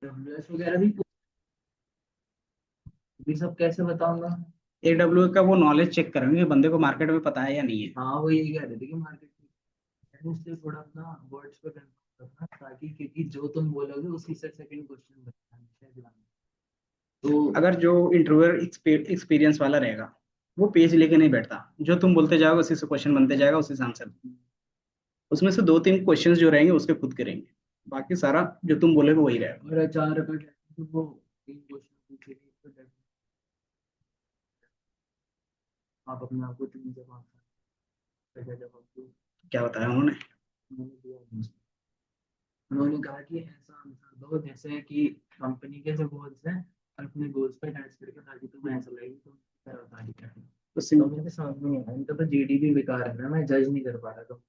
AWS वगैरह भी सब कैसे बताऊंगा। AWS का वो नॉलेज चेक करेंगे कि बंदे को मार्केट में पता है या नहीं है। हाँ वो यही कह रहे थे कि मार्केट में इसलिए थोड़ा अपना वर्ड्स पे कंफर्म करना, ताकि क्योंकि जो तुम बोलोगे उसी से सेकंड क्वेश्चन बनता है हमेशा ध्यान में। तो अगर जो इंटरव्यूअर एक्सपीरियंस वाला रहेगा वो पेज लेके नहीं बैठता, जो तुम बोलते जाओगे उसी से क्वेश्चन बनते जाएगा, उसी से आंसर। उसमें से दो तीन क्वेश्चंस जो रहेंगे उसके खुद के रहेंगे, बाकी सारा जो तुम बोलोगे वही रहेगा। और अचार का तो वो तीन क्वेश्चन पूछेगी तो आप अपने आप को तीन से पाँच का जवाब दो। क्या बताया उन्होंने? उन्होंने दिया नहीं। उन्होंने कहा कि ऐसा आंसर दो जैसे कि कंपनी के जो गोल्स हैं और अपने गोल्स पे अटैच करके, ताकि तुम्हें ऐसा लगे कि तुम इस तरह तारीफ कर रहे हो। तो तो मेरे समझ में नहीं आया, इनका तो जीडी भी बेकार है ना, मैं जज नहीं कर पा रहा था।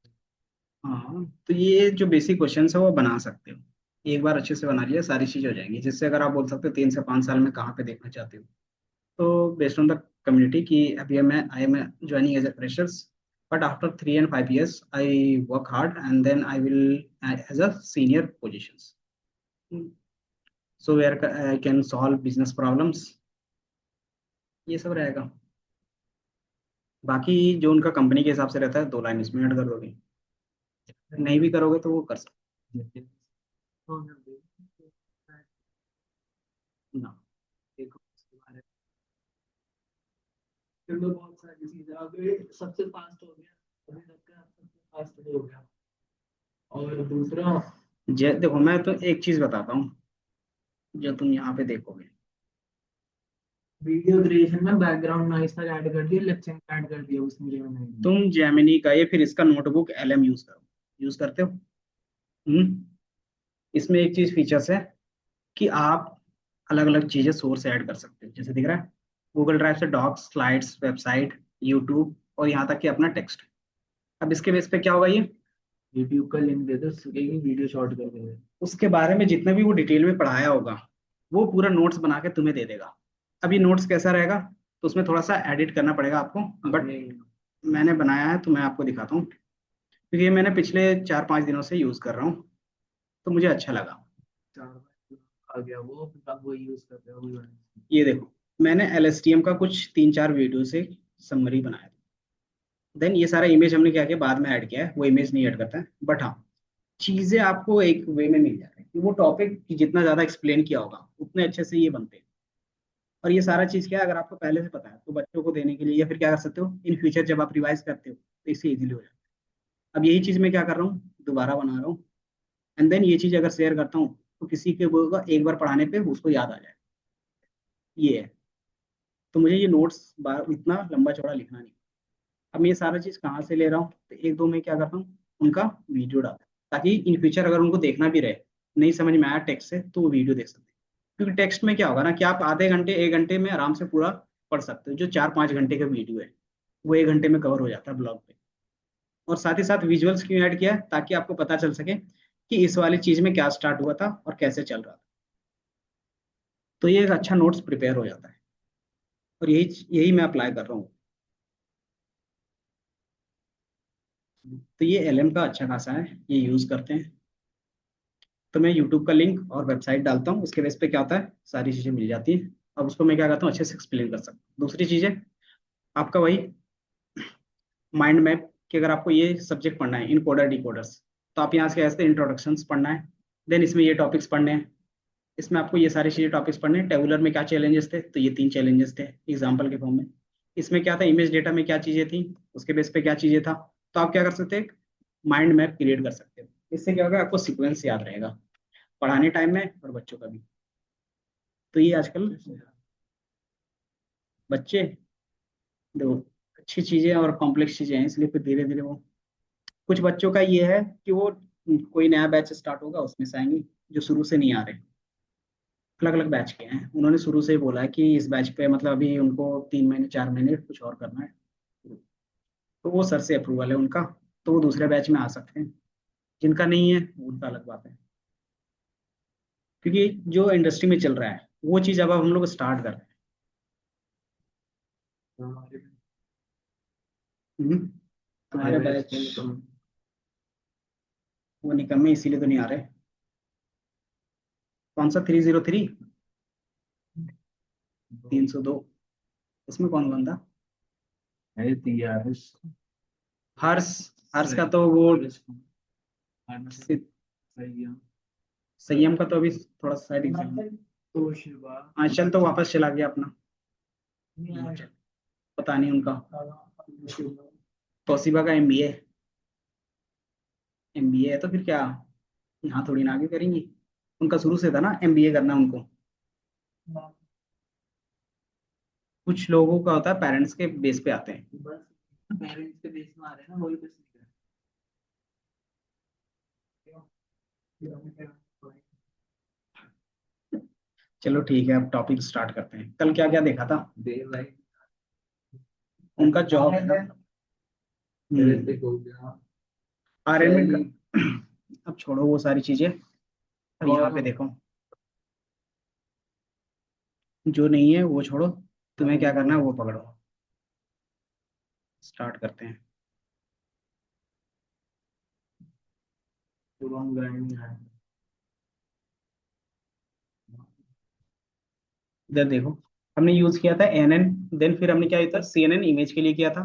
हाँ, तो ये जो बेसिक क्वेश्चन है वो बना सकते हो। एक बार अच्छे से बना लिया सारी चीज हो जाएंगी, जिससे अगर आप बोल सकते हो 3 से 5 साल में कहाँ पे देखना चाहते हो। तो बेस्ड ऑन द कम्युनिटी की अभी मैं I am joining as a freshers, but after 3 and 5 years I work hard and then I will as a senior positions, so where I can solve business problems, ये सब रहेगा। बाकी जो उनका company के हिसाब से रहता है 2 लाइन इसमें ऐड कर दोगे, नहीं भी करोगे तो वो कर सकते हो ना। देखो उसके बारे में फिर तो बहुत सारी चीजें अभी सबसे फास्ट हो गया, अभी तक का सबसे फास्ट हो गया। और दूसरा देखो मैं तो एक चीज बताता हूँ, जो तुम यहाँ पे देखोगे। वीडियो क्रिएशन में बैकग्राउंड नॉइस तक ऐड कर दिया, लेक्चर ऐड कर दिया उसने जो नहीं। तुम जेमिनी का या फिर इसका नोटबुक LM यूज करो, यूज करते हो? हम्म। इसमें एक चीज फीचर्स है कि आप अलग अलग चीजें सोर्स ऐड कर सकते हो, जैसे दिख रहा है गूगल ड्राइव से डॉक्स, स्लाइड्स, वेबसाइट, यूट्यूब और यहाँ तक कि अपना टेक्स्ट। अब इसके बेस पे क्या होगा ये, यूट्यूब का लिंक दे दो, सीखेगी वीडियो शॉर्ट कर दे। उसके बारे में जितना भी वो डिटेल में पढ़ाया होगा वो पूरा नोट्स बना के तुम्हें दे देगा। अभी नोट्स कैसा रहेगा, तो उसमें थोड़ा सा एडिट करना पड़ेगा आपको, बट अपने मैंने बनाया है तो मैं आपको दिखाता हूँ, क्योंकि ये मैंने पिछले 4 5 दिनों से यूज कर रहा हूँ तो मुझे अच्छा लगा। चार बार आ गया वो, अब वो यूज कर रहे हो वही वाला। ये देखो, मैंने LSTM का कुछ 3 4 वीडियो से समरी बनाया था। देन ये सारा इमेज हमने क्या किया, बाद में ऐड किया है, वो इमेज नहीं ऐड करता है, बट हाँ चीजें आपको एक वे में मिल जाती है कि वो टॉपिक जितना ज्यादा एक्सप्लेन किया होगा उतने अच्छे से ये बनते हैं। और ये सारा चीज क्या है, अगर आपको पहले से पता है तो बच्चों को देने के लिए, या फिर क्या कर सकते हो इन फ्यूचर जब आप रिवाइज करते हो तो इससे इजीली हो जाता है। अब यही चीज मैं क्या कर रहा हूँ, दोबारा बना रहा हूँ, एंड देन ये चीज अगर शेयर करता हूँ तो किसी के वो होगा, एक बार पढ़ाने पे उसको याद आ जाए। ये है। तो मुझे ये नोट्स इतना लंबा चौड़ा लिखना नहीं। अब मैं ये सारा चीज कहाँ से ले रहा हूँ, तो एक दो में क्या करता हूँ, उनका वीडियो डालता हूँ, ताकि इन फ्यूचर अगर उनको देखना भी रहे, नहीं समझ में आया टेक्स्ट से, तो वो वीडियो देख सकते हैं। क्योंकि टेक्स्ट में क्या होगा ना कि आप आधे घंटे 1 घंटे में आराम से पूरा पढ़ सकते हो, जो 4 5 घंटे का वीडियो है वो 1 घंटे में कवर हो जाता है ब्लॉग पे। और साथ ही साथ विजुअल्स क्यों ऐड किया है, ताकि आपको पता चल सके कि इस वाली चीज में क्या स्टार्ट हुआ था और कैसे चल रहा था। तो ये एक अच्छा नोट्स प्रिपेयर हो जाता है, और यही यही मैं अप्लाई कर रहा हूँ। तो ये LM का अच्छा खासा है, ये यूज करते हैं। तो मैं यूट्यूब का लिंक और वेबसाइट डालता हूँ, उसके बेस पे क्या होता है सारी चीजें मिल जाती हैं। अब उसको मैं क्या करता हूँ अच्छे से एक्सप्लेन कर सकता हूँ। दूसरी चीज है आपका वही माइंड मैप, कि अगर आपको ये सब्जेक्ट पढ़ना है इनकोडर डिकोडर्स, तो आप यहाँ से कैसे इंट्रोडक्शंस पढ़ना है, देन इसमें ये टॉपिक्स पढ़ने हैं, इसमें आपको ये सारी चीजें टॉपिक्स पढ़ने हैं। टेबुलर में क्या चैलेंजेस थे, तो ये 3 चैलेंजेस थे एग्जाम्पल के फॉर्म में। इसमें क्या था, इमेज डेटा में क्या चीजें थी, उसके बेस पे क्या चीजें था। तो आप क्या कर सकते हैं, माइंड मैप क्रिएट कर सकते हो। इससे क्या होगा, आपको सीक्वेंस याद रहेगा पढ़ाने टाइम में और बच्चों का भी। तो ये आजकल बच्चे देखो, अच्छी चीजें और कॉम्प्लेक्स चीजें हैं, इसलिए फिर धीरे धीरे वो, कुछ बच्चों का ये है कि वो कोई नया बैच स्टार्ट होगा उसमें से आएंगे, जो शुरू से नहीं आ रहे, अलग अलग बैच के हैं, उन्होंने शुरू से ही बोला है कि इस बैच पे मतलब अभी उनको 3 महीने 4 महीने कुछ और करना है, तो वो सर से अप्रूवल है उनका, तो वो दूसरे बैच में आ सकते हैं। जिनका नहीं है उनका अलग बात है, क्योंकि जो इंडस्ट्री में चल रहा है वो चीज़ अब हम लोग स्टार्ट कर रहे हमारे हैं। हमारे तुम्हारे बैच बैच में तो वो निकम्मे इसीलिए तो नहीं आ रहे। कौन सा 303? 302? इसमें कौन बंदा? है TRS हर्ष। हर्ष का तो वो सि- संयम संयम का तो अभी थोड़ा साइड एग्जाम। तोशिबा आंचल तो वापस चला गया अपना, पता नहीं उनका। तोशिबा का एमबीए। एमबीए है तो फिर क्या, यहाँ थोड़ी ना आगे करेंगी। उनका शुरू से था ना एमबीए करना उनको। कुछ लोगों का होता है पेरेंट्स के बेस पे आते हैं। बस पेरेंट्स के बेस में आ रहे हैं ना, वही कुछ नहीं कर। चलो ठीक है, अब टॉपिक स्टार्ट करते हैं। कल क्या क्या देखा था? डे लाइफ उनका जॉब है ना। हो गया। आर्यन में अब छोड़ो वो सारी चीजें, अब यहाँ पे देखो। जो नहीं है वो छोड़ो, तुम्हें क्या करना है वो पकड़ो। स्टार्ट करते हैं। लॉन्ग ग्राइंड है। इधर देखो, हमने यूज किया था एनएन, देन फिर हमने क्या किया था, सीएनएन इमेज के लिए किया था।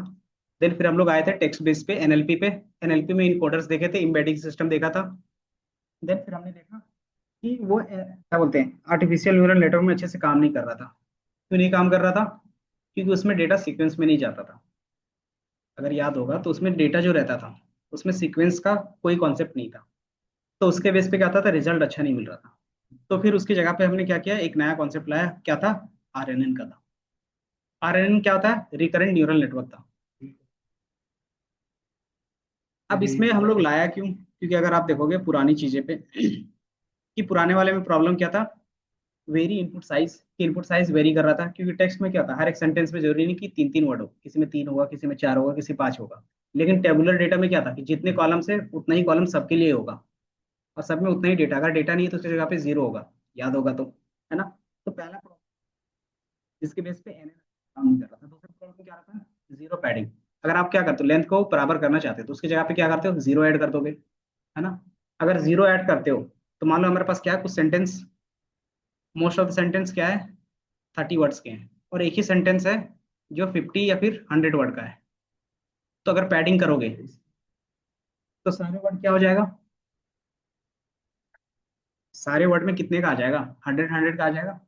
देन फिर हम लोग आए थे टेक्स्ट बेस पे एनएलपी पे। एनएलपी में इनकोडर्स देखे थे, एम्बेडिंग सिस्टम देखा था। देन फिर हमने देखा कि वो क्या बोलते हैं, आर्टिफिशियल न्यूरल नेटवर्क में अच्छे से काम नहीं कर रहा था। क्यों नहीं काम कर रहा था? क्योंकि उसमें डेटा सीक्वेंस में नहीं जाता था। अगर याद होगा तो उसमें डेटा जो रहता था, उसमें सीक्वेंस का कोई कॉन्सेप्ट नहीं था। तो उसके बेस पे क्या आता था, रिजल्ट अच्छा नहीं मिल रहा था। तो फिर उसकी जगह पे हमने क्या किया, एक नया कॉन्सेप्ट लाया, क्या था? आरएनएन का था। आरएनएन क्या होता है? रिकरेंट न्यूरल नेटवर्क था। अब इसमें हम लोग लाया क्यों? क्योंकि अगर आप देखोगे पुरानी चीजें पे कि पुराने वाले में प्रॉब्लम क्या था, वेरी इनपुट साइज वेरी कर रहा था। क्योंकि टेक्स्ट में क्या था, हर एक सेंटेंस में जरूरी नहीं कि तीन तीन वर्ड हो, किसी में तीन होगा, किसी में चार होगा, किसी पांच होगा। लेकिन टेबुलर डेटा में क्या था कि जितने कॉलम्स है उतना ही कॉलम सबके लिए होगा, और सब में उतना ही डेटा। अगर डेटा नहीं है तो उसकी जगह पे जीरो होगा, याद होगा तो, है ना? तो पहला प्रॉब्लम जिसके बेस पे एन काम नहीं कर रहा था। दूसरा प्रॉब्लम क्या रहा था, जीरो पैडिंग। अगर आप क्या करते हो, लेंथ को बराबर करना चाहते हो तो उसकी जगह पे क्या करते हो, जीरो ऐड कर दोगे, है ना? अगर जीरो ऐड करते हो तो मान लो हमारे पास क्या है, कुछ sentence, most of the sentence क्या है, 30 वर्ड्स के हैं, और एक ही सेंटेंस है जो 50 या फिर 100 वर्ड का है। तो अगर पैडिंग करोगे तो सारे वर्ड क्या हो जाएगा, सारे वर्ड में कितने का आ जाएगा, 100 100 का आ जाएगा।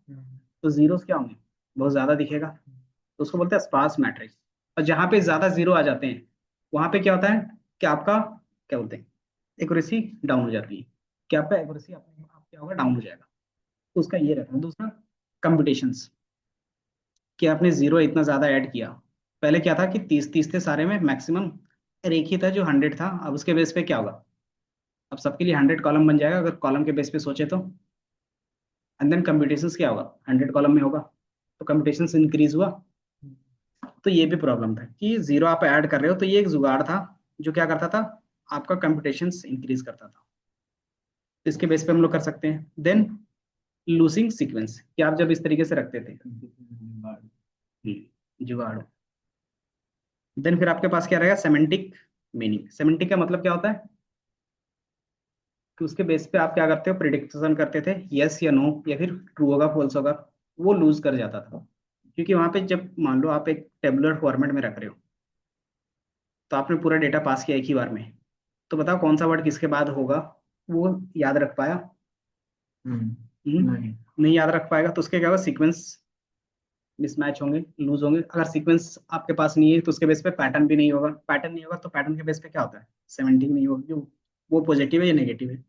तो जीरोस क्या होंगे, बहुत ज्यादा दिखेगा। तो उसको बोलते हैं स्पार्स मैट्रिक्स। और जहां पे ज्यादा जीरो आ जाते हैं वहां पे क्या होता है कि आपका क्या बोलते हैं, एक्यूरेसी डाउन हो जाती है, कि आपका एक्यूरेसी अपने आप क्या होगा, डाउन हो जाएगा। तो उसका ये रहता है। दूसरा, कंप्यूटेशंस, कि आपने जीरो इतना ज्यादा ऐड किया। पहले क्या था कि 30 30 थे सारे में मैक्सिमम, और एक ही था जो 100 था। अब उसके बेस पे क्या होगा, अब सबके लिए 100 कॉलम बन जाएगा अगर कॉलम के बेस पे सोचे तो। एंड देन कंप्यूटेशंस क्या होगा, 100 कॉलम में होगा, तो कंप्यूटेशंस इंक्रीज हुआ। तो ये भी प्रॉब्लम था कि जीरो आप ऐड कर रहे हो। तो ये एक जुगाड़ था जो क्या करता था, आपका कंप्यूटेशंस इंक्रीज करता था। तो इसके बेस पे हम लोग कर सकते हैं। देन लूसिंग सीक्वेंस, कि आप जब इस तरीके से रखते थे, जुगाड़। देन फिर आपके पास क्या रहेगा, सेमेंटिक मीनिंग। सेमेंटिक का मतलब क्या होता है कि उसके बेस पे आप क्या करते हो, प्रिडिक्शन करते थे, यस या नो, या फिर ट्रू होगा फॉल्स होगा। वो लूज कर जाता था। क्योंकि वहां पे जब मान लो आप एक टेबुलर फॉर्मेट में रख रहे हो, तो आपने पूरा डेटा पास किया एक ही बार में, तो बताओ कौन सा वर्ड किसके बाद होगा, वो याद रख पाया? नहीं। नहीं याद रख पाएगा। तो उसके क्या होगा, सीक्वेंस मिसमैच होंगे, लूज होंगे। अगर सीक्वेंस आपके पास नहीं है तो उसके बेस पे पैटर्न भी नहीं होगा। पैटर्न नहीं होगा तो पैटर्न के बेस पे क्या होता है, सेमेंटिक नहीं होगा। जो वो पॉजिटिव है या नेगेटिव है।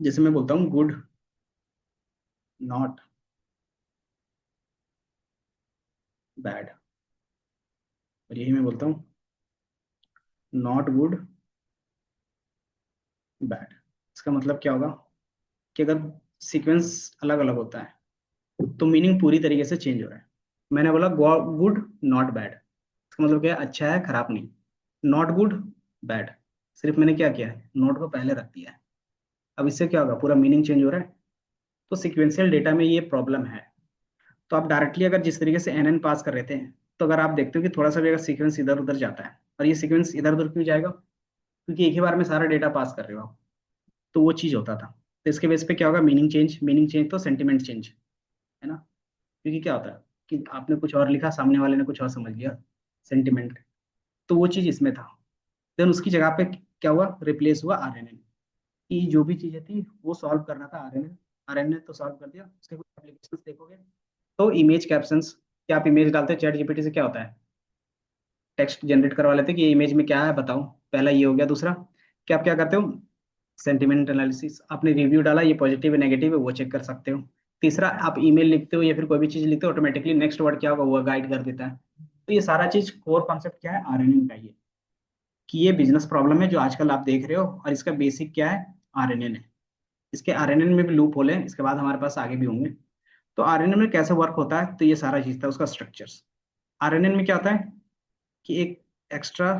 जैसे मैं बोलता हूँ गुड, नॉट, बैड, और यही मैं बोलता हूँ नॉट गुड, बैड। इसका मतलब क्या होगा कि अगर सीक्वेंस अलग अलग होता है तो मीनिंग पूरी तरीके से चेंज हो रहा है। मैंने बोला गुड नॉट बैड, इसका मतलब क्या है, अच्छा है खराब नहीं। नॉट गुड, बैड, सिर्फ मैंने क्या किया है, नोट को पहले रख दिया है। अब इससे क्या होगा, पूरा मीनिंग चेंज हो रहा है। तो सिक्वेंशियल डेटा में ये प्रॉब्लम है। तो आप डायरेक्टली अगर जिस तरीके से एनएन पास कर रहे थे, तो अगर आप देखते हो कि थोड़ा सा भी अगर सीक्वेंस इधर उधर जाता है, और ये सीक्वेंस इधर उधर क्यों जाएगा, क्योंकि एक ही बार में सारा डेटा पास कर रहे हो आप, तो वो चीज होता था। तो इसके बेस पे क्या होगा, मीनिंग चेंज तो सेंटिमेंट चेंज, है ना। क्योंकि क्या होता है कि आपने कुछ और लिखा, सामने वाले ने कुछ और समझ लिया, सेंटिमेंट, तो वो चीज इसमें था। देन उसकी जगह पे क्या हुआ, रिप्लेस हुआ आरएनए, कि जो भी चीजें थी वो सॉल्व कर रहा था आरएनए, आरएनए तो सॉल्व कर दिया। उसके कुछ एप्लीकेशंस देखोगे तो इमेज कैप्शंस, क्या आप इमेज डालते हैं चैट जीपीटी से, क्या होता है, टेक्स्ट जनरेट करवा लेते हैं कि ये इमेज में क्या है बताओ, पहला ये हो गया। दूसरा, क्या आप क्या करते हो, सेंटिमेंट एनालिसिस, आपने रिव्यू डाला, ये पॉजिटिव है नेगेटिव है वो चेक कर सकते हो। तीसरा, आप ईमेल लिखते हो या फिर कोई भी चीज लिखते हो, ऑटोमेटिकली नेक्स्ट वर्ड क्या होगा वो गाइड कर देता है। तो ये सारा चीज कोर कॉन्सेप्ट क्या है आरएनए का, ये कि ये बिजनेस प्रॉब्लम है जो आजकल आप देख रहे हो, और इसका बेसिक क्या है, आरएनए है। इसके आरएनए में भी लूप होले हैं, इसके बाद हमारे पास आगे भी होंगे। तो आरएनए में कैसे वर्क होता है, तो ये सारा चीज था उसका स्ट्रक्चर्स। आरएनए में क्या होता है कि एक एक्स्ट्रा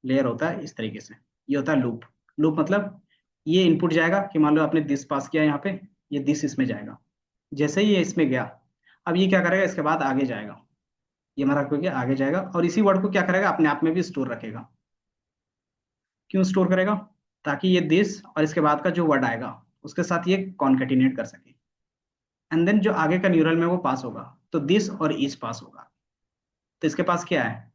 लेयर होता है इस तरीके से, ये होता है लूप। लूप मतलब ये इनपुट जाएगा कि मान लो आपने दिस पास किया यहाँ पे, ये दिस इसमें जाएगा, जैसे ही ये इसमें गया, अब ये क्या करेगा, इसके बाद आगे जाएगा, ये हमारा हो गया आगे जाएगा, और इसी वर्ड को क्या करेगा अपने आप में भी स्टोर रखेगा। क्यों स्टोर करेगा, ताकि ये दिस और इसके बाद का जो वर्ड आएगा उसके साथ ये कॉन्केटिनेट कर सके, एंड देन जो आगे का न्यूरल में वो पास होगा, तो दिस और इज पास होगा। तो इसके पास क्या है,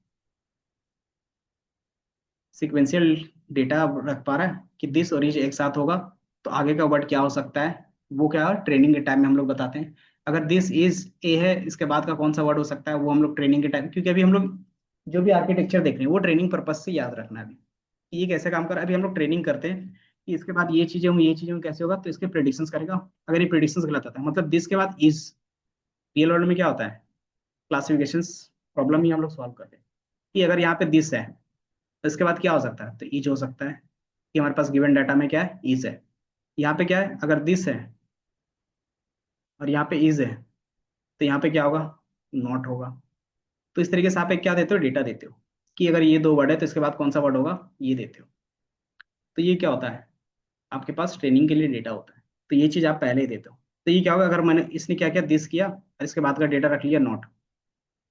सिक्वेंशियल डेटा रख पा रहा है कि दिस और इज एक साथ होगा, तो आगे का वर्ड क्या हो सकता है, वो क्या ट्रेनिंग के टाइम में हम लोग बताते हैं। अगर दिस इज ए है, इसके बाद का कौन सा वर्ड हो सकता है, वो हम लोग ट्रेनिंग के टाइम, क्योंकि अभी हम लोग जो भी आर्किटेक्चर देख रहे हैं वो ट्रेनिंग पर्पज से याद रखना है अभी कि ये कैसे काम कर रहा है। अभी हम लोग ट्रेनिंग करते हैं कि इसके बाद ये चीजें हों कैसे होगा, तो इसके प्रेडिक्शंस करेगा। अगर ये प्रेडिक्शंस गलत आता है, मतलब दिस के बाद इज, रियल वर्ल्ड में क्या होता है, क्लासिफिकेशन प्रॉब्लम ही हम लोग सॉल्व करते हैं कि अगर यहाँ पे दिस है तो इसके बाद क्या हो सकता है, तो ईच हो सकता है, कि हमारे पास गिवन डाटा में क्या है, ईज है। यहाँ पे क्या है, अगर दिस है और यहाँ पे इज है, तो यहाँ पे क्या होगा, नॉट होगा। तो इस तरीके से आप एक क्या देते हो, डेटा देते हो कि अगर ये दो वर्ड है तो इसके बाद कौन सा वर्ड होगा, ये देते हो। तो ये क्या होता है, आपके पास ट्रेनिंग के लिए डेटा होता है, तो ये चीज आप पहले ही देते हो। तो ये क्या होगा, अगर मैंने इसने क्या किया, दिस किया और इसके बाद का डेटा रख लिया नॉट,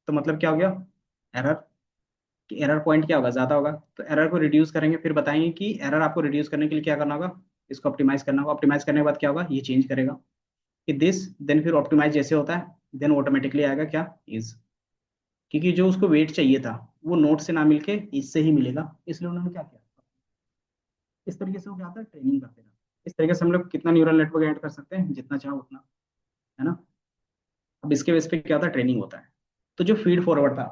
तो मतलब क्या हो गया, एरर, कि एरर पॉइंट क्या होगा, ज्यादा होगा। तो एरर को रिड्यूस करेंगे, फिर बताएंगे कि एरर आपको रिड्यूस करने के लिए क्या करना होगा, इसको ऑप्टिमाइज करना होगा। ऑप्टिमाइज करने के बाद क्या होगा, ये चेंज करेगा कि दिस, देन फिर ऑप्टिमाइज जैसे होता है, देन ऑटोमेटिकली आएगा क्या, इज, क्योंकि जो उसको वेट चाहिए था वो नोट से ना मिलके इससे ही मिलेगा, इसलिए उन्होंने क्या किया, इस तरीके से वो क्या होता है, ट्रेनिंग करते हैं। इस तरीके से हम लोग कितना न्यूरल नेटवर्क ऐड कर सकते हैं, जितना चाहो उतना, है ना। अब इसके बेस पे क्या होता है, ट्रेनिंग होता है। तो जो फीड फॉरवर्ड था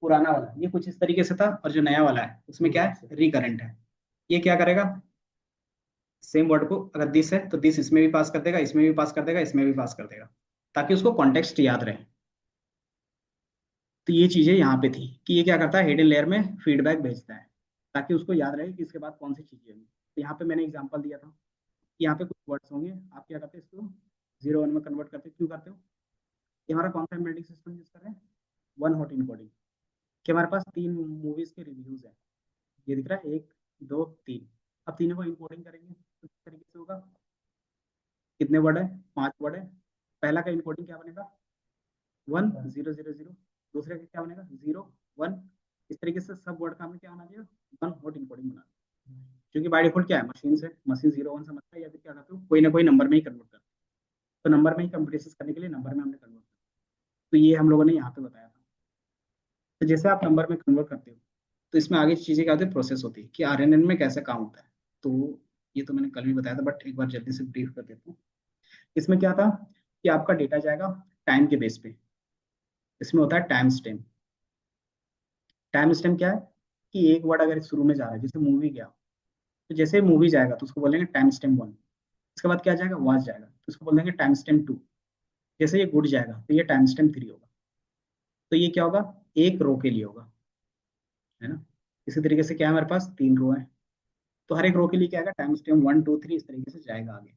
पुराना वाला, ये कुछ इस तरीके से था, और जो नया वाला है उसमें क्या है, रिकरेंट है। ये क्या करेगा, सेम वर्ड को अगर दिस है तो दिस इसमें भी पास कर देगा, इसमें भी पास कर देगा, इसमें भी पास कर देगा, ताकि उसको कॉन्टेक्स्ट याद रहे। तो ये चीजें यहाँ पे थी कि ये क्या करता है, हिडन लेयर में फीडबैक भेजता है, ताकि उसको याद रहे कि इसके बाद कौन सी चीजें होंगी। तो यहाँ पे मैंने एग्जांपल दिया था कि यहाँ पे कुछ वर्ड्स होंगे, आप क्या करते हैं, इसको 0 1 में कन्वर्ट करते हो। क्यों करते हो, ये हमारा कौन सा एम्बेडिंग सिस्टम यूज कर रहे हैं, वन हॉट इनकोडिंग, कि हमारे पास 3 मूवीज के रिव्यूज है, ये दिख रहा है 1 2 3। अब तीनों को इनकोडिंग करेंगे तो किस तरीके से होगा, कितने वर्ड है, 5 वर्ड है। पहला का इनकोडिंग क्या बनेगा, 1 0 0 0। दूसरे का क्या बनेगा, 0 1। इस तरीके से सब वर्ड का हमें क्या होना चाहिए, वन हॉट इनकोडिंग बना, क्योंकि बाय डिफॉल्ट क्या है, मशीन से मशीन 0 1 समझता है, या फिर क्या करते हो कोई ना कोई नंबर में ही कन्वर्ट करते हैं। तो नंबर में ही कंप्यूटेशन करने के लिए नंबर में हमने कन्वर्ट किया। तो ये हम लोगों ने यहाँ पे बताया था। तो जैसे आप नंबर में कन्वर्ट करते हो, तो इसमें आगे चीजें क्या होती है, प्रोसेस होती है कि आरएनएन में कैसे काम होता है। तो ये तो मैंने कल भी बताया था, बट एक बार जल्दी से ब्रीफ कर देता हूँ। इसमें क्या था कि आपका डेटा जाएगा टाइम के बेस पे, इसमें होता है टाइम स्टैम्प। टाइम स्टैम्प क्या है कि एक वर्ड अगर शुरू में जा रहा है, जैसे मूवी गया, तो जैसे मूवी जाएगा तो उसको बोलेंगे टाइम स्टैम्प 1। इसके बाद क्या जाएगा, वॉच जाएगा तो उसको बोल देंगे टाइम स्टैम्प 2। जैसे ये गुड जाएगा तो ये टाइम स्टैम्प 3 होगा। तो ये क्या होगा, एक रो के लिए होगा, है ना। इसी तरीके से क्या है, हमारे पास 3 रो है, तो हर एक रो के लिए क्या आएगा, टाइम स्टैम्प 1 2 3, इस तरीके से जाएगा आगे।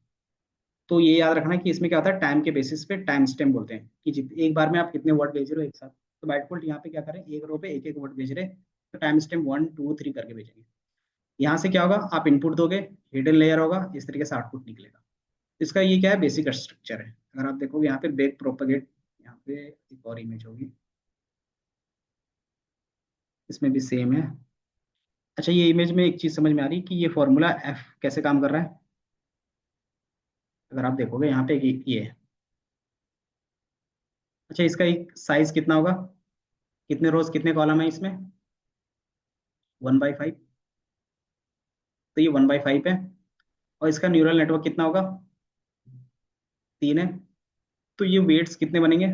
तो ये याद रखना कि इसमें क्या होता है, टाइम के बेसिस पे टाइम स्टैम्प बोलते हैं कि एक बार में आप कितने वर्ड भेज रहे हो एक साथ। तो बाय डिफॉल्ट यहाँ पे क्या करें, एक रो पे एक एक वर्ड भेज रहे, तो टाइम स्टैम्प 1 2 3 करके भेजेंगे। यहाँ से क्या होगा, आप इनपुट दोगे, हिडन लेयर होगा, इस तरीके से आउटपुट निकलेगा। इसका ये क्या है, बेसिक स्ट्रक्चर है। अगर आप देखोगे यहाँ पे बैक प्रोपगेट, यहाँ पे एक और इमेज होगी, इसमें भी सेम है। अच्छा, ये इमेज में एक चीज समझ में आ रही है कि ये फॉर्मूला एफ कैसे काम कर रहा है। अगर आप देखोगे यहाँ पे ये है। अच्छा, इसका एक साइज कितना होगा, कितने रोज कितने कॉलम है इसमें, 1/5। तो ये 1/5 है। और इसका न्यूरल नेटवर्क कितना होगा, 3 है। तो ये वेट्स कितने बनेंगे।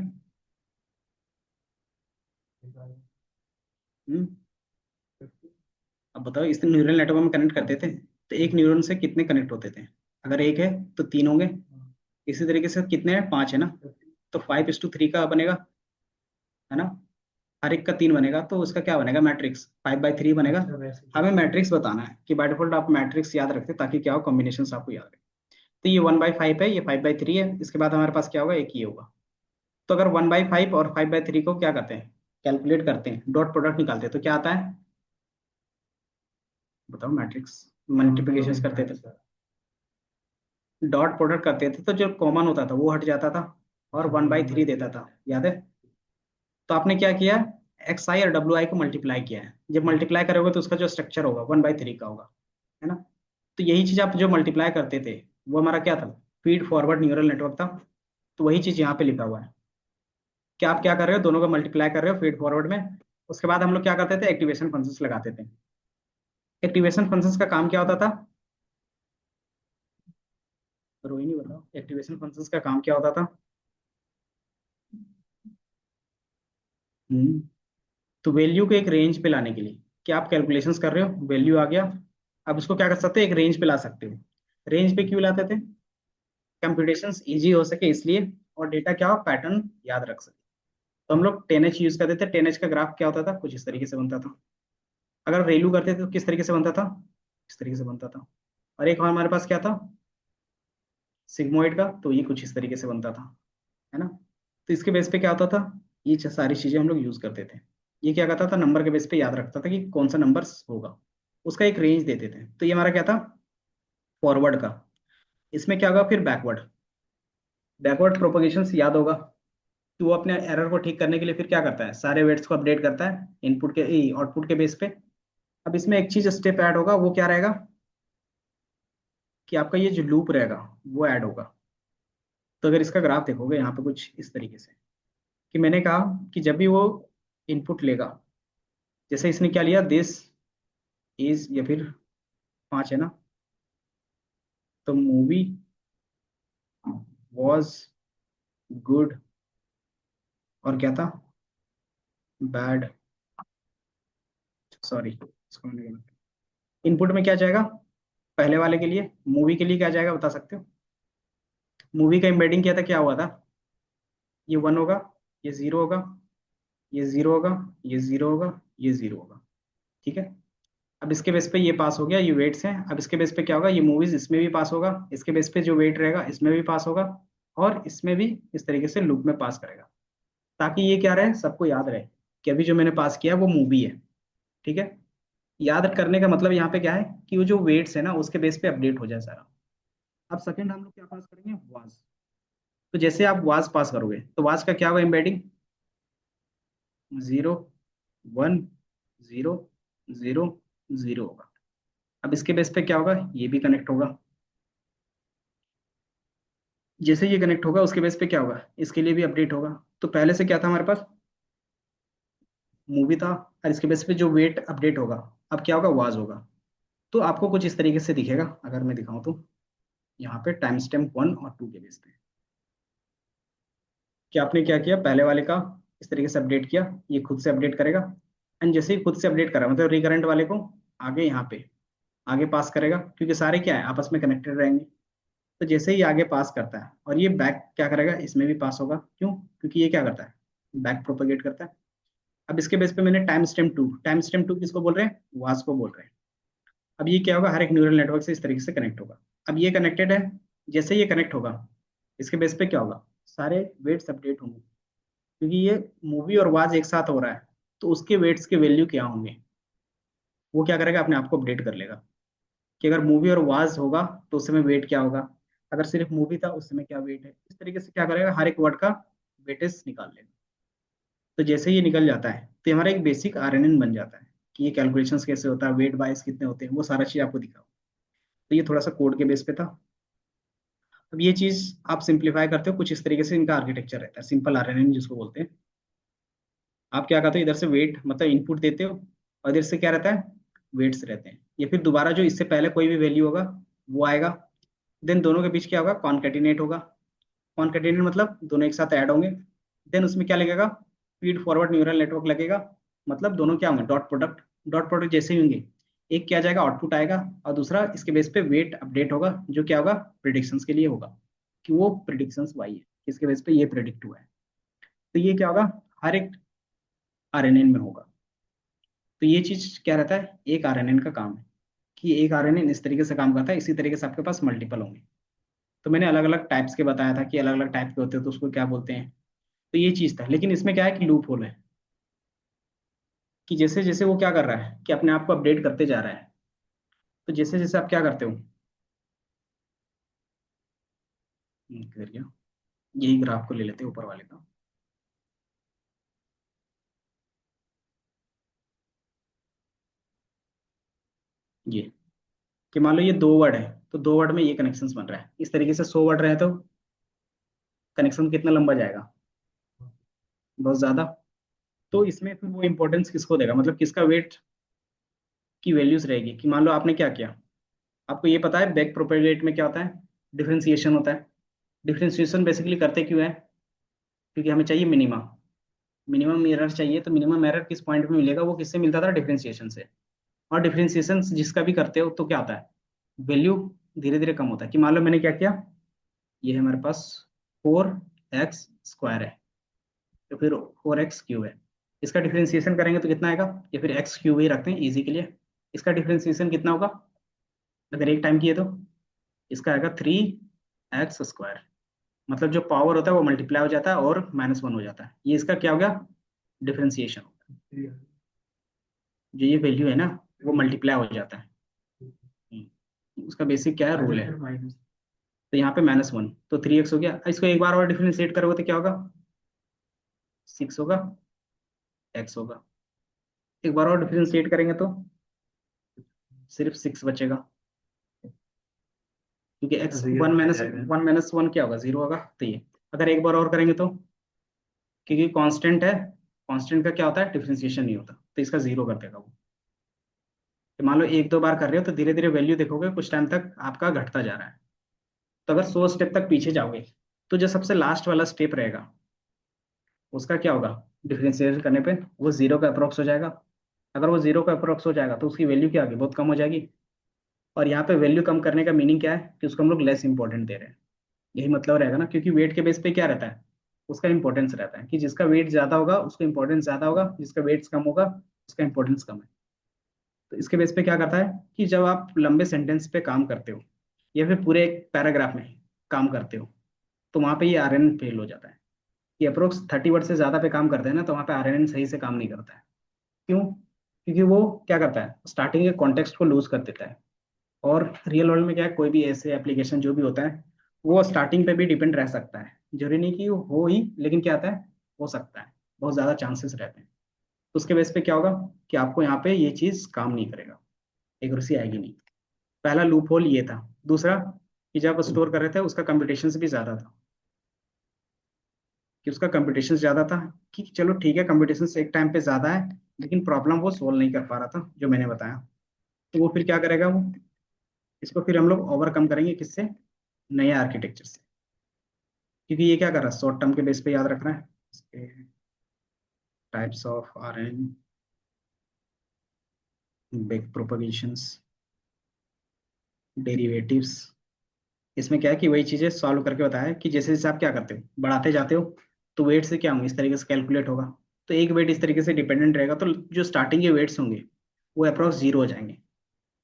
हम्म अब बताओ, इस न्यूरल नेटवर्क में कनेक्ट करते थे तो एक न्यूरॉन से कितने कनेक्ट होते थे, अगर एक है तो 3 होंगे। इसी तरीके से कितने हैं, 5 है ना। तो 5:3 का बनेगा, है ना। हर एक का 3 बनेगा तो उसका क्या बनेगा, मैट्रिक्स 5/3 बनेगा। हमें मैट्रिक्स बताना है कि बाय डिफॉल्ट आप मैट्रिक्स याद रखते ताकि क्या हो, कॉम्बिनेशन आपको याद रहे। तो ये 1/5 है, ये 5/3 है, इसके बाद हमारे पास क्या होगा, एक ये होगा। तो अगर 1/5 और 5/3 को क्या करते हैं, कैलकुलेट करते हैं, डॉट प्रोडक्ट निकालते हैं, तो क्या आता है, बताओ। मैट्रिक्स मल्टीप्लिकेशन करते थे, डॉट प्रोडक्ट करते थे तो जो कॉमन होता था वो हट जाता था और 1/3 देता था, याद है। तो आपने क्या किया, एक्स आई और डब्ल्यू आई को मल्टीप्लाई किया है। जब मल्टीप्लाई करोगे तो उसका जो स्ट्रक्चर होगा 1/3 का होगा, है ना। तो यही चीज आप जो मल्टीप्लाई करते थे वो हमारा क्या था, फीड फॉरवर्ड न्यूरल नेटवर्क था। तो वही चीज यहाँ पे लिखा हुआ है कि आप क्या कर रहे हो, दोनों का मल्टीप्लाई कर रहे हो फीड फॉरवर्ड में। उसके बाद हम लोग क्या करते थे, एक्टिवेशन फंक्शंस लगाते थे। एक्टिवेशन फंक्शंस का काम क्या होता था, रोहिणी बताओ, एक्टिवेशन फंक्शंस का काम क्या होता था। हम्म तो वैल्यू को एक रेंज पे लाने के लिए, क्या आप कैलकुलेशंस कर रहे हो, वैल्यू आ गया, अब इसको क्या कर सकते हो, एक रेंज पे ला सकते हो। रेंज पे क्यों लाते थे, कंप्यूटेशंस इजी हो सके इसलिए, और डेटा क्या हो, पैटर्न याद रख सके। तो हम लोग 10H यूज करते थे। 10H का ग्राफ क्या होता था, कुछ इस तरीके से बनता था। अगर रेलू करते थे तो किस तरीके से बनता था, इस तरीके से बनता था। और एक और हमारे पास क्या था, सिग्मोइड का, तो ये कुछ इस तरीके से बनता था, है ना। तो इसके बेस पे क्या होता था, ये सारी चीजें हम लोग यूज करते थे। ये क्या करता था, नंबर के बेस पे याद रखता था कि कौन सा नंबर होगा, उसका एक रेंज देते थे। तो ये हमारा क्या था, फॉरवर्ड का। इसमें क्या होगा फिर, बैकवर्ड। बैकवर्ड प्रोपोगेशन से याद होगा कि वो अपने एरर को ठीक करने के लिए फिर क्या करता है, सारे वेट्स को अपडेट करता है इनपुट के आउटपुट के बेस पे। अब इसमें एक चीज स्टेप ऐड होगा, वो क्या रहेगा, कि आपका ये जो लूप रहेगा वो ऐड होगा। तो अगर इसका ग्राफ देखोगे यहाँ पे कुछ इस तरीके से, कि मैंने कहा कि जब भी वो इनपुट लेगा, जैसे इसने क्या लिया, दिस इज, या फिर 5 है ना। तो मूवी वॉज गुड, और क्या था, बैड, सॉरी इसको इनपुट में क्या जाएगा, पहले वाले के लिए, मूवी के लिए क्या जाएगा बता सकते हो। मूवी का एम्बेडिंग किया था, क्या हुआ था, ये 1 होगा, ये 0 होगा, ये 0 होगा, ये 0 होगा, ये 0 होगा, ठीक है। अब इसके बेस पे ये पास हो गया, ये वेट्स हैं। अब इसके बेस पे क्या होगा, ये मूवीज इसमें भी पास होगा, इसके बेस पे जो वेट रहेगा इसमें भी पास होगा, और इसमें भी इस तरीके से लूप में पास करेगा, ताकि ये क्या रहे, सबको याद रहे कि अभी जो मैंने पास किया वो मूवी है, ठीक है। याद करने का मतलब यहाँ पे क्या है, कि वो जो वेट्स है ना उसके बेस पे अपडेट हो जाए सारा। अब सेकंड हम लोग क्या पास करेंगे, वाज। तो जैसे आप वाज पास करोगे तो वाज का क्या होगा, एम्बेडिंग 0 1 0 0 0 होगा। अब इसके बेस पे क्या होगा, ये भी कनेक्ट होगा। जैसे ये कनेक्ट होगा उसके बेस पे क्या होगा, इसके लिए भी अपडेट होगा। तो पहले से क्या था हमारे पास, मूवी था, और इसके बेस पे जो वेट अपडेट होगा, अब क्या होगा, वाज होगा। तो आपको कुछ इस तरीके से दिखेगा, अगर मैं दिखाऊं तो यहाँ पे टाइम स्टैम्प 1 और 2 के बेस पे, कि आपने क्या किया, पहले वाले का इस तरीके से अपडेट किया, ये खुद से अपडेट करेगा। एंड जैसे ही खुद से अपडेट करा, मतलब रिकरेंट वाले को आगे यहाँ पे आगे पास करेगा, क्योंकि सारे क्या है, आपस में कनेक्टेड रहेंगे। तो जैसे ही आगे पास करता है, और ये बैक क्या करेगा, इसमें भी पास होगा, क्यों, क्योंकि ये क्या करता है, बैक प्रोपेगेट करता है। अब इसके बेस पे मैंने टाइम स्टैम्प 2 किसको बोल रहे हैं, वास को बोल रहे हैं। अब ये क्या होगा, हर एक न्यूरल नेटवर्क से इस तरीके से कनेक्ट होगा। अब ये कनेक्टेड है, जैसे ये कनेक्ट होगा इसके बेस पे क्या होगा, सारे वेट्स अपडेट होंगे, क्योंकि ये मूवी और वाज एक साथ हो रहा है। तो उसके वेट्स के वैल्यू क्या होंगे, वो क्या करेगा, अपने आप को अपडेट कर लेगा, कि अगर मूवी और वाज होगा तो उस समय वेट क्या होगा, अगर सिर्फ मूवी था उस समय क्या वेट है, इस तरीके से क्या करेगा, हर एक वर्ड का वेटेज निकाल लेगा। तो जैसे ये निकल जाता है तो ये हमारा एक बेसिक आरएनएन बन जाता है, कि ये कैलकुलेशंस कैसे होता है, वेट बायस कितने होते हैं, वो सारा चीज आपको दिखा। तो ये थोड़ा सा कोड के बेस पे था। अब ये चीज आप सिंप्लीफाई करते हो कुछ इस तरीके से, इनका आर्किटेक्चर रहता है सिंपल आरएनएन जिसको बोलते हैं। आप क्या करते हो, इधर से वेट मतलब इनपुट देते हो, और इधर से क्या रहता है, वेट्स रहते हैं, या फिर दोबारा जो इससे पहले कोई भी वैल्यू होगा वो आएगा। देन दोनों के बीच क्या होगा, कॉन्केटिनेट होगा। कॉन्केटिनेट मतलब दोनों एक साथ ऐड होंगे। देन उसमें क्या लगेगा, फीड फॉरवर्ड न्यूरल नेटवर्क लगेगा, मतलब दोनों क्या होंगे, डॉट प्रोडक्ट। डॉट प्रोडक्ट जैसे ही होंगे, एक क्या जाएगा, आउटपुट आएगा, और दूसरा इसके बेस पे वेट अपडेट होगा, जो क्या होगा, प्रिडिक्शंस के लिए होगा, कि वो प्रिडिक्शंस वाई है, इसके बेस पे ये प्रिडिक्ट हुआ है। तो ये क्या होगा, हर एक आरएनएन में होगा। तो ये चीज क्या रहता है, एक आरएनएन का काम है, कि एक आरएनएन इस तरीके से काम करता है, इसी तरीके से आपके पास मल्टीपल होंगे। तो मैंने अलग अलग टाइप्स के बताया था कि अलग अलग टाइप के होते हैं तो उसको क्या बोलते हैं। तो ये चीज था, लेकिन इसमें क्या है कि लूप होल है, कि जैसे जैसे वो क्या कर रहा है कि अपने आप को अपडेट करते जा रहा है। तो जैसे जैसे आप क्या करते हो, कर गया, यही ग्राफ को ले लेते हैं ऊपर वाले का। ये कि मान लो ये 2 वर्ड है, तो 2 वर्ड में ये कनेक्शन बन रहा है, इस तरीके से 100 वर्ड रहे तो कनेक्शन कितना लंबा जाएगा, बहुत ज्यादा। तो इसमें फिर वो इंपॉर्टेंस किसको देगा, मतलब किसका वेट की वैल्यूज रहेगी, कि मान लो आपने क्या किया, आपको ये पता है बैक प्रोपेगेट में क्या होता है, डिफरेंशिएशन होता है। डिफरेंशिएशन बेसिकली करते क्यों है, क्योंकि हमें चाहिए मिनिमा, मिनिमम एरर चाहिए। तो मिनिमम एरर किस पॉइंट में मिलेगा, वो किससे मिलता था, डिफरेंशिएशन से। और डिफरेंशिएशन जिसका भी करते हो तो क्या होता है, वैल्यू धीरे धीरे कम होता है। कि मान लो मैंने क्या किया, ये है हमारे पास 4x² है, तो फिर 4x³ है, इसका डिफरेंशिएशन करेंगे तो कितना आएगा, या फिर x³ ही रखते हैं इजी के लिए। इसका डिफरेंशिएशन कितना होगा, अगर एक टाइम किए तो इसका आएगा 3x²। मतलब जो पावर होता है वो मल्टीप्लाई हो जाता है और -1 हो जाता है, ये इसका क्या हो गया, डिफरेंशिएशन। जो ये वैल्यू है ना, वो मल्टीप्लाई हो जाता है। उसका बेसिक क्या है, रूल है। तो यहाँ पे -1, तो 3x हो गया। इसको एक बार और डिफरेंशिएट करोगे तो क्या होगा, 6 होगा, x होगा। एक बार और डिफरेंशिएट करेंगे तो सिर्फ 6 बचेगा, क्योंकि x 1 - 1 क्या होगा, 0 होगा। तो ये अगर एक बार और करेंगे तो, क्योंकि कांस्टेंट है, कांस्टेंट का क्या होता है, डिफरेंशिएशन नहीं होता, तो इसका 0 कर देगा वो। तो मान लो 1-2 बार कर रहे हो तो धीरे धीरे वैल्यू देखोगे कुछ टाइम तक आपका घटता जा रहा है। तो अगर 100 स्टेप तक पीछे जाओगे, तो जो सबसे लास्ट वाला स्टेप रहेगा उसका क्या होगा, डिफरेंशिएट करने पे वो 0 का अप्रोक्स हो जाएगा। अगर वो 0 का अप्रोक्स हो जाएगा तो उसकी वैल्यू क्या होगी, बहुत कम हो जाएगी। और यहाँ पे वैल्यू कम करने का मीनिंग क्या है, कि उसको हम लोग लेस इंपॉर्टेंट दे रहे हैं। यही मतलब रहेगा ना, क्योंकि वेट के बेस पे क्या रहता है, उसका इंपॉर्टेंस रहता है, कि जिसका वेट ज्यादा होगा उसका इंपॉर्टेंस ज्यादा होगा, जिसका वेट कम होगा उसका इंपॉर्टेंस कम है। तो इसके बेस पे क्या करता है, कि जब आप लंबे सेंटेंस पे काम करते हो या फिर पूरे एक पैराग्राफ में काम करते हो, तो वहां पे ये आरएनएन फेल हो जाता है। ये अप्रोक्स 30 वर्ड से ज्यादा पे काम करते हैं ना, तो वहाँ पे आरएनएन सही से काम नहीं करता है। क्यों, क्योंकि वो क्या करता है, स्टार्टिंग के कॉन्टेक्स्ट को लूज कर देता है। और रियल वर्ल्ड में क्या है, कोई भी ऐसे एप्लीकेशन जो भी होता है, वो स्टार्टिंग पे भी डिपेंड रह सकता है। जरूरी नहीं कि वो हो ही, लेकिन क्या आता है, हो सकता है, बहुत ज्यादा चांसेस रहते हैं। तो उसके बेस पे क्या होगा, कि आपको यहाँ पे ये चीज काम नहीं करेगा, एक्यूरेसी आएगी नहीं। पहला लूप होल ये था। दूसरा, कि जब स्टोर कर रहे थे उसका कंप्यूटेशन भी ज्यादा था, कि उसका कंप्यूटेशन ज्यादा था, कि चलो ठीक है कंप्यूटेशन एक टाइम पे ज्यादा है, लेकिन प्रॉब्लम वो सोल्व नहीं कर पा रहा था जो मैंने बताया। तो वो फिर क्या करेगा वो, इसको फिर हम लोग ओवरकम करेंगे किससे, नए आर्किटेक्चर से। क्योंकि ये क्या कर रहा है, शॉर्ट टर्म के बेस पे याद रखना है, इसके types of RN, back propagations, derivatives. इसमें क्या है कि वही चीजें सॉल्व करके बताया है, कि जैसे जैसे आप क्या करते हो, बढ़ाते जाते हो, तो वेट से क्या होंगे, इस तरीके से कैलकुलेट होगा। तो एक वेट इस तरीके से डिपेंडेंट रहेगा, तो जो स्टार्टिंग के वेट्स होंगे वो अप्रॉक्स 0 हो जाएंगे।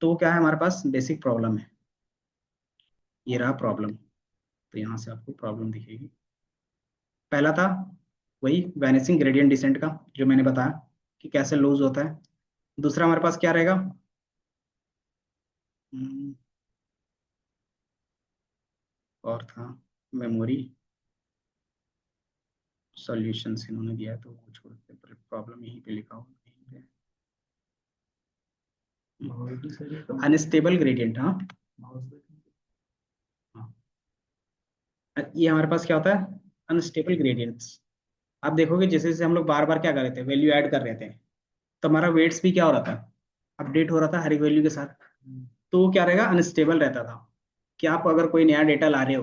तो वो क्या है, हमारे पास बेसिक प्रॉब्लम है। ये रहा प्रॉब्लम। तो यहाँ से आपको प्रॉब्लम दिखेगी। पहला था वही वैनिसिंग ग्रेडियंट डिसेंट का, जो मैंने बताया कि कैसे लूज होता है। दूसरा हमारे पास क्या रहेगा, हम्म, और था मेमोरी सॉल्यूशंस इन्होंने दिया है, तो वो छोड़ के प्रॉब्लम यहीं पे लिखा हुआ है। अनस्टेबल ग्रेडियंट, हाँ हाँ। ये हमारे पास क्या होता है, अनस्टेबल ग्रेडियंट्स। आप देखोगे जैसे जैसे हम लोग बार बार क्या कर रहे थे, वैल्यू ऐड कर रहे थे, तो हमारा वेट्स भी क्या हो रहा था, अपडेट हो रहा था हर एक वैल्यू के साथ। तो वो क्या रहेगा, अनस्टेबल रहता था। कि आप अगर कोई नया डेटा ला रहे हो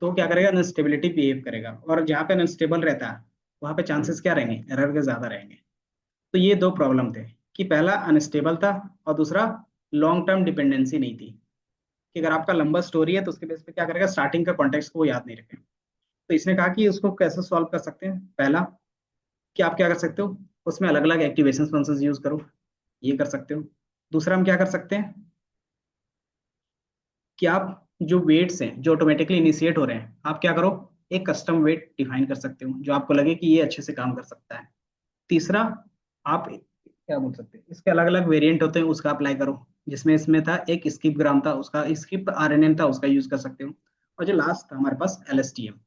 तो वो क्या करेगा, अनस्टेबिलिटी बिहेव करेगा, और जहाँ पे अनस्टेबल रहता है वहाँ पे चांसेस क्या रहेंगे, एरर के ज्यादा रहेंगे। तो ये दो प्रॉब्लम थे, कि पहला अनस्टेबल था, और दूसरा लॉन्ग टर्म डिपेंडेंसी नहीं थी। कि अगर आपका लंबा स्टोरी है तो उसके बेस पे क्या करेगा, स्टार्टिंग का कॉन्टेक्स्ट को वो याद नहीं रखेगा। तो इसने कहा कि उसको कैसे सॉल्व कर सकते हैं। पहला, कि आप क्या कर सकते हो, उसमें अलग अलग एक्टिवेशन फंक्शंस यूज करो, ये कर सकते हो। दूसरा हम क्या कर सकते हैं, कि आप जो वेट्स हैं जो ऑटोमेटिकली इनिशिएट हो रहे हैं, आप क्या करो, एक कस्टम वेट डिफाइन कर सकते हो जो आपको लगे कि ये अच्छे से काम कर सकता है। तीसरा, आप क्या बोल सकते हैं, इसके अलग अलग वेरिएंट होते हैं, उसका अप्लाई करो। जिसमें इसमें था एक स्किप ग्राम था, उसका स्किप आरएनएन था, उसका यूज कर सकते हो। और जो लास्ट था हमारे पास एलएसटीएम।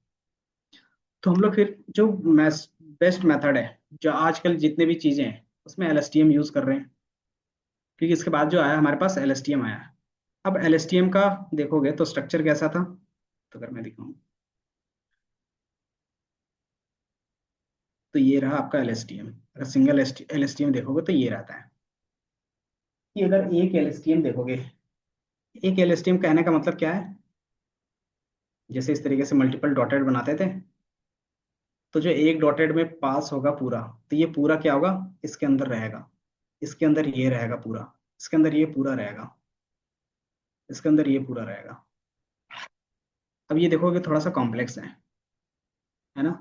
तो हम लोग फिर जो बेस्ट मेथड है, जो आजकल जितने भी चीजें हैं उसमें एलएसटीएम यूज कर रहे हैं। क्योंकि इसके बाद जो आया हमारे पास एलएसटीएम आया। अब एलएसटीएम का देखोगे तो स्ट्रक्चर कैसा था, तो अगर मैं दिखाऊं तो ये रहा आपका एलएसटीएम। अगर सिंगल एलएसटीएम देखोगे तो ये रहता है। कि अगर एक एलएसटीएम देखोगे, एक एलएसटीएम कहने का मतलब क्या है, जैसे इस तरीके से मल्टीपल डॉटेड बनाते थे, तो जो एक डॉटेड में पास होगा पूरा, तो ये पूरा क्या होगा, इसके अंदर रहेगा, इसके अंदर ये रहेगा पूरा, इसके अंदर ये पूरा रहेगा, इसके अंदर ये पूरा रहेगा। अब ये देखोगे थोड़ा सा कॉम्प्लेक्स है ना,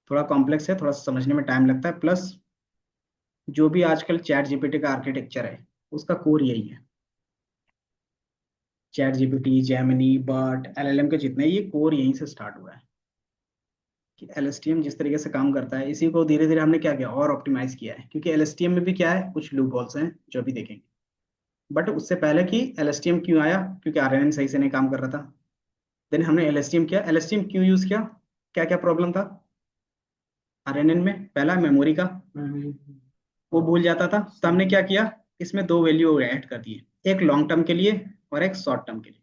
थोड़ा कॉम्प्लेक्स है, थोड़ा सा समझने में टाइम लगता है। प्लस जो भी आजकल चैट जीपीटी का आर्किटेक्चर है उसका कोर यही है। ChatGPT, Gemini, BERT, LLM के जितने, ये कोर यहीं से स्टार्ट हुआ है। कि एलएसटीएम जिस तरीके से काम करता है, इसी को धीरे धीरे हमने क्या किया, और ऑप्टिमाइज किया है। क्योंकि एलएसटीएम में भी क्या है, कुछ लूप होल्स हैं जो अभी देखेंगे। बट उससे पहले कि एलएसटीएम क्यों आया, क्योंकि आरएनएन सही से नहीं काम कर रहा था। देन हमने एलएसटीएम किया। एलएसटीएम क्यों यूज किया, क्या क्या प्रॉब्लम था आरएनएन में। पहला, मेमोरी का, वो भूल जाता था। तो हमने क्या किया, इसमें दो वैल्यू ऐड कर दिए, एक लॉन्ग टर्म के लिए और एक शॉर्ट टर्म के लिए।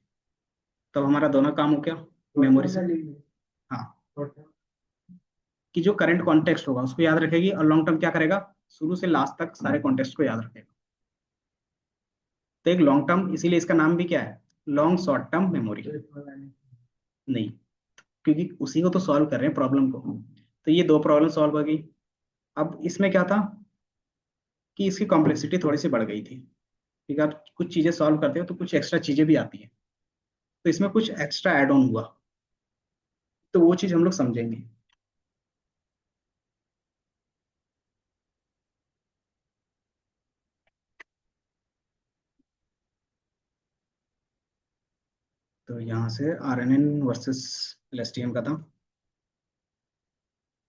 तो हमारा दोनों काम हो गया मेमोरी से। हाँ, कि जो करंट कॉन्टेक्स्ट होगा उसको याद रखेगी, और लॉन्ग टर्म क्या करेगा, शुरू से लास्ट तक सारे कॉन्टेक्स्ट को याद रखेगा। तो एक लॉन्ग टर्म, इसीलिए इसका नाम भी क्या है, लॉन्ग शॉर्ट टर्म मेमोरी। नहीं, क्योंकि उसी को तो सॉल्व कर रहे हैं प्रॉब्लम को। तो ये दो प्रॉब्लम सॉल्व हो गई। अब इसमें क्या था, कि इसकी कॉम्प्लेक्सिटी थोड़ी सी बढ़ गई थी। ठीक है, आप कुछ चीजें सॉल्व करते हो तो कुछ एक्स्ट्रा चीजें भी आती है। तो इसमें कुछ एक्स्ट्रा एड ऑन हुआ, तो वो चीज हम लोग समझेंगे। तो यहाँ से आरएनएन वर्सेस एलएसटीएम का था।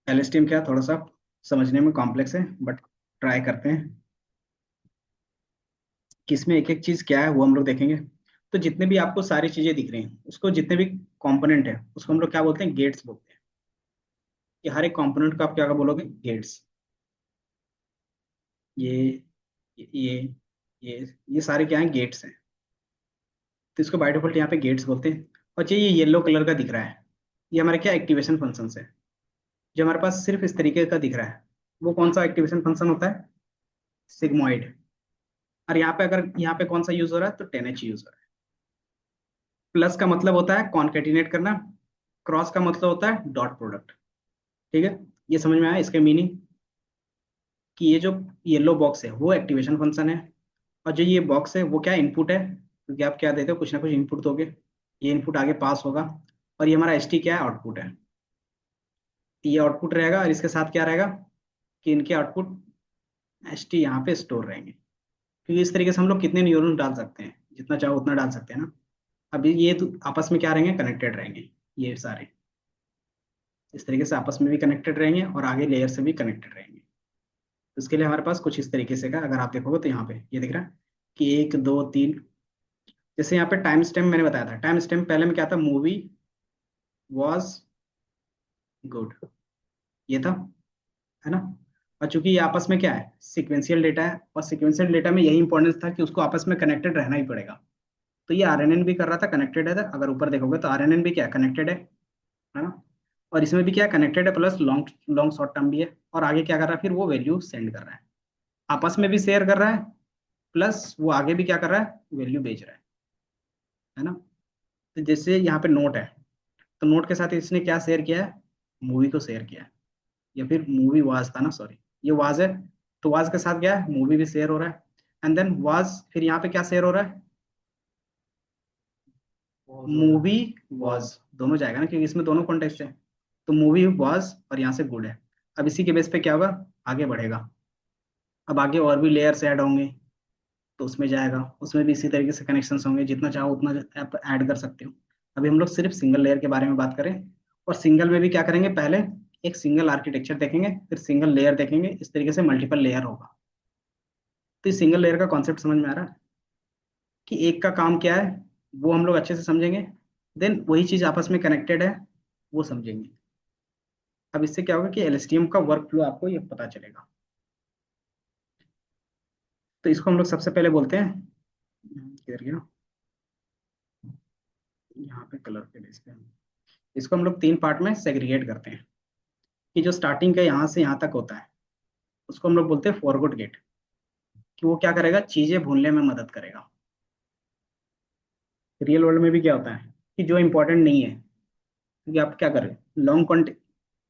एलएसटीएम क्या, थोड़ा सा समझने में कॉम्प्लेक्स है, बट ट्राई करते हैं कि इसमें एक एक चीज क्या है वो हम लोग देखेंगे। तो जितने भी आपको सारी चीजें दिख रही हैं, उसको जितने भी कंपोनेंट है उसको हम लोग क्या बोलते हैं, गेट्स बोलते हैं। कि हर एक कंपोनेंट को आप क्या बोलोगे, गेट्स। ये ये ये ये सारे क्या हैं, गेट्स हैं। तो इसको बाय डिफॉल्ट यहाँ पे गेट्स बोलते हैं। और जो ये येलो कलर का दिख रहा है, ये हमारे क्या एक्टिवेशन फंक्शंस है। जो हमारे पास सिर्फ इस तरीके का दिख रहा है, वो कौन सा एक्टिवेशन फंक्शन होता है, सिग्मोइड। और यहाँ पे अगर यहाँ पे कौन सा यूज हो रहा है, तो 10H यूज हो रहा है। प्लस का मतलब होता है कॉन्केटिनेट करना, क्रॉस का मतलब होता है डॉट प्रोडक्ट। ठीक है, ये समझ में आया इसके मीनिंग। कि ये जो येलो बॉक्स है वो एक्टिवेशन फंक्शन है, और जो ये बॉक्स है वो क्या इनपुट है, क्योंकि आप क्या देते हो, कुछ ना कुछ इनपुट दोगे, ये इनपुट आगे पास होगा। और ये हमारा एस टी क्या है, आउटपुट है। ये आउटपुट रहेगा, और इसके साथ क्या रहेगा, कि इनके आउटपुट एस टी यहाँ पे स्टोर रहेंगे। क्योंकि इस तरीके से हम लोग कितने न्यूरॉन डाल सकते हैं, जितना चाहो उतना डाल सकते हैं ना। अभी ये तो आपस में क्या रहेंगे, कनेक्टेड रहेंगे, ये सारे इस तरीके से आपस में भी कनेक्टेड रहेंगे, और आगे लेयर से भी कनेक्टेड रहेंगे। तो इसके लिए हमारे पास कुछ इस तरीके से का, अगर आप देखोगे तो यहाँ पे ये दिख रहा है कि 1 2 3। जैसे यहाँ पे टाइम स्टैम्प मैंने बताया था, टाइम स्टैम्प पहले में क्या था, मूवी वॉज गुड, ये था, है ना। और चूंकि ये आपस में क्या है, सिक्वेंशियल डेटा है, और सिक्वेंशियल डेटा में यही इंपॉर्टेंस था कि उसको आपस में कनेक्टेड रहना ही पड़ेगा। तो ये आरएनएन भी कर रहा था, कनेक्टेड है। अगर ऊपर देखोगे तो आरएनएन भी क्या कनेक्टेड है। और इसमें भी क्या कनेक्टेड है, plus long long short term भी है, और आगे क्या कर रहा है, फिर वो वैल्यू सेंड कर रहा है, आपस में भी शेयर कर रहा है, प्लस वो आगे भी क्या कर रहा है, वैल्यू भेज रहा है ना। तो जैसे यहाँ पे नोट है, तो नोट के साथ इसने क्या शेयर किया है, मूवी को शेयर किया है, या फिर मूवी वाज था ना, सॉरी ये वाज है, तो वाज के साथ क्या है, मूवी भी शेयर हो रहा है, एंड देन वाज, फिर यहाँ पे क्या शेयर हो रहा है, पॉज हो रहा मूवी है। वाज, दोनों जाएगा ना, क्योंकि इसमें दोनों कॉन्टेक्स्ट है, तो मूवी वाज और यहाँ से गुड है। अब इसी के बेस पे क्या होगा, आगे बढ़ेगा, अब आगे और भी लेयर्स ऐड होंगे, तो उसमें जाएगा, उसमें भी इसी तरीके से कनेक्शंस होंगे, जितना चाहो उतना आप ऐड कर सकते हो। अभी हम लोग सिर्फ सिंगल लेयर के बारे में बात करें, और सिंगल में भी क्या करेंगे, पहले एक सिंगल आर्किटेक्चर देखेंगे, फिर सिंगल लेयर देखेंगे, इस तरीके से मल्टीपल लेयर होगा। तो इस सिंगल लेयर का कॉन्सेप्ट समझ में आ रहा है, कि एक का काम क्या है, वो हम लोग अच्छे से समझेंगे, देन वही चीज आपस में कनेक्टेड है, वो समझेंगे। अब इससे क्या होगा कि एलएसटीएम का वर्क फ्लो आपको ये पता चलेगा। तो इसको हम लोग सबसे पहले बोलते हैं, किधर गया, यहाँ पे कलर के बेस पे इसको हम लोग तीन पार्ट में सेग्रीगेट करते हैं, कि जो स्टार्टिंग का यहाँ से यहाँ तक होता है, उसको हम लोग बोलते हैं फॉरवर्ड गेट, कि वो क्या करेगा, चीजें भूलने में मदद करेगा। रियल वर्ल्ड में भी क्या होता है, कि जो इंपॉर्टेंट नहीं है, क्योंकि आप क्या कर रहे हो, लॉन्ग कॉन्ट,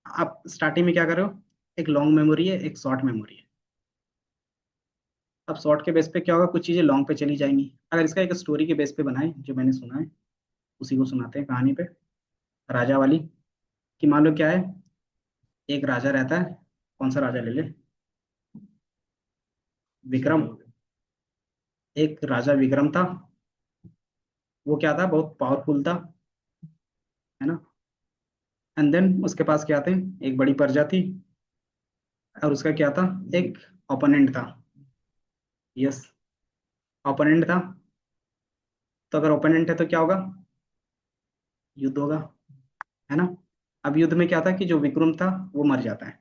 आप स्टार्टिंग में क्या कर रहे हो, एक लॉन्ग मेमोरी है, एक शॉर्ट मेमोरी है। अब शॉर्ट के बेस पे क्या होगा, कुछ चीजें लॉन्ग पे चली जाएंगी। अगर इसका एक स्टोरी के बेस पे बनाए, जो मैंने सुना है, उसी को सुनाते हैं कहानी पे, राजा वाली, कि मान लो क्या है, एक राजा रहता है, कौन सा राजा ले ले, विक्रम, एक राजा विक्रम था, वो क्या था, बहुत पावरफुल था, है ना, एंड देन उसके पास क्या थे, एक बड़ी प्रजा थी, और उसका क्या था, एक ओपोनेंट था, यस, ओपोनेंट था। तो अगर ओपोनेंट है तो क्या होगा, युद्ध होगा, है ना। अब युद्ध में क्या था, कि जो विक्रम था वो मर जाता है,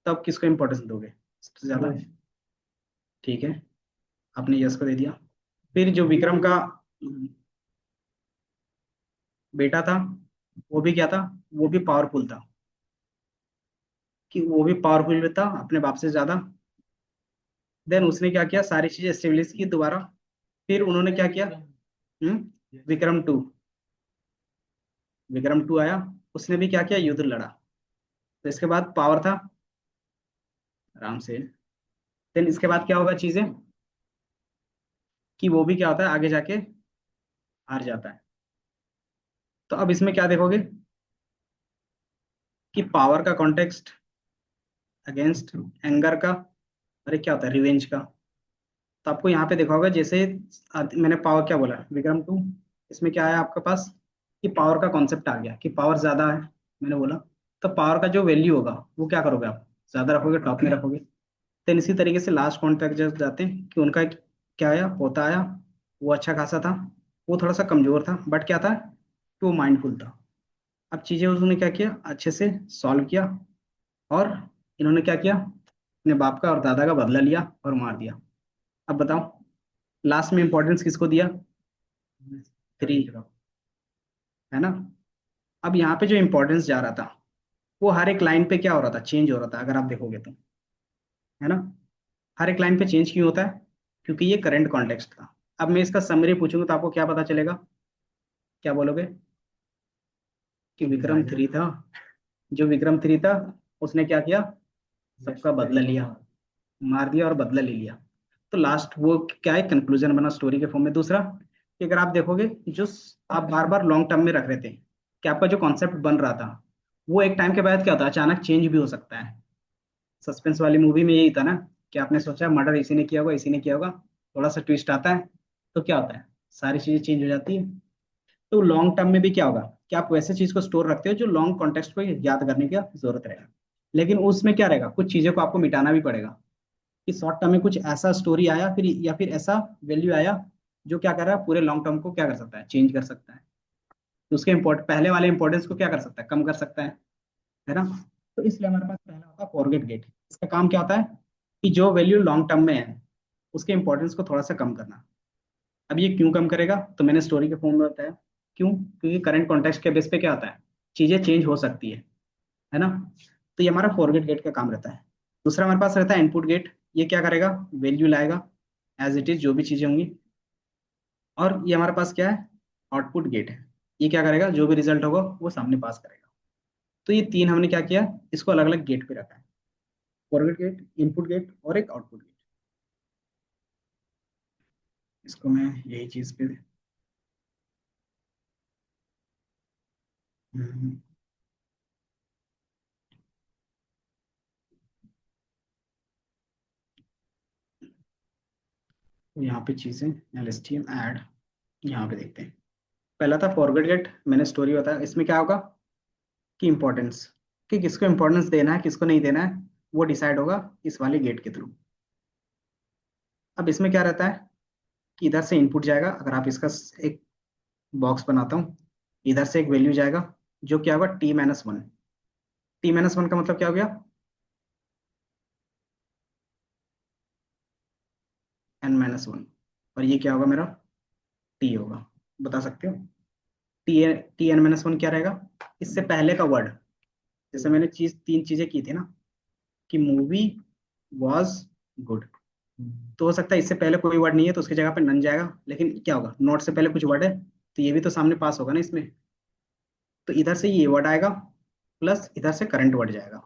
तब किसको इंपॉर्टेंस दोगे सबसे ज्यादा, ठीक है, आपने यस को दे दिया। फिर जो विक्रम का बेटा था, वो भी क्या था, वो भी पावरफुल था, कि वो भी पावरफुल था अपने बाप से ज्यादा। देन उसने क्या किया, सारी चीजें एस्टेब्लिश की दोबारा, फिर उन्होंने क्या किया, विक्रम टू, विक्रम टू आया, उसने भी क्या किया, युद्ध लड़ा, तो इसके बाद पावर था, आराम से। देन इसके बाद क्या होगा चीजें, कि वो भी क्या होता है, आगे जाके हार जाता है। तो अब इसमें क्या देखोगे, कि पावर का कॉन्टेक्स्ट अगेंस्ट एंगर का, अरे क्या होता है, रिवेंज का। तो आपको यहाँ पे देखा होगा, जैसे मैंने पावर क्या बोला, विक्रम टू, इसमें क्या आया आपके पास, कि पावर का कॉन्सेप्ट आ गया, कि पावर ज्यादा है, मैंने बोला, तो पावर का जो वैल्यू होगा वो क्या करोगे आप, ज्यादा रखोगे, टॉप में रखोगे। देन इसी तरीके से लास्ट पॉइंट तक जब जाते हैं, कि उनका क्या आया, पोता आया, वो अच्छा खासा था, वो थोड़ा सा कमजोर था, बट क्या था, कि वो माइंडफुल था। अब चीजें उसने क्या किया, अच्छे से सॉल्व किया, और इन्होंने क्या किया, अपने बाप का और दादा का बदला लिया और मार दिया। अब बताओ, लास्ट में इंपॉर्टेंस किसको दिया, थ्री, है ना। अब यहाँ पे जो इंपॉर्टेंस जा रहा था, वो हर एक लाइन पे क्या हो रहा था, चेंज हो रहा था, अगर आप देखोगे तो, है ना। हर एक लाइन पे चेंज क्यों होता है, क्योंकि ये करंट कॉन्टेक्स्ट था। अब मैं इसका समरी पूछूंगा तो आपको क्या पता चलेगा, क्या बोलोगे, कि विक्रम थ्री था, जो विक्रम थ्री था, उसने क्या किया, सबका बदला लिया, मार दिया और बदला ले लिया। तो लास्ट वो क्या है, कंक्लूजन बना स्टोरी के फॉर्म में। दूसरा, कि अगर आप देखोगे, जो आप बार बार लॉन्ग टर्म में रख रहे थे, कि आपका जो कॉन्सेप्ट बन रहा था, वो एक टाइम के बाद क्या होता है, अचानक चेंज भी हो सकता है। सस्पेंस वाली मूवी में यही था ना, कि आपने सोचा मर्डर इसी ने किया होगा, इसी ने किया होगा, थोड़ा सा ट्विस्ट आता है, तो क्या होता है, सारी चीजें चेंज हो जाती है। तो लॉन्ग टर्म में भी क्या होगा, कि आप वैसे चीज को स्टोर रखते हो जो लॉन्ग कॉन्टेक्स्ट को याद करने की जरूरत रहेगा, लेकिन उसमें क्या रहेगा, कुछ चीजों को आपको मिटाना भी पड़ेगा, कि शॉर्ट टर्म में कुछ ऐसा स्टोरी आया, फिर या फिर ऐसा वैल्यू आया, जो क्या कर रहा है, पूरे लॉन्ग टर्म को क्या कर सकता है, चेंज कर सकता है। तो उसके पहले वाले इंपॉर्टेंस को क्या कर सकता है, कम कर सकता है ना। तो इसलिए हमारे पास पहला होता है फॉरगेट गेट। इसका काम क्या होता है, कि जो वैल्यू लॉन्ग टर्म में है, उसके इंपॉर्टेंस को थोड़ा सा कम करना। अब ये क्यों कम करेगा, तो मैंने स्टोरी के फॉर्म में बताया, क्यों, क्योंकि करंट कॉन्टेक्स्ट के बेस पे क्या होता है, चीजें चेंज हो सकती है ना। तो ये हमारा फॉरगेट गेट का काम रहता है। दूसरा हमारे पास रहता है इनपुट गेट। ये क्या करेगा, वैल्यू लाएगा एज इट इज जो भी चीजें होंगी। और ये हमारे पास क्या है, आउटपुट गेट है। ये क्या करेगा, जो भी रिजल्ट होगा वो सामने पास करेगा। तो ये तीन हमने क्या किया, इसको अलग अलग गेट पे रखा है, फॉरवर्ड गेट, इनपुट गेट और एक आउटपुट गेट। इसको मैं यही चीज पे हम्म, तो यहाँ पे चीजें LSTM ऐड, यहाँ पे देखते हैं। पहला था फॉरवर्ड गेट, मैंने स्टोरी बताया। इसमें क्या होगा कि इंपॉर्टेंस, कि किसको इंपॉर्टेंस देना है किसको नहीं देना है, वो डिसाइड होगा इस वाले गेट के थ्रू। अब इसमें क्या रहता है कि इधर से इनपुट जाएगा, अगर आप इसका एक बॉक्स बनाता हूँ, इधर से एक वैल्यू जाएगा जो क्या होगा T-1। T-1 का मतलब क्या हो गया, N-1। और ये क्या होगा मेरा, T होगा। बता सकते हो टी, T-N-1 क्या रहेगा, इससे पहले का वर्ड। जैसे मैंने तीन चीजें की थी ना, कि मूवी वॉज गुड, तो हो सकता है इससे पहले कोई वर्ड नहीं है तो उसकी जगह पे नन जाएगा, लेकिन क्या होगा, नॉट से पहले कुछ वर्ड है तो ये भी तो सामने पास होगा ना इसमें। तो इधर से ये वर्ड आएगा प्लस इधर से करंट वर्ड जाएगा।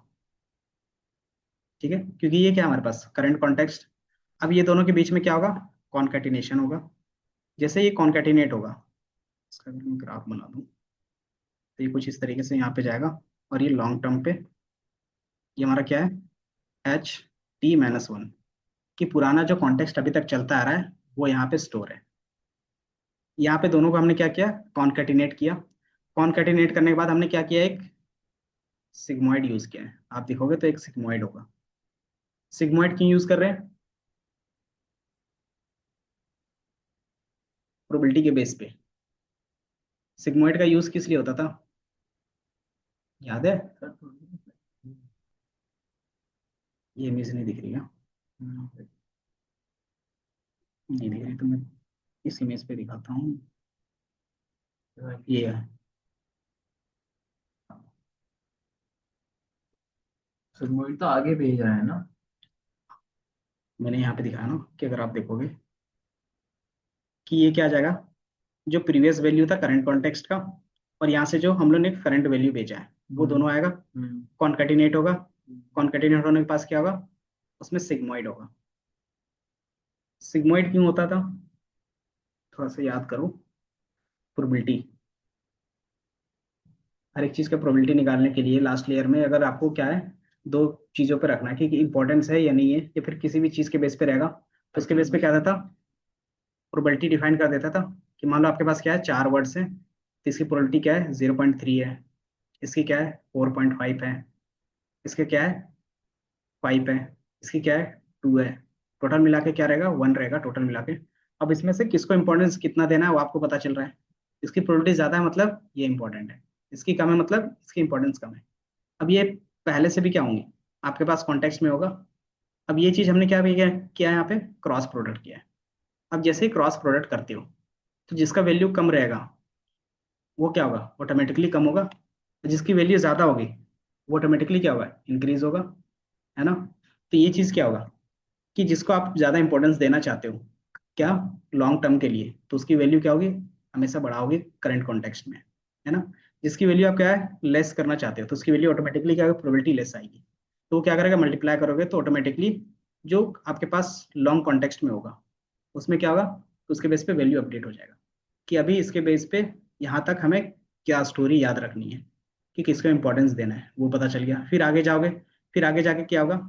ठीक है, क्योंकि ये क्या है हमारे पास करंट कॉन्टेक्स्ट। अब ये दोनों के बीच में क्या होगा, कॉन्केटिनेशन होगा। जैसे ये कॉन्केटिनेट होगा, इसका अगर मैं ग्राफ बना दूं तो ये कुछ इस तरीके से यहाँ पे जाएगा। और ये लॉन्ग टर्म पे ये हमारा क्या है, H-T-1, कि पुराना जो कॉन्टेक्स्ट अभी तक चलता आ रहा है वो यहाँ पे स्टोर है। यहाँ पे दोनों को हमने क्या किया, कॉन्केटिनेट किया। कॉन्केटिनेट करने के बाद हमने क्या किया, एक सिग्मॉइड यूज किया है। आप देखोगे तो एक सिग्मॉइड होगा। सिग्मॉइड क्यों यूज कर रहे हैं, प्रोबेबिलिटी के बेस पे। सिग्मॉइड का यूज किस लिए होता था, याद है। ये इमेज नहीं दिख रही है, नहीं दिख रही तो मैं इस इमेज पे दिखाता हूँ। ये है, सिग्मोइड तो आगे भेज रहा है ना। मैंने यहाँ पे दिखाया ना कि अगर आप देखोगे कि ये क्या आ जाएगा, जो प्रीवियस वैल्यू था करंट कॉन्टेक्स्ट का, और यहाँ से जो हम लोग ने करंट वैल्यू भेजा है वो दोनों आएगा, कॉन्केटिनेट होगा। कॉन्केटिनेट होने के पास क्या होगा, उसमें सिग्मॉइड होगा। सिग्मॉइड क्यों होता था, थोड़ा सा याद करो। प्रोबेबिलिटी, हर एक चीज का प्रोबेबिलिटी निकालने के लिए लास्ट लेयर में अगर आपको क्या है, दो चीजों पे रखना है कि इंपॉर्टेंस है या नहीं है, या फिर किसी भी चीज के बेस पे रहेगा, तो उसके बेस पे क्या रहता, प्रोबेबिलिटी डिफाइन कर देता था। कि मान लो आपके पास क्या है, चार वर्ड्स हैं तो इसकी प्रोबेबिलिटी क्या है, 0.3 है, इसकी क्या है 4.5 है, इसके क्या है 5 है, इसकी क्या है 2 है। टोटल मिला के क्या रहेगा, 1 रहेगा टोटल मिला के। अब इसमें से किसको इंपॉर्टेंस कितना देना है वो आपको पता चल रहा है। इसकी प्रोबेबिलिटी ज्यादा है मतलब ये इंपॉर्टेंट है, इसकी कम है मतलब इसकी इंपॉर्टेंस कम है। अब ये पहले से भी क्या होंगे, आपके पास कॉन्टेक्स्ट में होगा। अब ये चीज हमने क्या भी किया है यहाँ पे, क्रॉस प्रोडक्ट किया है। अब जैसे ही क्रॉस प्रोडक्ट करते हो तो जिसका वैल्यू कम रहेगा वो क्या होगा, ऑटोमेटिकली कम होगा। जिसकी वैल्यू ज्यादा होगी वो ऑटोमेटिकली क्या होगा, इंक्रीज होगा, है ना। तो ये चीज क्या होगा कि जिसको आप ज्यादा इंपॉर्टेंस देना चाहते हो क्या, लॉन्ग टर्म के लिए, तो उसकी वैल्यू क्या होगी, हमेशा बढ़ाओगे करंट कॉन्टेक्स्ट में, है ना। जिसकी वैल्यू आप क्या है लेस करना चाहते हो तो उसकी वैल्यू ऑटोमेटिकली क्या होगी, प्रोबेबिलिटी लेस आएगी। तो वो क्या करेगा, मल्टीप्लाई करोगे तो ऑटोमेटिकली जो आपके पास लॉन्ग कॉन्टेक्स्ट में होगा उसमें क्या होगा, तो उसके बेस पे वैल्यू अपडेट हो जाएगा। कि अभी इसके बेस पे यहाँ तक हमें क्या स्टोरी याद रखनी है, कि किसको इंपॉर्टेंस देना है वो पता चल गया। फिर आगे जाओगे, फिर आगे जाके क्या होगा,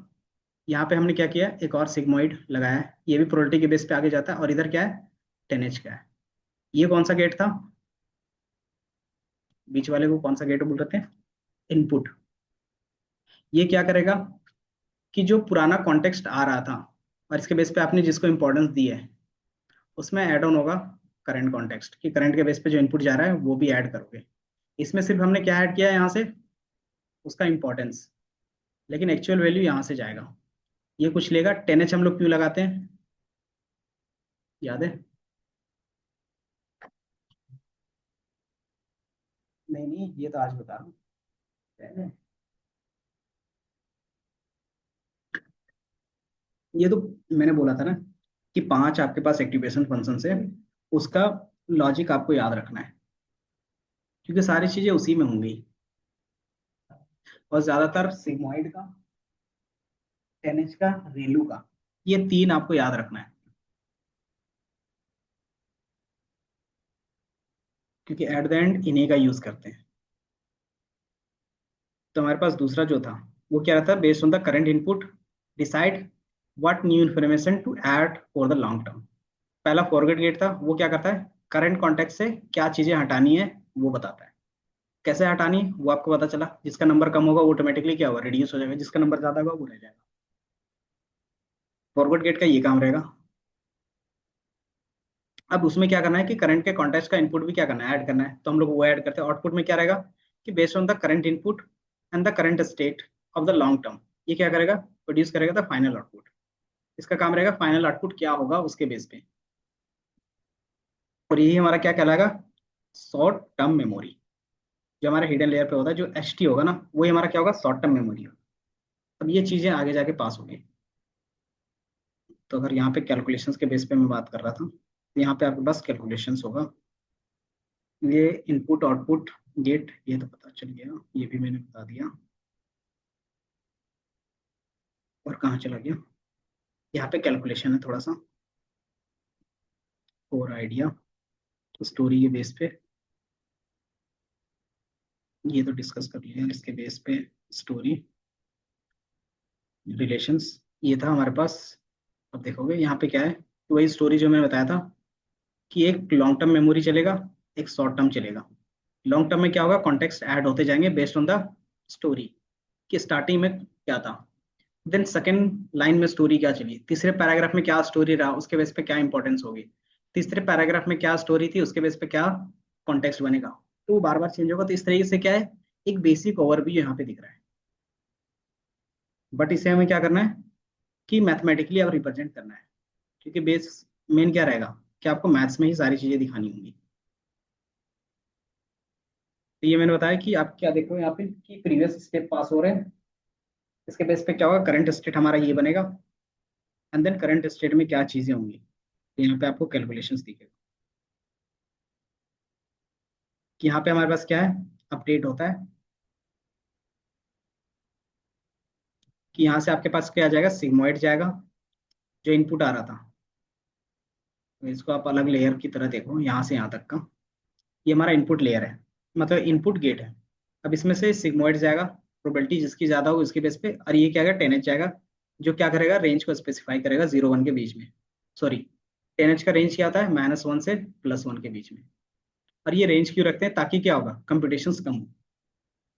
यहाँ पे हमने क्या किया, एक और सिग्मोइड लगाया है, ये भी प्रोबेबिलिटी के बेस पे आगे जाता है। और इधर क्या है, 10H का है। ये कौन सा गेट था, बीच वाले को कौन सा गेट बोल रहे थे, इनपुट। ये क्या करेगा कि जो पुराना कॉन्टेक्स्ट आ रहा था और इसके बेस पे आपने जिसको इंपॉर्टेंस दी है उसमें ऐड ऑन होगा करंट कॉन्टेक्स्ट, कि करंट के बेस पे जो इनपुट जा रहा है वो भी ऐड करोगे। इसमें सिर्फ हमने क्या ऐड किया है यहाँ से, उसका इंपॉर्टेंस, लेकिन एक्चुअल वैल्यू यहाँ से जाएगा। ये कुछ लेगा, 10H हम लोग क्यों लगाते हैं, याद है। नहीं नहीं, ये तो आज बता रहा हूँ। ये तो मैंने बोला था ना कि 5 आपके पास एक्टिवेशन फंक्शन है, उसका लॉजिक आपको याद रखना है, क्योंकि सारी चीजें उसी में होंगी। और ज्यादातर सिग्मॉइड का, 10H का, रेलू का, ये 3 आपको याद रखना है, क्योंकि एट द एंड इन्हीं का यूज करते हैं। तो हमारे पास दूसरा जो था वो क्या रहता है, based on the current input decide what new information to add for the long term. पहला फॉरवर्ड गेट था, वो क्या करता है, करंट कॉन्टेक्ट से क्या चीजें हटानी है वो बताता है। कैसे हटानी है वो आपको पता चला, जिसका नंबर कम होगा वो ऑटोमेटिकली क्या होगा, रिड्यूस हो जाएगा, जिसका नंबर ज्यादा होगा वो रह जाएगा। फॉरवर्ड गेट का ये काम रहेगा। अब उसमें क्या करना है कि करंट के कॉन्टेक्ट का इनपुट भी क्या करना है, ऐड करना है, तो हम लोग वो ऐड करते हैं। आउटपुट में क्या रहेगा कि based on the current input and the current state of the long term, ये क्या करेगा, प्रोड्यूस करेगा द फाइनल आउटपुट। इसका काम रहेगा फाइनल आउटपुट क्या होगा उसके बेस पे। और यही हमारा क्या कहलाएगा, शॉर्ट टर्म मेमोरी। जो हमारे हिडन लेयर पे होता है, जो एच टी होगा ना, वही हमारा क्या होगा, शॉर्ट टर्म मेमोरी होगा। अब ये चीजें आगे जाके पास होगी। तो अगर यहाँ पे कैलकुलेशंस के बेस पे मैं बात कर रहा था, तो यहाँ पे आपके पास कैलकुलेशंस होगा। ये इनपुट आउटपुट गेट, ये तो पता चल गया, ये भी मैंने बता दिया। और कहाँ चला गया, यहाँ पे कैलकुलेशन है थोड़ा सा और आइडिया, तो स्टोरी के बेस पे ये तो डिस्कस कर लिया, इसके बेस पे स्टोरी रिलेशंस ये था हमारे पास। अब देखोगे यहाँ पे क्या है, तो वही स्टोरी जो मैंने बताया था कि एक लॉन्ग टर्म मेमोरी चलेगा, एक शॉर्ट टर्म चलेगा। लॉन्ग टर्म में क्या होगा, कॉन्टेक्स्ट ऐड होते जाएंगे बेस्ड ऑन द स्टोरी, कि स्टार्टिंग में क्या था, देन सेकंड लाइन में स्टोरी क्या चली, तीसरे पैराग्राफ में क्या स्टोरी रहा उसके बेस पे क्या इंपॉर्टेंस होगी, तीसरे पैराग्राफ में क्या स्टोरी थी उसके बेस पे क्या कॉन्टेक्स्ट बनेगा। तो वो बार बार चेंज होगा। तो इस तरीके से क्या है, एक बेसिक ओवरव्यू यहाँ पे दिख रहा है। बट इसे हमें क्या करना है कि मैथमेटिकली अब रिप्रेजेंट करना है, क्योंकि बेस मेन क्या रहेगा कि आपको मैथ्स में ही सारी चीजें दिखानी होंगी। तो ये मैंने बताया कि आप क्या देखो यहाँ पे कि प्रीवियस स्टेप पास हो रहे हैं, इसके बेस पे क्या होगा, करंट स्टेट हमारा ये बनेगा, एंड देन करंट स्टेट में क्या चीजें होंगी, तो यहाँ पे आपको कैलकुलेशंस दिखेगा कि यहाँ पे हमारे पास क्या है, अपडेट होता है कि यहाँ से आपके पास क्या आ जाएगा, सिग्मोइड जाएगा, जो इनपुट आ रहा था। तो इसको आप अलग लेयर की तरह देखो, यहाँ से यहाँ तक का ये हमारा इनपुट लेयर है, मतलब इनपुट गेट है। अब इसमें से सिग्मोइड जाएगा, प्रोबेबिलिटी जिसकी ज्यादा हो उसके बेस पे, और ये क्या आएगा, 10H जाएगा, जो क्या करेगा, रेंज को स्पेसिफाई करेगा 0 1 के बीच में। सॉरी, 10H का रेंज क्या आता है, -1 से +1 के बीच में। और ये रेंज क्यों रखते हैं, ताकि क्या होगा, कंप्यूटेशंस कम हो,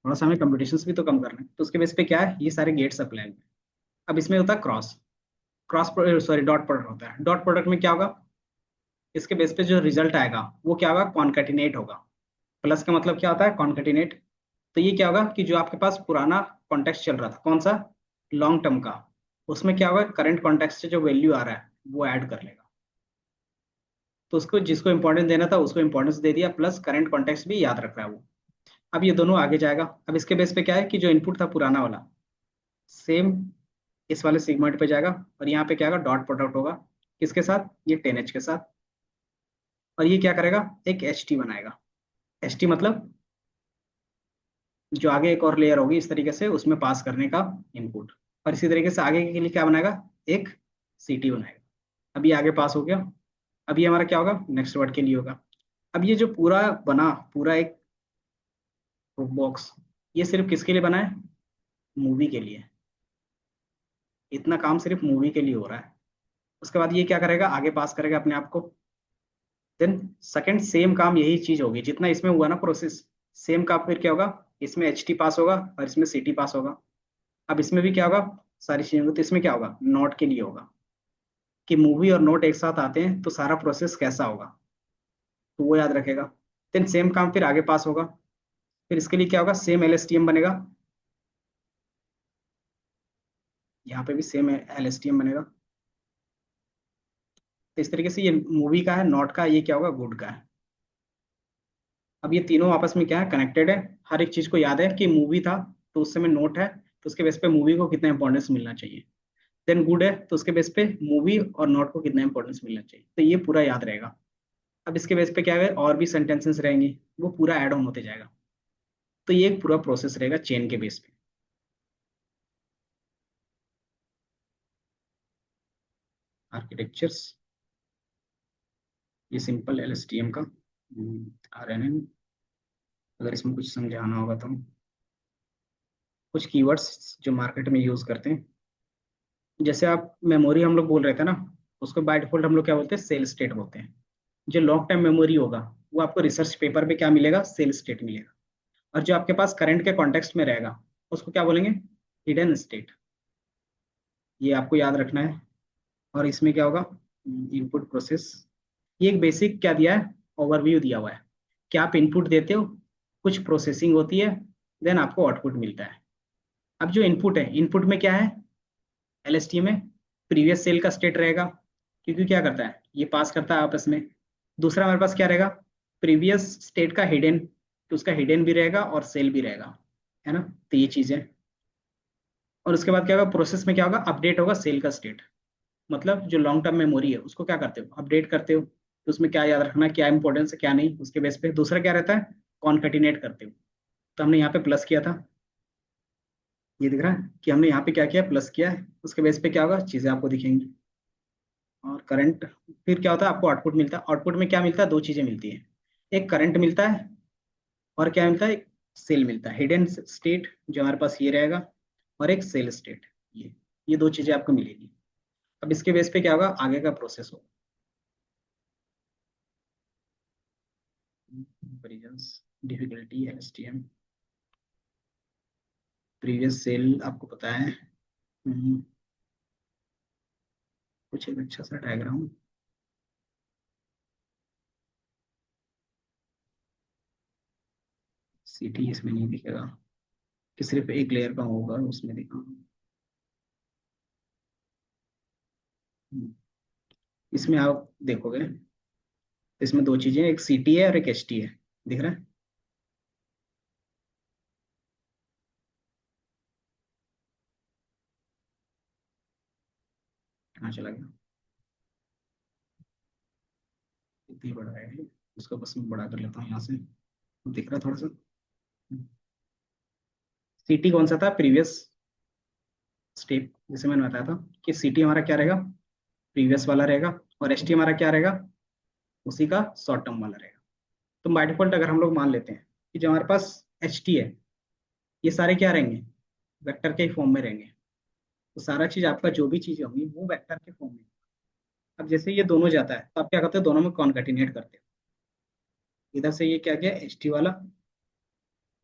थोड़ा सा हमें कंप्यूटेशंस भी तो कम करना है, तो उसके बेस पे क्या है, ये सारे गेट्स अप्लाई हुए हैं। अब इसमें होता है cross, cross sorry dot product होता है। डॉट प्रोडक्ट में क्या होगा, इसके बेस पे जो रिजल्ट आएगा वो क्या होगा, कॉन्केटिनेट होगा। प्लस का मतलब क्या होता है, कॉन्केटिनेट। तो ये क्या होगा कि जो आपके पास पुराना कॉन्टेक्स्ट चल रहा था, कौन सा, लॉन्ग टर्म का, उसमें क्या होगा, करंट कॉन्टेक्स्ट से जो वैल्यू आ रहा है वो ऐड कर लेगा। तो उसको जिसको इंपॉर्टेंस देना था उसको इंपॉर्टेंस दे दिया, प्लस करंट कॉन्टेक्स्ट भी याद रख रहा है वो। अब ये दोनों आगे जाएगा। अब इसके बेस पे क्या है कि जो इनपुट था पुराना वाला, सेम इस वाले सिगमेंट पे जाएगा, और यहाँ पे क्या होगा, डॉट प्रोडक्ट होगा किसके साथ, ये 10H के साथ। और ये क्या करेगा, एक एच टी बनाएगा। एच टी मतलब जो आगे एक और लेयर होगी इस तरीके से उसमें पास करने का इनपुट। और इसी तरीके से आगे के लिए क्या बनाएगा, एक सी टी बनाएगा। अब ये आगे पास हो गया। अब ये हमारा क्या होगा, नेक्स्ट वर्ड के लिए होगा। अब ये जो पूरा बना, पूरा एक बॉक्स, ये सिर्फ किसके लिए बना है, मूवी के लिए। इतना काम सिर्फ मूवी के लिए हो रहा है। उसके बाद ये क्या करेगा, आगे पास करेगा अपने आप को। देन सेकंड सेम काम यही चीज होगी, जितना इसमें हुआ ना प्रोसेस, सेम काम फिर क्या होगा, इसमें एच टी पास होगा और इसमें सी टी पास होगा। अब इसमें भी क्या होगा, सारी चीजें होंगी, तो इसमें क्या होगा, नोट के लिए होगा, कि मूवी और नोट एक साथ आते हैं तो सारा प्रोसेस कैसा होगा, तो वो याद रखेगा। देन सेम काम फिर आगे पास होगा, फिर इसके लिए क्या होगा, सेम LSTM बनेगा, यहाँ पे भी सेम LSTM बनेगा। तो इस तरीके से ये मूवी का है, नॉट का, ये क्या होगा, गुड का है। अब ये तीनों आपस में क्या है, कनेक्टेड है। हर एक चीज को याद है कि मूवी था तो उस समय नोट है, तो उसके बेस पे मूवी को कितना इंपॉर्टेंस मिलना चाहिए। देन गुड है तो उसके बेस पे मूवी और नोट को कितना इंपॉर्टेंस मिलना चाहिए, तो ये पूरा याद रहेगा। अब इसके बेस पे क्या है, और भी सेंटेंसेस रहेंगे, वो पूरा ऐड ऑन होते जाएगा। तो ये एक पूरा प्रोसेस रहेगा चेन के बेस पे। आर्किटेक्चर्स, ये सिंपल एलएसटीएम का आरएनएन। अगर इसमें कुछ समझाना होगा तो कुछ कीवर्ड्स जो मार्केट में यूज करते हैं, जैसे आप मेमोरी हम लोग बोल रहे थे ना, उसको बाय डिफॉल्ट हम लोग क्या बोलते हैं, सेल स्टेट बोलते हैं। जो लॉन्ग टाइम मेमोरी होगा वो आपको रिसर्च पेपर पे क्या मिलेगा, सेल स्टेट मिलेगा। और जो आपके पास करंट के कॉन्टेक्स्ट में रहेगा उसको क्या बोलेंगे, हिडन स्टेट। ये आपको याद रखना है। और इसमें क्या होगा, इनपुट प्रोसेस। ये एक बेसिक क्या दिया है, ओवरव्यू दिया हुआ है कि आप इनपुट देते हो, कुछ प्रोसेसिंग होती है, देन आपको आउटपुट मिलता है। अब जो इनपुट है, इनपुट में क्या है, एलएसटी में प्रीवियस सेल का स्टेट रहेगा, क्योंकि क्या करता है, ये पास करता है आपस में। दूसरा हमारे पास क्या रहेगा, प्रीवियस स्टेट का हिडन, तो उसका हिडन भी रहेगा और सेल भी रहेगा, है ना। तो ये चीजें। और उसके बाद क्या होगा, प्रोसेस में क्या होगा, अपडेट होगा सेल का स्टेट। मतलब जो लॉन्ग टर्म मेमोरी है उसको क्या करते हो, अपडेट करते हो। तो उसमें क्या याद रखना, क्या इंपॉर्टेंस है क्या नहीं, उसके बेस पे। दूसरा क्या रहता है, कॉन्कैटिनेट करते हो। तो हमने यहाँ पे प्लस किया था, ये दिख रहा है कि हमने यहाँ पे क्या किया, प्लस किया है। उसके बेस पे क्या होगा, चीजें आपको दिखेंगी। और करंट, फिर क्या होता है, आपको आउटपुट मिलता है। आउटपुट में क्या मिलता है, दो चीजें मिलती है, एक करंट मिलता है और क्या मिलता है, एक सेल मिलता है। हिडन स्टेट जो हमारे पास ये रहेगा, और एक सेल स्टेट, ये दो चीजें आपको मिलेगी। अब इसके बेस पे क्या होगा, आगे का प्रोसेस होगा। Comparisons, difficulty, LSTM, previous cell आपको पता है। हम्म, कुछ एक अच्छा सा डायग्राम। सीटी इसमें नहीं दिखेगा, कि सिर्फ एक लेयर का होगा उसमें दिखा। इसमें आप देखोगे, इसमें दो चीजें, एक सीटी है और एक एचटी है, दिख रहा है। कहाँ चला गया, इतनी बड़ा है ये। उसको बस मैं बड़ा कर लेता हूँ यहाँ से, दिख रहा है थोड़ा सा। सीटी कौन सा था, प्रीवियस स्टेप, जैसे मैंने बताया था कि सीटी हमारा क्या रहेगा, प्रीवियस वाला रहेगा। और एचटी हमारा क्या रहेगा, उसी का शॉर्ट टर्म वाला रहेगा। तो बाय डिफॉल्ट अगर हम लोग मान लेते हैं कि जो हमारे पास एचटी है, ये सारे क्या रहेंगे, वेक्टर के फॉर्म में रहेंगे। तो सारा चीज आपका जो भी चीजें होंगी वो वेक्टर के फॉर्म में। अब जैसे ये दोनों जाता है तो आप क्या करते हो, दोनों में कॉन्केटिनेट करते हो। इधर से ये क्या गया, एच टी वाला,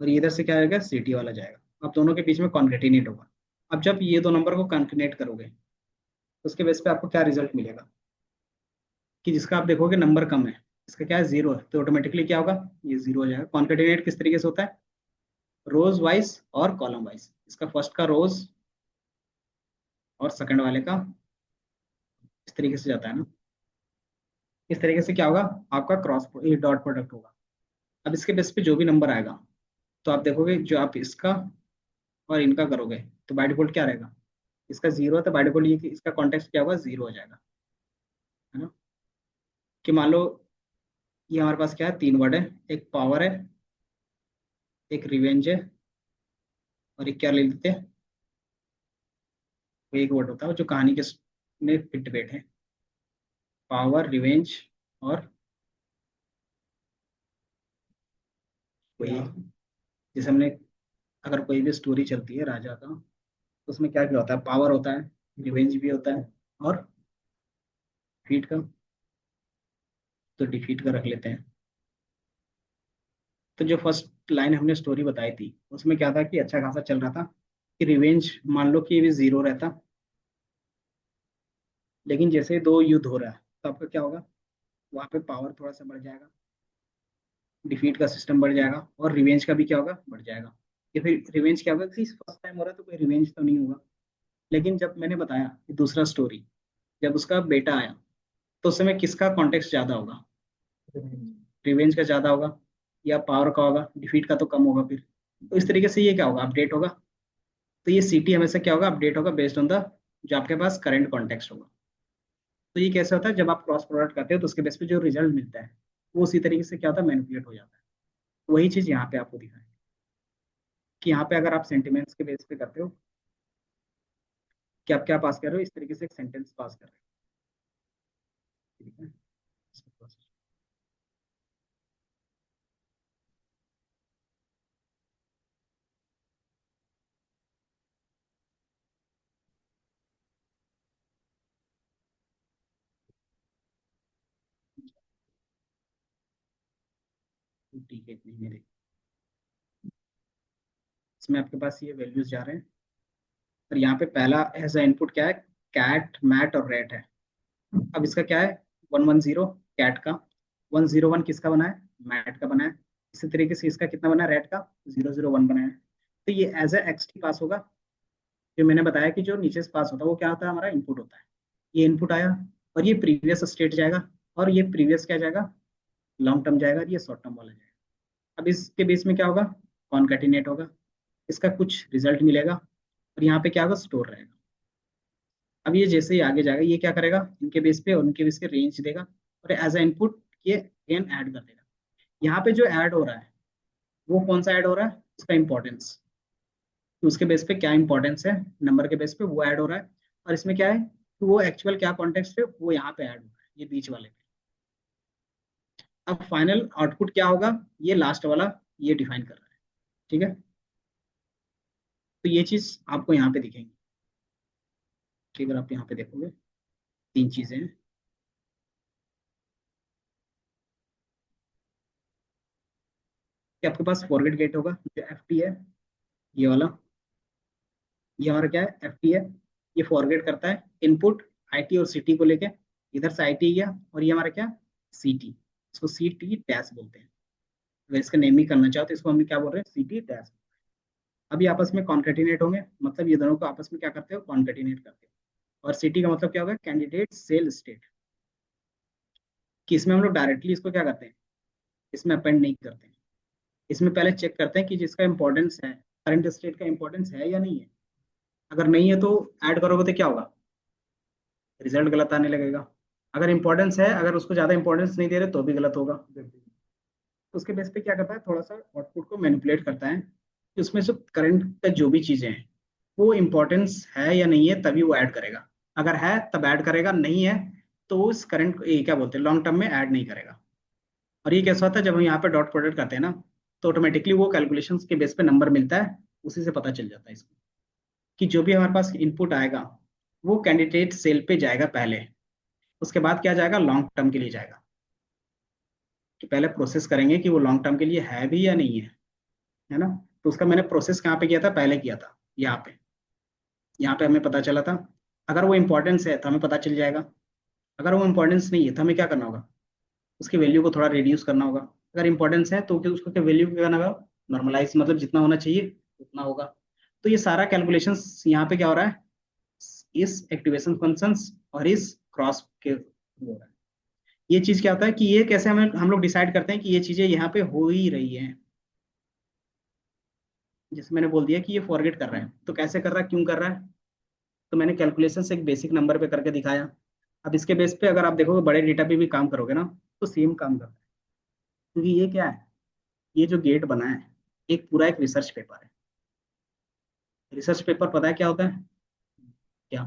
और ये इधर से क्या आएगा, सी टी वाला जाएगा। अब दोनों के बीच में कॉन्केटिनेट होगा। अब जब ये दो नंबर को कॉन्केटिनेट करोगे तो उसके बेस पे आपको क्या रिजल्ट मिलेगा, कि जिसका आप देखोगे नंबर कम है, इसका क्या है, जीरो है, तो ऑटोमेटिकली क्या होगा, ये जीरो हो जाएगा। कॉन्केटिनेट किस तरीके से होता है, रोज वाइज और कॉलम वाइज। इसका फर्स्ट का रोज और सेकंड वाले का इस तरीके से जाता है ना। इस तरीके से क्या होगा, आपका क्रॉस डॉट प्रोडक्ट होगा। अब इसके बेस पे जो भी नंबर आएगा, तो आप देखोगे जो आप इसका और इनका करोगे, तो बाय डिफॉल्ट क्या रहेगा, इसका जीरो है तो बाय डिफॉल्ट ये कि इसका कॉन्टेक्स्ट क्या होगा, जीरो हो जाएगा, है ना। कि मान लो ये हमारे पास क्या है, तीन वर्ड है, एक पावर है, एक रिवेंज है, और एक क्या ले लेते हैं, वो एक वर्ड होता है जो कहानी के में फिट बैठे, पावर, रिवेंज और कोई, जैसे हमने, अगर कोई भी स्टोरी चलती है राजा का, तो उसमें क्या क्या होता है, पावर होता है, रिवेंज भी होता है, और फीट का, तो डिफीट का रख लेते हैं। तो जो फर्स्ट लाइन हमने स्टोरी बताई थी उसमें क्या था, कि अच्छा खासा चल रहा था, कि रिवेंज मान लो कि ये भी जीरो रहता, लेकिन जैसे दो युद्ध हो रहा है तो आपका क्या होगा, वहां पे पावर थोड़ा सा बढ़ जाएगा, डिफीट का सिस्टम बढ़ जाएगा, और रिवेंज का भी क्या होगा, बढ़ जाएगा। या फिर रिवेंज क्या होगा, कि फर्स्ट टाइम हो रहा है तो कोई रिवेंज तो नहीं होगा। लेकिन जब मैंने बताया कि दूसरा स्टोरी, जब उसका बेटा आया, तो उस समय किसका कॉन्टेक्स्ट ज्यादा होगा, रिवेंज का ज्यादा होगा। या पावर का होगा, डिफीट का तो कम होगा फिर। तो इस तरीके से ये क्या होगा, अपडेट होगा। तो ये सीटी हमेशा क्या होगा, अपडेट होगा बेस्ड ऑन द जो आपके पास करंट कॉन्टेक्स्ट होगा। तो ये कैसे होता है, जब आप क्रॉस प्रोडक्ट करते हो तो उसके बेस पे जो रिजल्ट मिलता है वो उसी तरीके से क्या होता है, मैनिपुलेट हो जाता है। वही चीज यहाँ पे आपको दिखाएं कि यहाँ पे अगर आप सेंटिमेंट्स के बेस पे करते हो कि आप क्या पास कर रहे हो, इस तरीके से एक सेंटेंस पास कर रहे हो, ठीक है। ठीक है, इतनी मेरे इसमें आपके पास ये वैल्यूज जा रहे हैं। और यहाँ पे पहला एज इनपुट क्या है, कैट मैट और रेट है। अब इसका क्या है, 110 कैट का, 101 किसका बना है, मैट का बना है। इसी तरीके से इसका कितना बना है, रेट का 001 बना है। तो ये as a x t pass होगा। जो मैंने बताया कि जो नीचे से पास होता है वो क्या होता है, हमारा इनपुट होता है। ये इनपुट आया और ये प्रीवियस स्टेट जाएगा, और ये प्रीवियस क्या जाएगा, लॉन्ग टर्म जाएगा, और ये शॉर्ट टर्म वाला जाएगा। अब इसके बीच में क्या होगा, कॉन्केटिनेट होगा, इसका कुछ रिजल्ट मिलेगा, और यहाँ पे क्या होगा, स्टोर रहेगा। अब ये जैसे ही आगे जाएगा ये क्या करेगा, इनके बेस पे और उनके बेस के रेंज देगा, और एज अ इनपुट ये अगेन ऐड कर देगा। यहाँ पे जो ऐड हो रहा है वो कौन सा ऐड हो रहा है, उसका इंपॉर्टेंस, कि उसके बेस पे क्या इंपॉर्टेंस है, नंबर के बेस पे वो ऐड हो रहा है। और इसमें क्या है, कि वो एक्चुअल क्या कॉन्टेक्स्ट है वो यहाँ पे ऐड हो रहा है, ये बीच वाले पे। अब फाइनल आउटपुट क्या होगा, ये लास्ट वाला ये डिफाइन कर रहा है, ठीक है। तो ये चीज आपको यहाँ पे दिखेंगी कि अगर आप यहाँ पे देखोगे तीन चीजें हैं कि आपके पास फॉरगेट गेट होगा जो एफ टी है, ये वाला, ये हमारा क्या है, एफ टी है। ये फॉरगेट करता है इनपुट आईटी और सीटी को लेके, इधर से आईटी गया, और ये हमारा क्या, सीटी, इसको सी टी डैश बोलते हैं। अगर इसका नेमिंग करना चाहो तो इसको हम क्या बोल रहे हैं, सी टी डैश। अभी आपस में कॉन्केटिनेट होंगे, मतलब ये दोनों को आपस में क्या करते हो, कॉन्केटिनेट करते हो। और सिटी का मतलब क्या होगा, कैंडिडेट सेल स्टेट, कि इसमें हम लोग डायरेक्टली इसको क्या करते हैं, इसमें अपेंड नहीं करते हैं। इसमें पहले चेक करते हैं कि जिसका इंपॉर्टेंस है, करंट स्टेट का इंपॉर्टेंस है या नहीं है। अगर नहीं है तो ऐड करोगे तो क्या होगा, रिजल्ट गलत आने लगेगा। अगर इंपॉर्टेंस है, अगर उसको ज्यादा इंपॉर्टेंस नहीं दे रहे तो भी गलत होगा। तो उसके बेस पे क्या करता है, थोड़ा सा आउटपुट को मैनिपुलेट करता है कि उसमें से करंट का जो भी चीजें हैं वो इंपॉर्टेंस है या नहीं है, तभी वो ऐड करेगा। अगर है तब ऐड करेगा, नहीं है तो उस करंट ये क्या बोलते हैं, लॉन्ग टर्म में ऐड नहीं करेगा। और ये कैसा होता है, जब हम यहाँ पे डॉट प्रोडक्ट करते हैं ना, तो ऑटोमेटिकली वो कैलकुलेशंस के बेस पे नंबर मिलता है, उसी से पता चल जाता है इसको, कि जो भी हमारे पास इनपुट आएगा वो कैंडिडेट सेल पे जाएगा पहले, उसके बाद क्या जाएगा, लॉन्ग टर्म के लिए जाएगा। कि पहले प्रोसेस करेंगे कि वो लॉन्ग टर्म के लिए है भी या नहीं है ना। तो उसका मैंने प्रोसेस कहाँ पे किया था, पहले किया था यहाँ पे। यहाँ पे हमें पता चला था, अगर वो इंपॉर्टेंस है तो हमें पता चल जाएगा, अगर वो इंपॉर्टेंस नहीं है तो हमें क्या करना होगा, उसकी वैल्यू को थोड़ा रिड्यूस करना होगा। अगर इंपॉर्टेंस है तो उसको क्या वैल्यू क्या करना होगा, नॉर्मलाइज, मतलब जितना होना चाहिए उतना होगा। तो ये सारा कैलकुलेशंस यहाँ पे क्या हो रहा है, इस एक्टिवेशन फंक्शंस और इस क्रॉस के हो रहा है। ये चीज क्या होता है कि ये कैसे हमें हम लोग डिसाइड करते हैं कि ये चीजें यहाँ पे हो ही रही है। जैसे मैंने बोल दिया कि ये फॉरगेट कर रहा है, तो कैसे कर रहा है, क्यों कर रहा है, तो मैंने कैलकुलेशन से एक बेसिक नंबर पे करके दिखाया। अब इसके बेस पे अगर आप देखोगे बड़े डेटा पे भी काम करोगे ना, तो सेम काम करता है। क्योंकि ये क्या है, ये जो गेट बना है एक पूरा एक रिसर्च पेपर है। रिसर्च पेपर पता है क्या होता है, क्या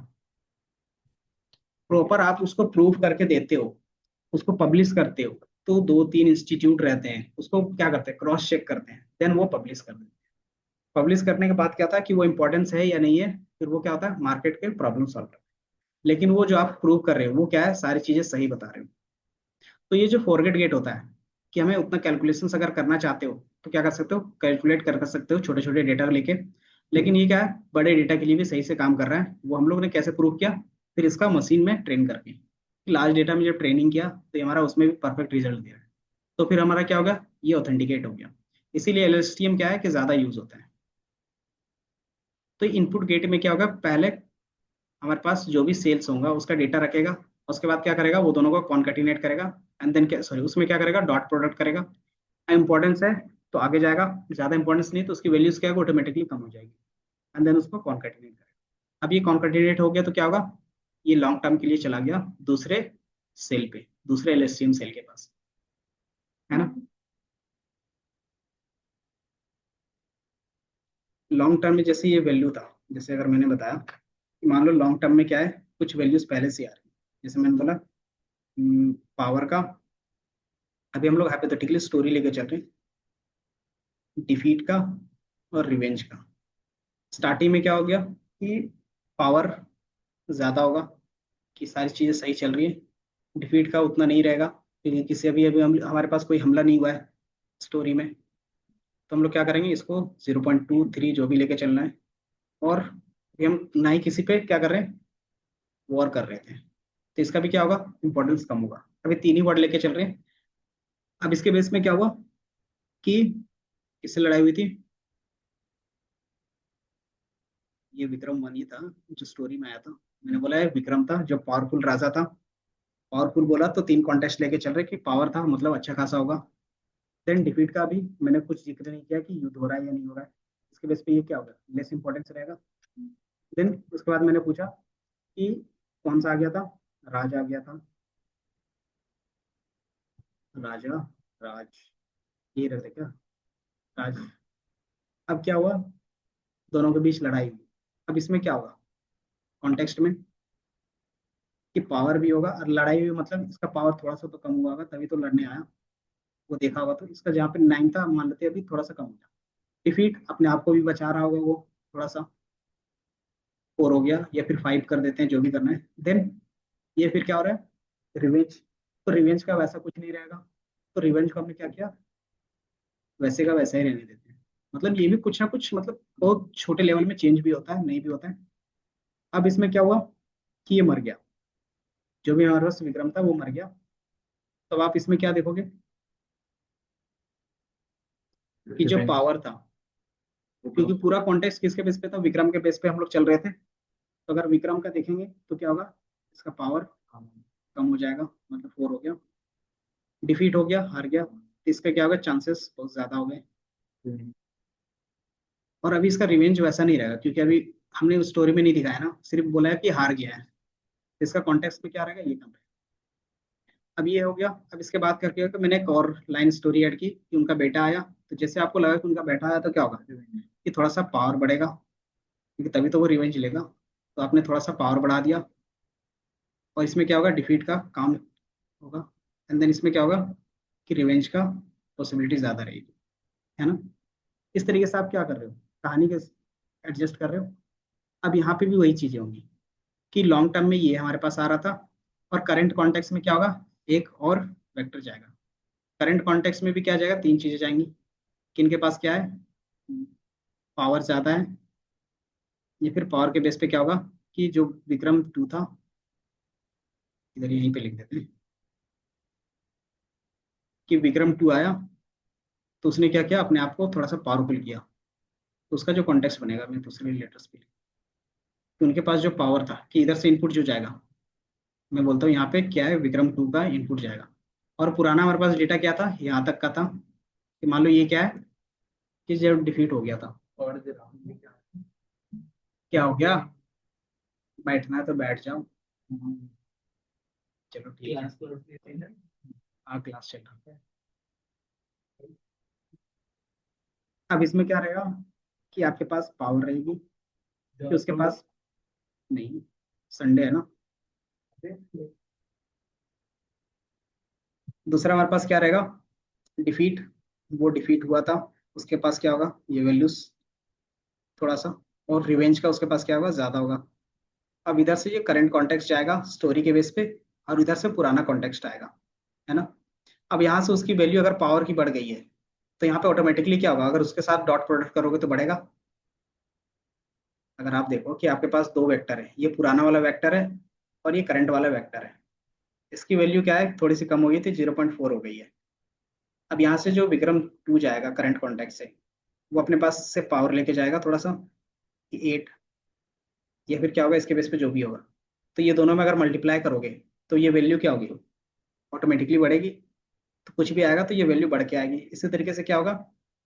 प्रॉपर आप उसको प्रूफ करके देते हो, उसको पब्लिश करते हो, तो दो तीन इंस्टीट्यूट रहते हैं उसको क्या करते हैं, क्रॉस चेक करते हैं, देन वो पब्लिश कर देते हैं। पब्लिश करने के बाद क्या होता है कि वो इंपॉर्टेंस है या नहीं है, फिर वो क्या होता है, मार्केट के प्रॉब्लम सॉल्व करते हैं। लेकिन वो जो आप प्रूव कर रहे हो वो क्या है, सारी चीजें सही बता रहे हो। तो ये जो फॉरगेट गेट होता है, कि हमें उतना कैलकुलेशंस अगर करना चाहते हो तो क्या कर सकते हो, कैलकुलेट कर सकते हो छोटे छोटे डेटा लेके। लेकिन ये क्या है, बड़े डेटा के लिए भी सही से काम कर रहा है। वो हम लोग ने कैसे प्रूव किया, फिर इसका मशीन में ट्रेन करके, लार्ज डेटा में जब ट्रेनिंग किया तो ये हमारा उसमें भी परफेक्ट रिजल्ट दिया है। तो फिर हमारा क्या होगा, ये ऑथेंटिकेट हो गया। इसीलिए एलएसटीएम क्या है कि ज्यादा यूज होता है। तो इनपुट गेट में क्या होगा, पहले हमारे पास जो भी सेल्स होगा उसका डेटा रखेगा, उसके बाद क्या करेगा, वो दोनों को कॉन्केटिनेट करेगा, एंड देन क्या, सॉरी, उसमें क्या करेगा, डॉट प्रोडक्ट करेगा, इंपॉर्टेंस है तो आगे जाएगा, ज्यादा इंपॉर्टेंस नहीं तो उसकी वैल्यूज क्या है ऑटोमेटिकली कम हो जाएगी, एंड देन उसको कॉन्केटिनेट करेगा। अब ये कॉन्केटिनेट हो गया तो क्या होगा, ये लॉन्ग टर्म के लिए चला गया दूसरे सेल पे, दूसरे एलएसटीएम सेल के पास, है ना। लॉन्ग टर्म में जैसे ये वैल्यू था, जैसे अगर मैंने बताया कि मान लो लॉन्ग टर्म में क्या है, कुछ वैल्यूज पहले से आ रही है, जैसे मैंने बोला पावर का, अभी हम लोग हाइपोथेटिकली स्टोरी लेके चल रहे हैं, डिफीट का और रिवेंज का। स्टार्टिंग में क्या हो गया कि पावर ज्यादा होगा, कि सारी चीजें सही चल रही है, डिफीट का उतना नहीं रहेगा, क्योंकि किसी अभी अभी हमारे पास कोई हमला नहीं हुआ है स्टोरी में, तो हम लोग क्या करेंगे, इसको 0.23 जो भी लेके चलना है। और अभी हम ना ही किसी पे क्या कर रहे हैं, वॉर कर रहे थे, तो इसका भी क्या होगा, इंपॉर्टेंस कम होगा। अभी तीन ही वर्ड लेके चल रहे हैं। अब इसके बेस में क्या हुआ कि किससे लड़ाई हुई थी, ये विक्रम वन ही था जो स्टोरी में आया था। मैंने बोला है विक्रम था जो पावरफुल राजा था, पावरफुल बोला तो तीन कॉन्टेस्ट लेके चल रहे कि पावर था मतलब अच्छा खासा होगा। देन डिफीट का भी मैंने कुछ जिक्र नहीं किया कि युद्ध हो रहा है या नहीं हो रहा है, इसके बेस पे ये क्या होगा, लेस इंपॉर्टेंस रहेगा। देन उसके बाद मैंने पूछा कि कौन सा आ गया था, राज आ गया था, राजा, राज, ये रहते क्या, राज। अब क्या हुआ, दोनों के बीच लड़ाई हुई। अब इसमें क्या होगा कॉन्टेक्स्ट में, कि पावर भी होगा और लड़ाई भी, मतलब इसका पावर थोड़ा सा तो कम हुआ होगा तभी तो लड़ने आया, वो देखा होगा, तो इसका जहाँ पे 9 था मान लेते हैं अभी थोड़ा सा कम हो गया। डिफीट अपने आप को भी बचा रहा होगा वो, थोड़ा सा 4 हो गया, या फिर 5 कर देते हैं, जो भी करना है। देन ये फिर क्या हो रहा है, रिवेंज। तो रिवेंज का वैसा कुछ नहीं रहेगा, तो रिवेंज को हमने क्या किया, वैसे का वैसा ही रहने देते हैं। मतलब ये भी कुछ ना कुछ, मतलब बहुत छोटे लेवल में चेंज भी होता है, नहीं भी होता है। अब इसमें क्या हुआ कि ये मर गया, जो भी हमारे पास विक्रम था वो मर गया। तो आप इसमें क्या देखोगे कि जो पावर था, क्योंकि पूरा कॉन्टेक्स्ट किसके बेस पे था, विक्रम के बेस पे हम लोग चल रहे थे, तो अगर विक्रम का देखेंगे तो क्या होगा, इसका पावर कम हो जाएगा, मतलब 4 हो गया। डिफीट हो गया, हार गया, तो इसका क्या होगा, चांसेस बहुत ज्यादा हो गए। और अभी इसका रिवेंज वैसा नहीं रहेगा, क्योंकि अभी हमने उस स्टोरी में नहीं दिखाया ना, सिर्फ बोला है कि हार गया है, इसका कॉन्टेक्स्ट में क्या रहेगा, ये कम रहेगा। अब ये हो गया। अब इसके बाद करके कि मैंने एक और लाइन स्टोरी ऐड की कि उनका बेटा आया, तो जैसे आपको लगा कि उनका बेटा आया तो क्या होगा, कि थोड़ा सा पावर बढ़ेगा, क्योंकि तभी तो वो रिवेंज लेगा, तो आपने थोड़ा सा पावर बढ़ा दिया। और इसमें क्या होगा, डिफीट का काम होगा, एंड देन इसमें क्या होगा कि रिवेंज का पॉसिबिलिटी ज्यादा रहेगी, है ना। इस तरीके से आप क्या कर रहे हो, कहानी के एडजस्ट कर रहे हो। अब यहाँ पे भी वही चीजें होंगी कि लॉन्ग टर्म में ये हमारे पास आ रहा था, और करंट कॉन्टेक्स्ट में क्या होगा, एक और वेक्टर जाएगा। करंट कॉन्टेक्स्ट में भी क्या जाएगा, तीन चीजें जाएंगी। किन के पास क्या है, पावर ज्यादा है, या फिर पावर के बेस पे क्या होगा कि जो विक्रम टू था, इधर यहीं पे लिख देते हैं कि विक्रम टू आया, तो उसने क्या किया, अपने आप को थोड़ा सा पावरफुल किया, तो उसका जो कॉन्टेक्स्ट बनेगा, मैं दूसरे लेटर्स पे कि उनके पास जो पावर था, कि इधर से इनपुट जो जाएगा, मैं बोलता हूँ यहाँ पे क्या है, विक्रम टू का इनपुट जाएगा। और पुराना हमारे पास डेटा क्या था, यहाँ तक का था, कि मान लो ये क्या है, कि जब डिफीट हो गया था, और जरा क्या हो गया, बैठना है तो बैठ जाओ, चलो ठीक है। क्लास को लेते हैं। हाँ क्लास चल रहा है। अब इसमें क्या रहेगा कि आपके पास पावर रहेगी, कि उसके पास नहीं, संडे है ना। दूसरा हमारे पास क्या रहेगा, डिफीट, वो डिफीट हुआ था, उसके पास क्या होगा, ये वैल्यूज थोड़ा सा, और रिवेंज का उसके पास क्या होगा, ज्यादा होगा। अब इधर से ये करंट कॉन्टेक्स्ट जाएगा स्टोरी के बेस पे, और इधर से पुराना कॉन्टेक्स्ट आएगा, है ना। अब यहाँ से उसकी वैल्यू अगर पावर की बढ़ गई है, तो यहाँ पे ऑटोमेटिकली क्या होगा, अगर उसके साथ डॉट प्रोडक्ट करोगे तो बढ़ेगा। अगर आप देखो कि आपके पास दो वेक्टर है, ये पुराना वाला वेक्टर है और ये करंट वाला वेक्टर है, इसकी वैल्यू क्या है, थोड़ी सी कम हो गई थी, 0.4 हो गई है। अब यहाँ से जो विक्रम टू जाएगा करंट कॉन्टेक्ट से, वो अपने पास से पावर लेके जाएगा थोड़ा सा, 8, या फिर क्या होगा इसके बेस पे जो भी होगा, तो ये दोनों में अगर मल्टीप्लाई करोगे तो ये वैल्यू क्या होगी, ऑटोमेटिकली बढ़ेगी। तो कुछ भी आएगा तो ये वैल्यू बढ़ के आएगी। इसी तरीके से क्या होगा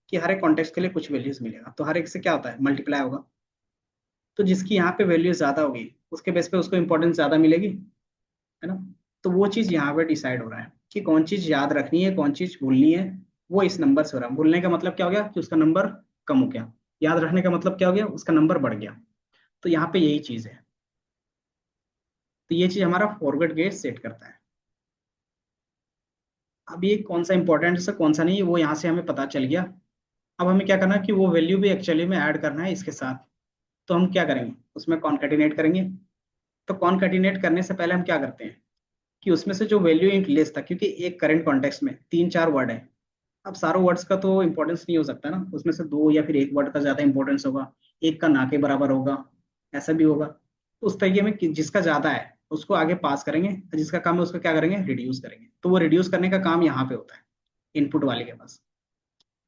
कि हर एक कॉन्टेक्स्ट के लिए कुछ वैल्यूज मिलेगा, तो हर एक से क्या होता है, मल्टीप्लाई होगा। तो जिसकी यहाँ पे वैल्यू ज्यादा होगी उसके बेस पे उसको इंपॉर्टेंस ज्यादा मिलेगी, है ना। तो वो चीज यहाँ पे डिसाइड हो रहा है कि कौन चीज याद रखनी है, कौन चीज भूलनी है। वो इस नंबर से हो रहा है। भूलने का मतलब क्या हो गया कि उसका नंबर कम हो गया, याद रखने का मतलब क्या हो गया, उसका नंबर बढ़ गया। तो यहाँ पे यही चीज है। तो ये चीज हमारा फॉरवर्ड गेट सेट करता है। अब ये कौन सा इंपॉर्टेंट है कौन सा नहीं है वो यहाँ से हमें पता चल गया। अब हमें क्या करना है कि वो वैल्यू भी एक्चुअली में ऐड करना है इसके साथ। तो हम क्या करेंगे, उसमें कॉन्केटिनेट करेंगे। तो कॉन्केटिनेट करने से पहले हम क्या करते हैं कि उसमें से जो वैल्यू इन लेस था, क्योंकि एक करंट कॉन्टेक्स्ट में 3-4 वर्ड है। अब सारों वर्ड्स का तो इंपॉर्टेंस नहीं हो सकता ना, उसमें से दो या फिर एक वर्ड का ज्यादा इंपॉर्टेंस होगा, एक का ना के बराबर होगा, ऐसा भी होगा। तो उस तरीके में जिसका ज्यादा है उसको आगे पास करेंगे, और जिसका कम है उसको क्या करेंगे, रिड्यूस करेंगे। तो वो रिड्यूस करने का काम यहाँ पे होता है इनपुट वाले के पास।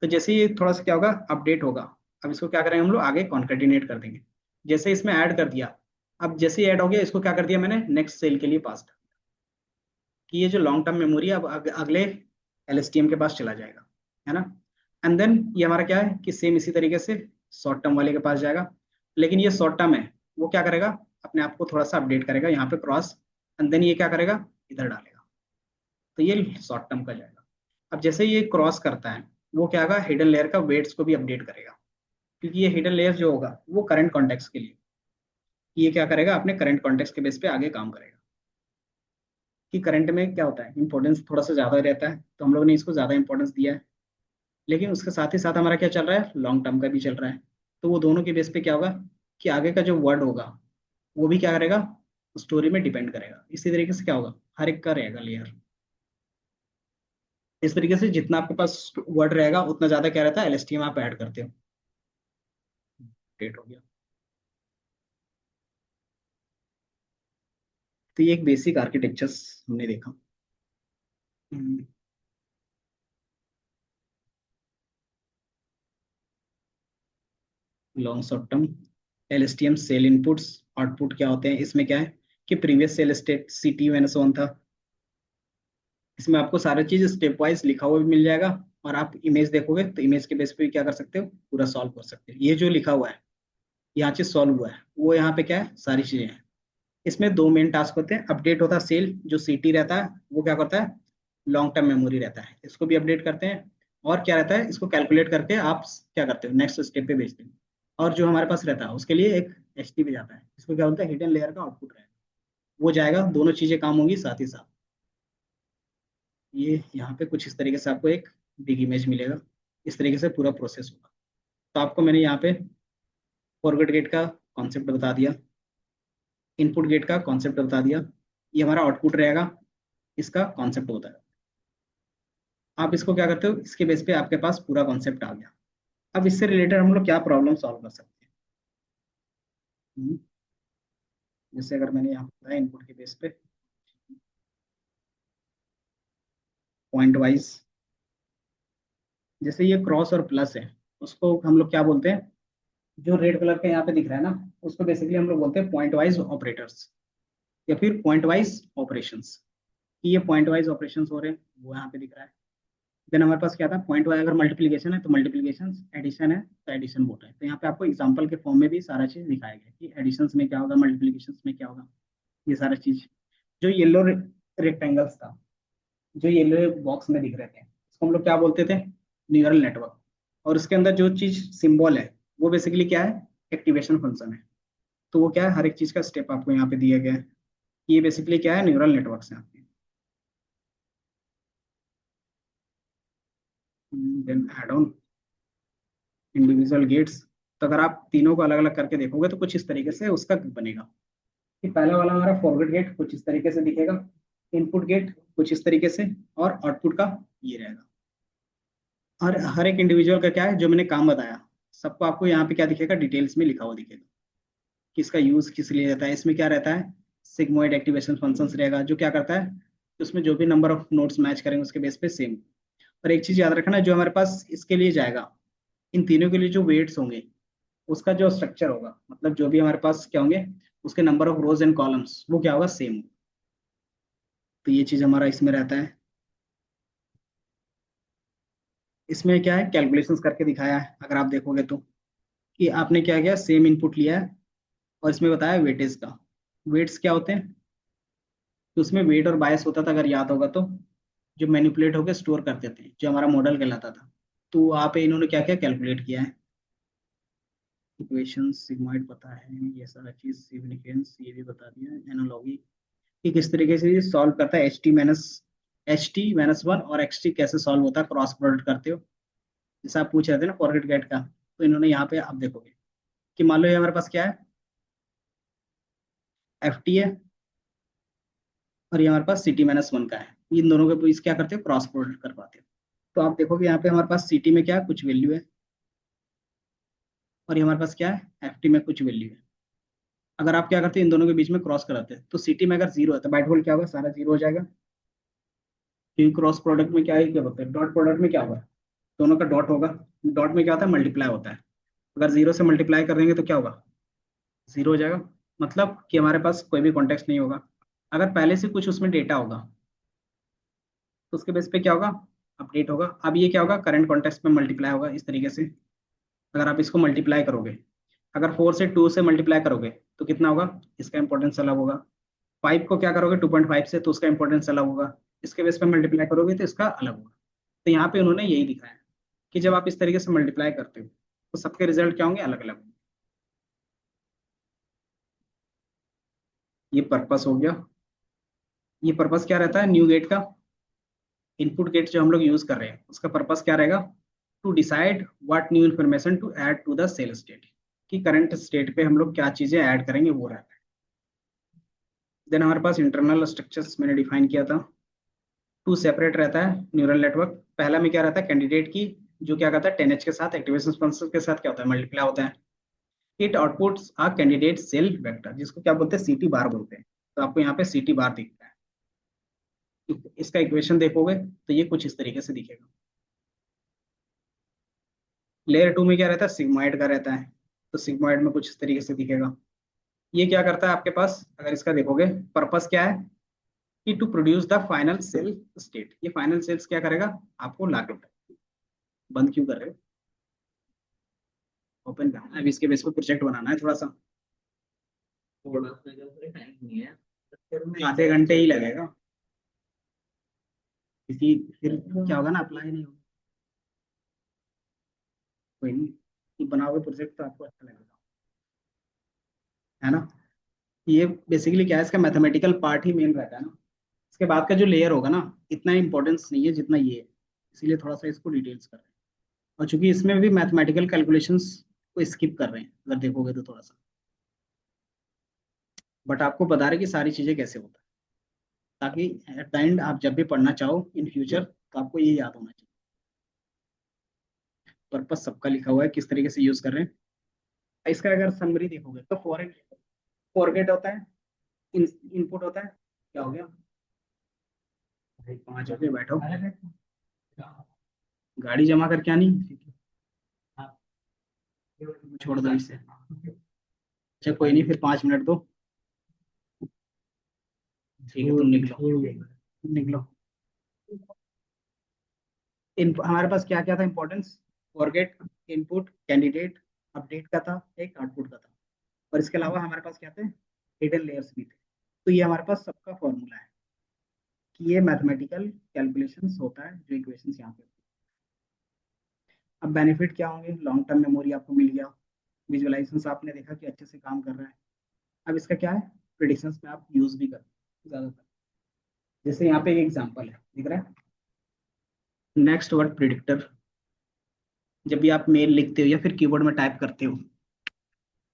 तो जैसे ही थोड़ा सा क्या होगा, अपडेट होगा। अब इसको क्या करेंगे हम लोग, आगे कॉन्केटिनेट कर देंगे। जैसे इसमें ऐड कर दिया, अब जैसे ही ऐड हो गया इसको क्या कर दिया मैंने, नेक्स्ट सेल के लिए पास कि ये जो लॉन्ग टर्म मेमोरी है अब अगले एलएसटीएम के पास चला जाएगा, है ना। एंड देन ये हमारा क्या है कि सेम इसी तरीके से शॉर्ट टर्म वाले के पास जाएगा। लेकिन ये शॉर्ट टर्म है, वो क्या करेगा, अपने आप को थोड़ा सा अपडेट करेगा यहाँ पे क्रॉस, एंड देन ये क्या करेगा, इधर डालेगा। तो ये शॉर्ट टर्म का जाएगा। अब जैसे ये क्रॉस करता है वो क्या होगा, हिडन लेयर का वेट्स को भी अपडेट करेगा। क्योंकि ये हिडन लेयर जो होगा वो करंट कॉन्टेक्स्ट के लिए, ये क्या करेगा, अपने करंट कॉन्टेक्स्ट के बेस पे आगे काम करेगा। कि करंट में क्या होता है, इंपॉर्टेंस थोड़ा सा ज्यादा रहता है, तो हम लोग ने इसको ज्यादा इंपॉर्टेंस दिया है। लेकिन उसके साथ ही साथ हमारा क्या चल रहा है, लॉन्ग टर्म का भी चल रहा है। तो वो दोनों के बेस पे क्या होगा कि आगे का जो वर्ड होगा वो भी क्या करेगा, स्टोरी में डिपेंड करेगा। इसी तरीके से क्या होगा, हर एक का रहेगा लेयर। इस तरीके से जितना आपके पास वर्ड रहेगा उतना ज्यादा क्या रहता है, एलएसटीएम आप ऐड करते हो। डेट हो गया। तो ये एक बेसिक आर्किटेक्चर्स हमने देखा। Long short term LSTM cell inputs, output क्या होते हैं, इसमें क्या है कि previous cell state CTU and so on था। इसमें आपको सारी चीज स्टेप वाइज लिखा हुआ भी मिल जाएगा। और आप इमेज देखोगे तो इमेज के बेस पे भी क्या कर सकते हो, पूरा सॉल्व कर सकते हो। ये जो लिखा हुआ है यहाँ चीज सॉल्व हुआ है, वो यहाँ पे क्या है, सारी चीजें हैं। इसमें दो मेन टास्क होते हैं, अपडेट होता है सेल, जो सीटी रहता है वो क्या करता है, लॉन्ग टर्म मेमोरी रहता है, इसको भी अपडेट करते हैं। और क्या रहता है, इसको कैलकुलेट करके आप क्या करते हो, नेक्स्ट स्टेप पे भेजते हो। और जो हमारे पास रहता है उसके लिए एक एचटीपी जाता है, इसको क्या बोलते हैं, हिडन लेयर का आउटपुट रहेगा। वो जाएगा, दोनों चीजें काम होंगी साथ ही साथ। ये यहाँ पे कुछ इस तरीके से आपको एक बिग इमेज मिलेगा। इस तरीके से पूरा प्रोसेस होगा। तो आपको मैंने यहाँ पे फॉरवर्ड गेट का कॉन्सेप्ट बता दिया, इनपुट गेट का कॉन्सेप्ट बता दिया, ये हमारा आउटपुट रहेगा, इसका कॉन्सेप्ट होता है। आप इसको क्या करते हो, इसके बेस पे आपके पास पूरा कॉन्सेप्ट आ गया। अब इससे रिलेटेड हम लोग क्या प्रॉब्लम सॉल्व कर सकते हैं। हम्म, जैसे अगर मैंने यहाँ बताया इनपुट के बेस पे पॉइंट वाइज, जैसे ये क्रॉस और प्लस है, उसको हम लोग क्या बोलते हैं, जो रेड कलर का यहाँ पे दिख रहा है ना, उसको बेसिकली हम लोग बोलते हैं पॉइंट वाइज ऑपरेटर्स या फिर पॉइंट वाइज ऑपरेशंस। ये पॉइंट वाइज ऑपरेशंस हो रहे हैं, वो यहाँ पे दिख रहा है। देन हमारे पास क्या था, पॉइंट वाइज अगर मल्टीप्लीकेशन है तो मल्टीप्लीकेशन, एडिशन है तो एडिशन बोल रहे हैं। तो यहाँ पे आपको एग्जांपल के फॉर्म में भी सारा चीज दिखाया गया कि एडिशन में क्या होगा, मल्टीप्लीकेशन में क्या होगा, ये सारा चीज। जो येलो रेक्टेंगल्स था, जो येलो बॉक्स में दिख रहे थे, इसको हम लोग क्या बोलते थे, न्यूरल नेटवर्क। और उसके अंदर जो चीज सिंबल है वो बेसिकली क्या है, एक्टिवेशन फंक्शन है। तो वो क्या है, हर एक चीज का स्टेप आपको यहाँ पे दिया गया है। ये बेसिकली क्या है, न्यूरल नेटवर्क है आपके। Then add on individual gates. तो अगर आप तीनों को अलग अलग करके देखोगे तो कुछ इस तरीके से उसका बनेगा कि पहला वाला हमारा फॉरवर्ड गेट कुछ इस तरीके से दिखेगा, इनपुट गेट कुछ इस तरीके से, और आउटपुट का ये रहेगा। और हर एक इंडिविजुअल का क्या है, जो मैंने काम बताया सबको आपको यहाँ पे क्या दिखेगा, डिटेल्स में लिखा हुआ दिखेगा कि इसका यूज किस लिए रहता है। इसमें क्या रहता है, सिग्मोइड एक्टिवेशन फंक्शंस रहेगा, जो क्या करता है, उसमें जो भी नंबर ऑफ नोड्स मैच करेंगे उसके बेस पे सेम। और एक चीज याद रखना, जो हमारे पास इसके लिए जाएगा, इन तीनों के लिए जो वेट्स होंगे उसका जो स्ट्रक्चर होगा, मतलब जो भी हमारे पास क्या होंगे, उसके number of rose and columns वो क्या होगा, सेम। तो ये चीज हमारा इसमें रहता है। इसमें क्या है, कैलकुलेशंस करके दिखाया है अगर आप देखोगे तो, कि आपने क्या किया, सेम इनपुट लिया है और इसमें बताया वेटेज का। वेट्स क्या होते हैं, तो उसमें वेट और बायस होता था अगर याद होगा तो, जो मैनिपुलेट होकर स्टोर करते थे, जो हमारा मॉडल कहलाता था। तो वहाँ पे इन्होंने क्या क्या कैलकुलेट किया है, इक्वेशन सिग्मॉइड पता है, ये सारा चीज, सिग्निफिकेंस ये भी बता दिया है, एनालॉगी कि किस तरीके से ये सॉल्व करता है, एच टी माइनस वन और एक्स टी कैसे सॉल्व होता है, क्रॉस प्रोडक्ट करते हो, जैसे आप पूछ रहे थे ना फॉरगेट गेट का। तो इन्होंने यहाँ पे आप देखोगे कि मान लो ये हमारे पास क्या है, एफ टी है और ये हमारे पास सी टी माइनस वन का है, इन दोनों के बीच क्या करते हो, क्रॉस प्रोडक्ट कर पाते हो। तो आप देखोगे यहाँ पे हमारे पास सी टी में क्या है, कुछ वैल्यू है, और ये हमारे पास क्या है, एफ टी में कुछ वैल्यू है। अगर आप क्या करते हैं, इन दोनों के बीच में क्रॉस कराते हैं, तो सी टी में अगर जीरो है तो बाय डिफॉल्ट क्या होगा, सारा जीरो हो जाएगा, क्योंकि क्रॉस प्रोडक्ट में क्या है, क्या होता है, डॉट प्रोडक्ट में क्या होगा, दोनों का डॉट होगा। डॉट में क्या होता है, मल्टीप्लाई होता है। अगर जीरो से मल्टीप्लाई कर देंगे तो क्या होगा, जीरो हो जाएगा। मतलब कि हमारे पास कोई भी कॉन्टेक्स्ट नहीं होगा। अगर पहले से कुछ उसमें डेटा होगा तो उसके बेस पे क्या होगा, अपडेट होगा। अब ये क्या होगा, करंट कॉन्टेक्स्ट में मल्टीप्लाई होगा इस तरीके से। अगर आप इसको मल्टीप्लाई करोगे, अगर 4 से 2 से मल्टीप्लाई करोगे तो कितना होगा, इसका इंपॉर्टेंस अलग होगा। 5 को क्या करोगे 2.5 से, तो उसका इंपॉर्टेंस अलग होगा। इसके बेस पे मल्टीप्लाई करोगे तो इसका अलग होगा। तो यहाँ पे उन्होंने यही दिखाया कि जब आप इस तरीके से मल्टीप्लाई करते हो तो सबके रिजल्ट क्या होंगे, अलग अलग होंगे। ये पर्पस हो गया। ये पर्पस क्या रहता है न्यू गेट का, इनपुट गेट जो हम लोग यूज कर रहे हैं उसका पर्पस क्या रहेगा, to decide what new information to add to the cell state, कि करंट स्टेट पे हम लोग क्या चीजें ऐड करेंगे वो रहता है। देन हमारे पास इंटरनल स्ट्रक्चर्स मैंने डिफाइन किया था, टू सेपरेट रहता है न्यूरल नेटवर्क। पहला में क्या रहता है, कैंडिडेट की, जो क्या करता है 10H के साथ, एक्टिवेशन फंक्शन के साथ क्या होता है, मल्टीप्लाई होता है। It outputs a candidate cell vector, जिसको क्या बोलते हैं, सीटी बार बोलते हैं। तो आपको यहाँ पे सीटी बार दिखता है। इसका इक्वेशन देखोगे तो ये कुछ इस तरीके से दिखेगा। लेयर टू में क्या रहता है, सिग्मॉइड का रहता है। तो सिग्मॉइड में कुछ इस तरीके से दिखेगा। ये क्या करता है आपके पास, अगर इसका देखोगे, पर्पस क्या है, कि to produce the final cell state. ये फाइनल सेल्स क्या करेगा, आपको ला के बताएगा। बंद क्यों कर रहे हो, ओपन करना है। अब इसके बेस पे प्रोजेक्ट बनाना है थोड़ा सा, थोड़ा सा जो टाइम नहीं है, फिर मैं आधे घंटे ही लगेगा, क्योंकि फिर क्या होगा ना, अप्लाई नहीं होगा। कोई नहीं, ये बनाओगे प्रोजेक्ट तो आपको अच्छा लगेगा, है ना। ये बेसिकली क्या है, इसका मैथमेटिकल पार्ट ही मेन रहता है ना। इसके बाद का जो लेयर होगा ना, इतना इंपॉर्टेंस नहीं है जितना ये है, इसीलिए थोड़ा सा इसको डिटेल्स कर रहे हैं। और चूंकि इसमें भी मैथमेटिकल कैलकुलेशंस को स्किप कर रहे हैं अगर देखोगे तो थोड़ा सा, बट आपको बता रहे कि सारी चीजें कैसे होता है, ताकि एट द एंड आप जब भी पढ़ना चाहो इन फ्यूचर तो आपको ये याद होना चाहिए। पर्पस सबका लिखा हुआ है, किस तरीके से यूज कर रहे हैं। इसका अगर समरी देखोगे तो फॉरगेट होता है, इनपुट होता है, क्या हो गया भाई, 5 बजे बैठो, गाड़ी जमा करके आनी, छोड़ दो इसे। अच्छा कोई नहीं, फिर 5 मिनट दो, ठीक है तुम निकलो, निकलो। हमारे पास क्या क्या था importance, forget, input, candidate, update का था एक, आउटपुट का था। और इसके अलावा हमारे पास क्या थे, हिडन लेयर्स भी थे। तो ये हमारे पास सबका फॉर्मूला है कि ये मैथमेटिकल कैलकुलेशंस होता है जो इक्वेशंस यहाँ पे होती है। अब बेनिफिट क्या होंगे, लॉन्ग टर्म मेमोरी आपको मिल गया, विजुअलाइजेशन आपने देखा कि अच्छे से काम कर रहा है। अब इसका क्या है, प्रिडिक्शंस में आप यूज भी करते हैं ज्यादातर। जैसे यहाँ पे एक एग्जांपल है, दिख रहा है, नेक्स्ट वर्ड प्रिडिक्टर। जब भी आप मेल लिखते हो या फिर कीबोर्ड में टाइप करते हो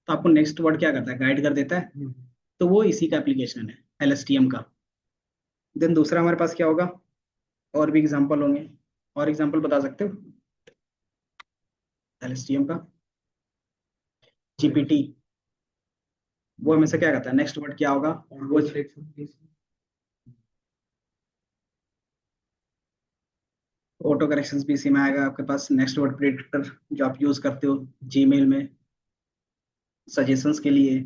तो आपको नेक्स्ट वर्ड क्या करता है, गाइड कर देता है। तो वो इसी का एप्लीकेशन है, एलएसटीएम का। देन दूसरा हमारे पास क्या होगा, और भी एग्जांपल होंगे, और एग्जांपल बता सकते हो एलएसटीएम का, जीपीटी। वो हमेशा क्या करता है, नेक्स्ट वर्ड क्या होगा वो, ऑटो करेक्शन भी इसी में आएगा आपके पास। नेक्स्ट वर्ड प्रिडिक्टर जो आप यूज करते हो जीमेल में सजेशंस के लिए,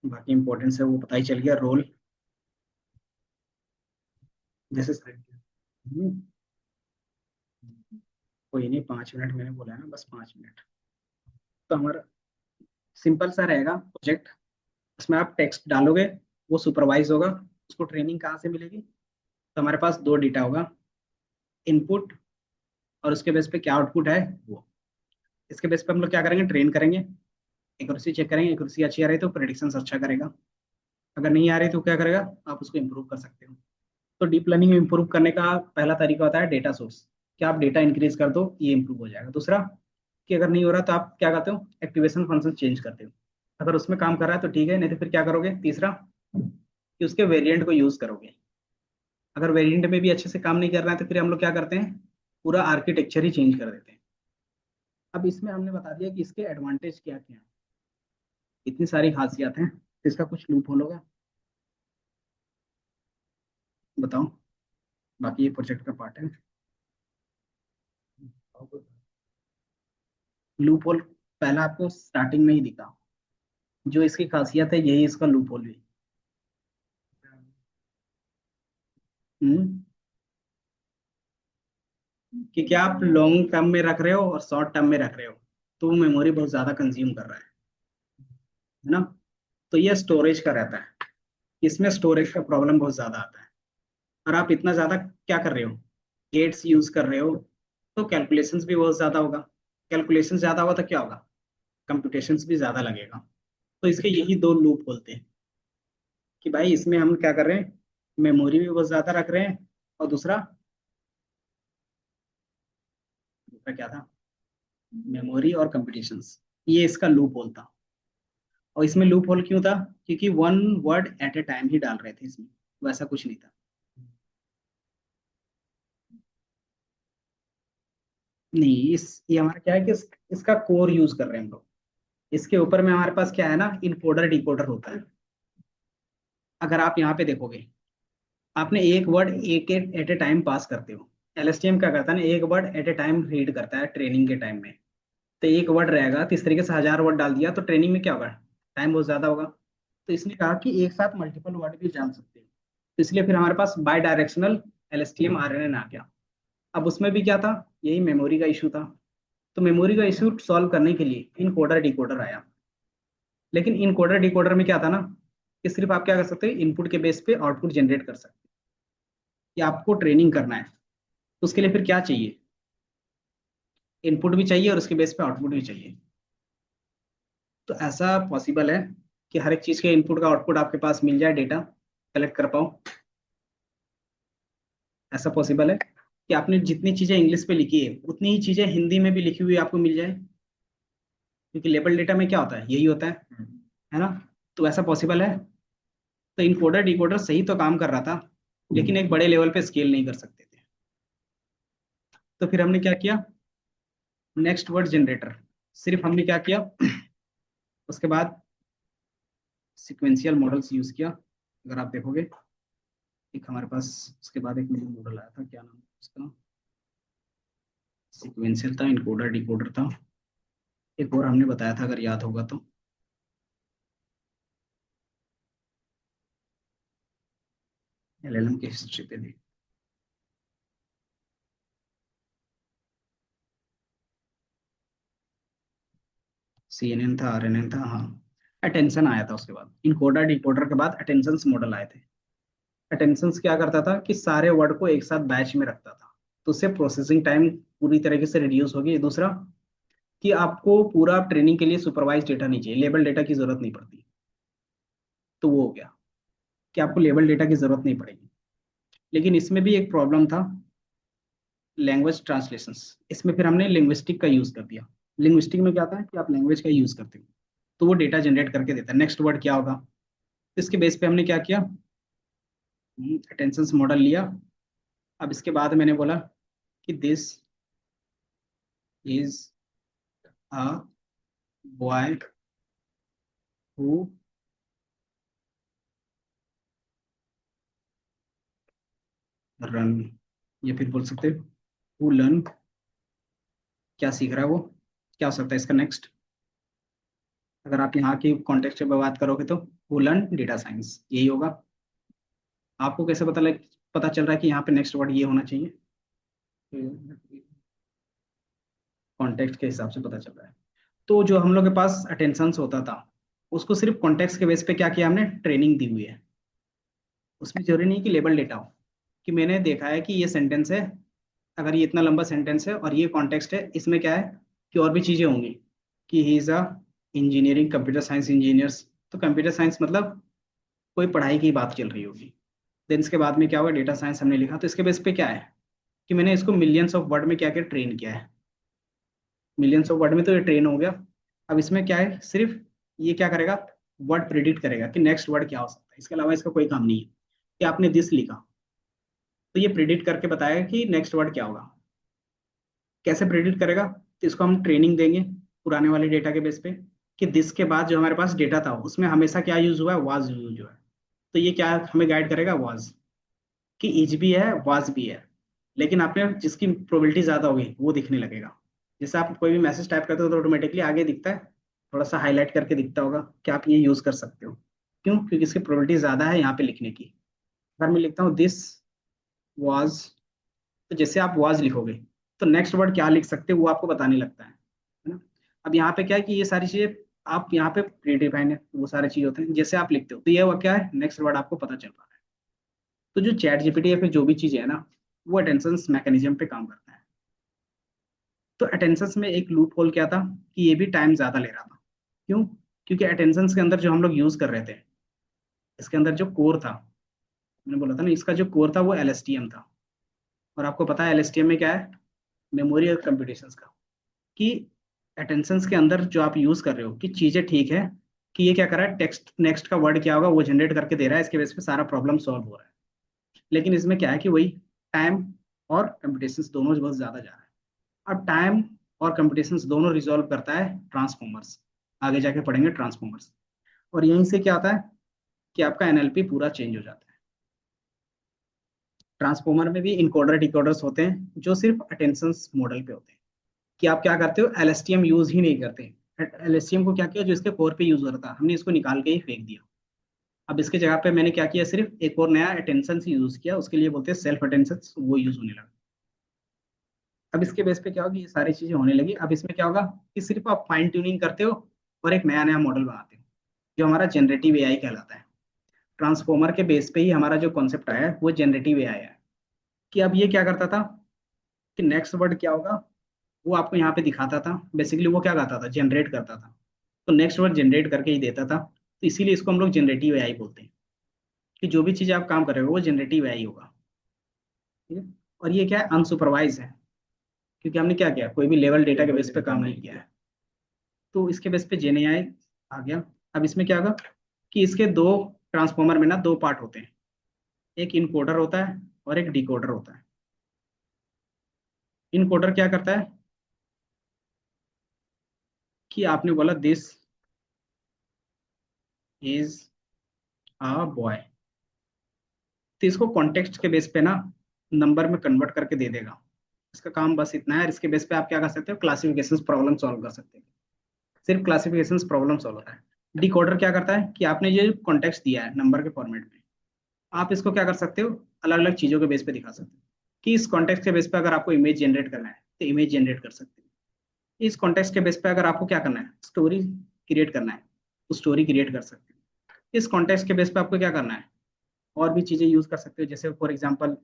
बाकी इंपॉर्टेंस है वो पता ही चल गया। रोल, जैसे हम्म, कोई नहीं, 5 मिनट मैंने बोला है ना, बस 5 मिनट। तो हमारा सिंपल सा रहेगा प्रोजेक्ट। उसमें आप टेक्स्ट डालोगे, वो सुपरवाइज होगा। उसको ट्रेनिंग कहाँ से मिलेगी? तो हमारे पास दो डेटा होगा, इनपुट और उसके बेस पे क्या आउटपुट है वो। इसके बेस पे हम लोग क्या करेंगे, ट्रेन करेंगे, एक्यूरेसी चेक करेंगे। एक्यूरेसी अच्छी आ रही है तो प्रेडिक्शन अच्छा करेगा, अगर नहीं आ रही तो क्या करेगा, आप उसको इम्प्रूव कर सकते हो। तो डीप लर्निंग में इम्प्रूव करने का पहला तरीका होता है डेटा सोर्स, कि आप डेटा इंक्रीज कर दो, ये इम्प्रूव हो जाएगा। दूसरा, कि अगर नहीं हो रहा तो आप क्या करते हो, एक्टिवेशन फंक्शन चेंज करते हो। अगर उसमें काम कर रहा है तो ठीक है, नहीं तो फिर क्या करोगे, तीसरा, कि उसके वेरिएंट को यूज करोगे। अगर वेरिएंट में भी अच्छे से काम नहीं कर रहा है तो फिर हम लोग क्या करते हैं, पूरा आर्किटेक्चर ही चेंज कर देते हैं। अब इसमें हमने बता दिया कि इसके एडवांटेज क्या क्या हैं, इतनी सारी खासियत हैं, तो इसका कुछ लूप होल होगा, बताओ। बाकी ये प्रोजेक्ट का पार्ट है। लूप होल पहला आपको स्टार्टिंग में ही दिखा, जो इसकी खासियत है यही इसका लूप होल भी। हम्म, कि क्या आप लॉन्ग टर्म में रख रहे हो और शॉर्ट टर्म में रख रहे हो, तो वो मेमोरी बहुत ज्यादा कंज्यूम कर रहा है ना। तो ये स्टोरेज का रहता है, इसमें स्टोरेज का प्रॉब्लम बहुत ज्यादा आता है। और आप इतना ज्यादा क्या कर रहे हो, गेट्स यूज कर रहे हो, तो कैलकुलेशंस भी बहुत ज्यादा होगा। कैलकुलेशन ज्यादा होगा तो क्या होगा, कंप्यूटेशंस भी ज्यादा लगेगा। तो इसके यही दो लूप बोलते हैं, कि भाई इसमें हम क्या कर रहे हैं, मेमोरी भी बहुत ज्यादा रख रहे हैं, और दूसरा, दूसरा क्या था, मेमोरी और कंप्यूटेशंस, ये इसका लूप होल था। और इसमें लूप होल क्यों था, क्योंकि one word at a time ही डाल रहे थे इसमें, वैसा कुछ नहीं था। नहीं, इस ये हमारा क्या है कि इसका कोर यूज कर रहे हैं हम लोग। इसके ऊपर में हमारे पास क्या है ना, इनकोडर डिकोडर होता है। अगर आप यहाँ पे देखोगे, आपने एक वर्ड एक एट ए टाइम पास करते हो। एलएसटीएम क्या करता है ना, एक word at a time read करता है ट्रेनिंग के टाइम में। तो एक वर्ड रहेगा, तो इस तरीके से 1000 वर्ड डाल दिया तो ट्रेनिंग में क्या होगा, टाइम बहुत ज्यादा होगा। तो इसने कहा कि एक साथ मल्टीपल वर्ड भी जान सकते हैं, तो इसलिए फिर हमारे पास बाई डायरेक्शनल एलएसटीएम आरएनएन आ गया। अब उसमें भी क्या था, यही मेमोरी का इशू था। तो मेमोरी का इशू सॉल्व करने के लिए इनकोडर डिकोडर आया। लेकिन इनकोडर डिकोडर में क्या था ना, कि सिर्फ आप क्या कर सकते हैं, इनपुट के बेस पे आउटपुट जनरेट कर सकते हैं। कि आपको ट्रेनिंग करना है तो उसके लिए फिर क्या चाहिए, इनपुट भी चाहिए और उसके बेस पे आउटपुट भी चाहिए। तो ऐसा पॉसिबल है कि हर एक चीज के इनपुट का आउटपुट आपके पास मिल जाए, डेटा कलेक्ट कर पाओ। ऐसा पॉसिबल है कि आपने जितनी चीजें इंग्लिश पे लिखी है उतनी ही चीजें हिंदी में भी लिखी हुई आपको मिल जाए, क्योंकि लेबल डेटा में क्या होता है, यही होता है ना। तो ऐसा पॉसिबल है। तो इनकोडर डिकोडर सही तो काम कर रहा था, लेकिन एक बड़े लेवल पे स्केल नहीं कर सकते थे। तो फिर हमने क्या किया, नेक्स्ट वर्ड जनरेटर, सिर्फ हमने क्या किया, उसके बाद सिक्वेंशियल मॉडल्स यूज किया। अगर आप देखोगे, एक हमारे पास उसके बाद एक न्यू मॉडल आया था, क्या नाम है उसका, सिक्वेंशियल था, इनकोडर डिकोडर था। एक और हमने बताया था, अगर याद होगा तो, एलएलएम की हिस्ट्री पे भी सीएनएन था, आरएनएन था, हाँ। अटेंशन आया था उसके बाद, इनकोडर डिकोडर के बाद अटेंशन मॉडल आए थे। अटेंशन क्या करता था कि सारे वर्ड को एक साथ बैच में रखता था, तो उससे प्रोसेसिंग टाइम पूरी तरीके से रिड्यूस होगी। दूसरा, कि आपको पूरा ट्रेनिंग के लिए सुपरवाइज डेटा नहीं चाहिए, लेबल डेटा की जरूरत नहीं पड़ती। तो वो हो गया कि आपको लेबल डेटा की जरूरत नहीं पड़ेगी। लेकिन इसमें भी एक प्रॉब्लम था, लैंग्वेज ट्रांसलेशंस। इसमें फिर हमने लिंग्विस्टिक का यूज कर दिया। लिंग्विस्टिक में क्या था कि आप लैंग्वेज का यूज करते हो, तो वो डेटा जनरेट करके देता है नेक्स्ट वर्ड क्या होगा। इसके बेस पे हमने क्या किया, अटेंशन मॉडल लिया। अब इसके बाद मैंने बोला कि this is a boy who run, या फिर बोल सकते हु लर्न, क्या सीख रहा है वो, क्या हो सकता है इसका नेक्स्ट। अगर आप यहाँ की कॉन्टेक्स्ट में बात करोगे तो हु लर्न डेटा साइंस, यही होगा। आपको कैसे पता लगे, पता चल रहा है कि यहाँ पे नेक्स्ट वर्ड ये होना चाहिए, कॉन्टेक्स्ट के हिसाब से पता चल रहा है। तो जो हम लोग के पास अटेंशन होता था, उसको सिर्फ कॉन्टेक्स्ट के बेस पे क्या किया हमने, ट्रेनिंग दी हुई है। उसमें जरूरी नहीं कि लेबल डेटा हो, कि मैंने देखा है कि ये सेंटेंस है, अगर ये इतना लंबा सेंटेंस है और ये कॉन्टेक्स्ट है, इसमें क्या है कि और भी चीजें होंगी, कि he is a engineering computer science engineers. तो कंप्यूटर साइंस मतलब कोई पढ़ाई की बात चल रही होगी। देन इसके बाद में क्या होगा, डेटा साइंस हमने लिखा, तो इसके बेस पे क्या है कि मैंने इसको मिलियंस ऑफ वर्ड में क्या क्या ट्रेन किया है। मिलियंस ऑफ वर्ड में तो ये ट्रेन हो गया। अब इसमें क्या है, सिर्फ ये क्या करेगा, वर्ड प्रिडिक्ट करेगा कि नेक्स्ट वर्ड क्या हो सकता है, इसके अलावा इसका कोई काम नहीं है। कि आपने दिस लिखा, तो ये प्रिडिक्ट करके बताएगा कि नेक्स्ट वर्ड क्या होगा। कैसे प्रिडिक्ट करेगा, तो इसको हम ट्रेनिंग देंगे पुराने वाले डेटा के बेस पे, कि दिस के बाद जो हमारे पास डेटा था उसमें हमेशा क्या यूज हुआ है, वाज यूज हुआ है। तो ये क्या हमें गाइड करेगा, वाज, कि इज भी है वाज भी है। लेकिन आपने जिसकी प्रोबेबिलिटी ज्यादा होगी वो दिखने लगेगा। जैसे आप कोई भी मैसेज टाइप करते हो तो ऑटोमेटिकली आगे दिखता है, थोड़ा सा हाईलाइट करके दिखता होगा कि आप ये यूज कर सकते हो। क्यों, क्योंकि इसकी प्रोबेबिलिटी ज्यादा है यहाँ पे लिखने की। अगर मैं लिखता हूँ दिस वाज, तो जैसे आप वाज लिखोगे तो नेक्स्ट वर्ड क्या लिख सकते हो वो आपको बताने लगता है ना। अब यहाँ पे क्या है कि ये सारी चीजें आप यहाँ पे प्री डिफाइन है, वो सारी चीजें होते हैं जैसे आप लिखते हो, तो ये क्या है, नेक्स्ट वर्ड आपको पता चल रहा है। तो जो चैट जीपीटी या फिर जो भी चीजें है ना, वो अटेंशन मैकेनिज्म पे काम करता है। तो अटेंशन में एक लूप होल क्या था, कि ये भी टाइम ज्यादा ले रहा था। क्यों, क्योंकि अटेंशन के अंदर जो हम लोग यूज कर रहे थे, इसके अंदर जो कोर था, मैंने बोला था ना, इसका जो कोर था वो एलएसटीएम था। और आपको पता है एलएसटीएम में क्या है, मेमोरी और कंप्यूटेशंस का, कि अटेंशंस के अंदर जो आप यूज कर रहे हो कि चीजें ठीक है, कि ये क्या कर रहा है, टेक्स्ट नेक्स्ट का वर्ड क्या होगा वो जनरेट करके दे रहा है, इसके बेस पे सारा प्रॉब्लम सॉल्व हो रहा है। लेकिन इसमें क्या है कि वही टाइम और कंप्यूटेशंस दोनों बहुत ज्यादा जा रहा है। अब टाइम और कंप्यूटेशंस दोनों रिजॉल्व करता है ट्रांसफॉर्मर्स, आगे जाके पढ़ेंगे ट्रांसफॉर्मर्स। और यहीं से क्या आता है कि आपका एनएलपी पूरा चेंज हो जाता है। ट्रांसफॉर्मर में भी इनकोडर डिकोडर्स होते हैं जो सिर्फ अटेंशन मॉडल पे होते हैं, कि आप क्या करते हो, एलएसटीएम यूज ही नहीं करते। एलएसटीएम को क्या किया, जो इसके कोर पे यूज हो रहा था हमने इसको निकाल के ही फेंक दिया। अब इसके जगह पे मैंने क्या किया, सिर्फ एक और नया अटेंशन यूज किया, उसके लिए बोलते हैं सेल्फ अटेंशन, वो यूज होने लगा। अब इसके बेस पे क्या होगी, ये सारी चीजें होने लगी। अब इसमें क्या होगा कि सिर्फ आप फाइन ट्यूनिंग करते हो और एक नया नया मॉडल बनाते हो, जो हमारा जनरेटिव एआई कहलाता है। ट्रांसफॉर्मर के बेस पे ही हमारा जो कॉन्सेप्ट आया है वो जनरेटिव एआई है। कि अब ये क्या करता था कि नेक्स्ट वर्ड क्या होगा वो आपको यहाँ पे दिखाता था। बेसिकली वो क्या करता था, जनरेट करता था। तो नेक्स्ट वर्ड जनरेट करके ही देता था, तो इसीलिए इसको हम लोग जनरेटिव एआई बोलते हैं, कि जो भी चीज आप काम कर रहे हो वो जनरेटिव एआई होगा। ठीक है। और ये क्या है, अनसुपरवाइज है, क्योंकि हमने क्या किया, कोई भी लेवल डेटा के बेस पे काम नहीं किया है। तो इसके बेस पे जेन एआई आ गया। अब इसमें क्या होगा कि इसके दो ट्रांसफॉर्मर में ना दो पार्ट होते हैं, एक इनकोडर होता है और एक डिकोडर होता है। इनकोडर क्या करता है कि आपने बोला दिस इज अ बॉय, तो इसको कॉन्टेक्स्ट के बेस पे ना नंबर में कन्वर्ट करके दे देगा। इसका काम बस इतना है। इसके बेस पे आप क्या कर सकते हो, क्लासिफिकेशन प्रॉब्लम सॉल्व कर सकते हो। सिर्फ क्लासिफिकेशन प्रॉब्लम सॉल्व होता है। डिकोडर क्या करता है कि आपने ये कॉन्टेक्स्ट दिया है नंबर के फॉर्मेट में, आप इसको क्या कर सकते हो, अलग अलग चीजों के बेस पे दिखा सकते हो। कि इस कॉन्टेक्स्ट के बेस पे अगर आपको इमेज जनरेट करना है तो इमेज जनरेट कर सकते हो। इस कॉन्टेक्स्ट के बेस पे अगर आपको क्या करना है, स्टोरी क्रिएट करना है तो स्टोरी क्रिएट कर सकते हो। इस कॉन्टेक्स्ट के बेस पे आपको क्या करना है, और भी चीजें यूज कर सकते हो। जैसे फॉर एग्जाम्पल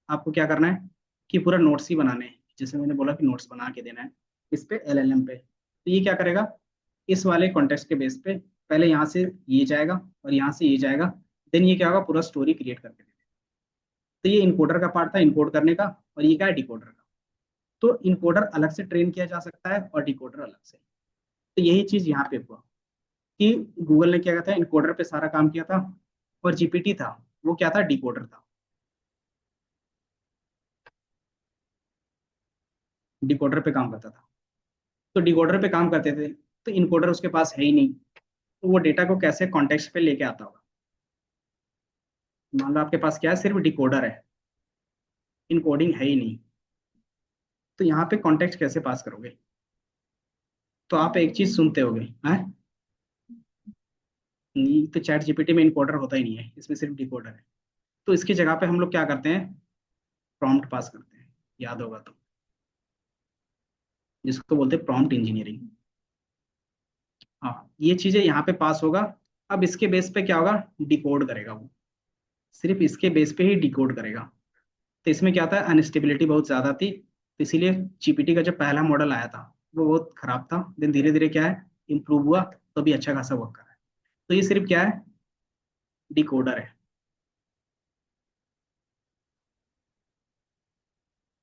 आपको क्या करना है कि पूरा नोट्स ही बनाने हैं, जैसे मैंने बोला कि नोट्स बना के देना है इस पे एलएलएम पे, तो ये क्या करेगा, इस वाले कॉन्टेक्स्ट के बेस पे पहले यहाँ से ये जाएगा और यहाँ से ये जाएगा, देन ये क्या होगा, पूरा स्टोरी क्रिएट करके देगा। तो ये इनकोडर का पार्ट था, इनकोड करने का। और ये क्या है, डिकोडर का। तो इनकोडर अलग से ट्रेन किया जा सकता है और डिकोडर अलग से। तो यही चीज यहाँ पे हुआ कि गूगल ने क्या किया था, इनकोडर पे सारा काम किया था, और जीपीटी था वो क्या था, डिकोडर था। डिकोडर पे काम करता था। तो डिकोडर पे काम करते थे, तो इनकोडर उसके पास है ही नहीं, तो वो डेटा को कैसे कॉन्टेक्स्ट पे लेके आता होगा। मान लो आपके पास क्या है, सिर्फ डिकोडर है, इनकोडिंग है ही नहीं, तो यहाँ पे कॉन्टेक्स्ट कैसे पास करोगे। तो आप एक चीज सुनते होगे, हैं, नहीं तो चैट जीपीटी में इनकोडर होता ही नहीं है, इसमें सिर्फ डिकोडर है। तो इसकी जगह पे हम लोग क्या करते हैं, प्रॉम्प्ट पास करते हैं, याद होगा तो, जिसको बोलते हैं प्रॉम्प्ट इंजीनियरिंग। हाँ, ये चीजें यहाँ पे पास होगा। अब इसके बेस पे क्या होगा, डिकोड करेगा वो, सिर्फ इसके बेस पे ही डिकोड करेगा। तो इसमें क्या था, अनस्टेबिलिटी बहुत ज्यादा थी, तो इसीलिए जीपीटी का जो पहला मॉडल आया था वो बहुत खराब था। देन धीरे धीरे क्या है, इम्प्रूव हुआ, तो अभी अच्छा खासा वर्क कर रहा है। तो ये सिर्फ क्या है, डिकोडर है।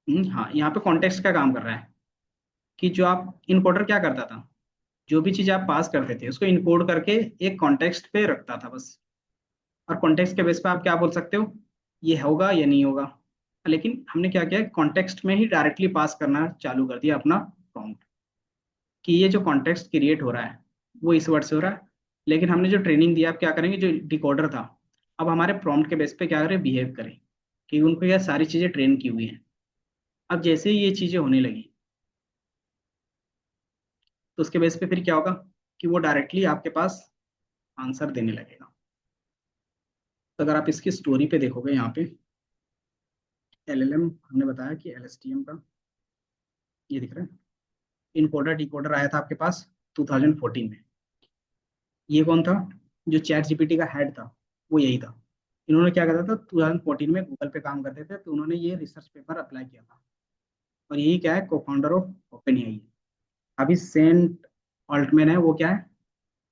हाँ, यहाँ पे कॉन्टेक्स्ट का काम कर रहा है, कि जो आप इनकोडर क्या करता था, जो भी चीज आप पास करते थे उसको इनकोड करके एक कॉन्टेक्स्ट पे रखता था बस। और कॉन्टेक्स्ट के बेस पे आप क्या बोल सकते हो, ये होगा या नहीं होगा। लेकिन हमने क्या किया, कॉन्टेक्स्ट में ही डायरेक्टली पास करना चालू कर दिया अपना प्रॉम्प्ट, कि ये जो कॉन्टेक्स्ट क्रिएट हो रहा है वो इस वर्ड से हो रहा है। लेकिन हमने जो ट्रेनिंग दिया, अब क्या करेंगे, जो डिकोडर था, अब हमारे प्रॉम्प्ट के बेस पे क्या करें, बिहेव करें, कि उनको यह सारी चीजें ट्रेन की हुई हैं। अब जैसे ही ये चीजें होने लगी, तो उसके बेस पे फिर क्या होगा, कि वो डायरेक्टली आपके पास आंसर देने लगेगा। तो अगर आप इसकी स्टोरी पे देखोगे, यहाँ पे एलएलएम हमने बताया कि एलएसटीएम का, ये दिख रहा है, इनकोडर डिकोडर आया था आपके पास 2014 में। ये कौन था, जो चैट जीपीटी का हेड था, वो यही था। इन्होंने क्या करा था, 2014 में गूगल पे काम करते थे, तो उन्होंने ये रिसर्च पेपर अप्लाई किया था। और यही क्या है, को फाउंडर ऑफ ओपन एआई है। अभी सेंट ऑल्टमैन है, वो क्या है,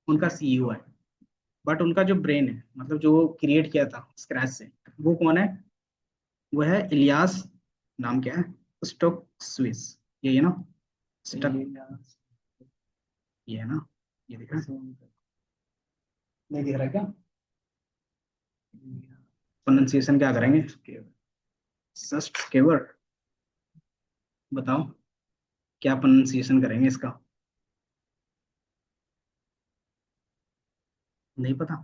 उनका सीईओ है। बट उनका जो ब्रेन है, मतलब जो क्रिएट किया था स्क्रैच से, वो कौन है, वो है इलियास, नाम क्या है, स्टोक स्विस, यही है ना, स्टक, ये है ना, ये दिख रहा है, नहीं दिख रहा है क्या, प्रोनाउंसिएशन क्या करेंगे, सस्ट केवर, बताओ क्या प्रोनाउंसिएशन करेंगे इसका, नहीं पता,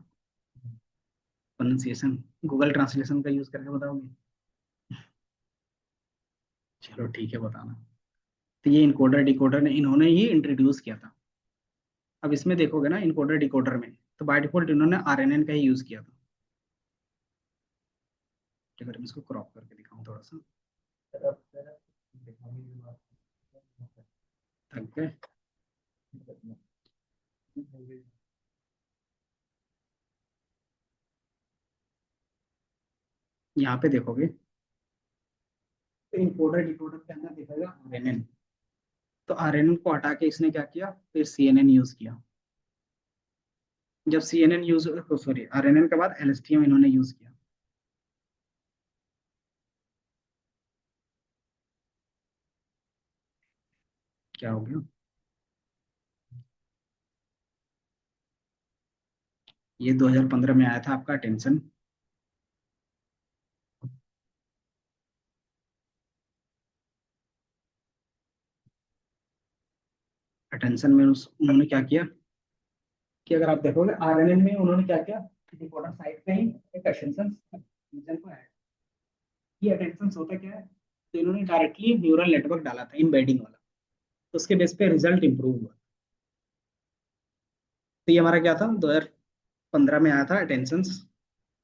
प्रोनाउंसिएशन गूगल ट्रांसलेशन का यूज करके बताओगे, चलो ठीक है बताना। तो ये इनकोडर डिकोडर ने इन्होंने ही इंट्रोड्यूस किया था। अब इसमें देखोगे ना, इनकोडर डिकोडर में तो बाय डिफॉल्ट इन्होंने आरएनएन का ही यूज किया था। अगर मैं इसको क्रॉप करके दिखाऊं थोड़ा सा, थक गए, यहाँ पे देखोगे तो इनकोडर डिकोडर के अंदर दिखेगा आरएनएन। तो आरएनएन को हटा के इसने क्या किया, फिर सीएनएन यूज किया। जब सीएनएन यूज, सॉरी, आरएनएन के बाद एलएसटीएम इन्होंने यूज किया। क्या हो गया, ये 2015 में आया था आपका अटेंशन। अटेंशन में उन्होंने क्या किया, कि अगर आप देखोगे आरएनएन में उन्होंने क्या किया, डिकोडर साइड पे ही एक अटेंशन रीजन को ऐड, ये अटेंशन होता क्या है, तो इन्होंने डायरेक्टली न्यूरल नेटवर्क डाला था एम्बेडिंग वाला, तो उसके बेस पे रिजल्ट इंप्रूव हुआ। तो ये हमारा क्या था, 2015 में आया था अटेंशन,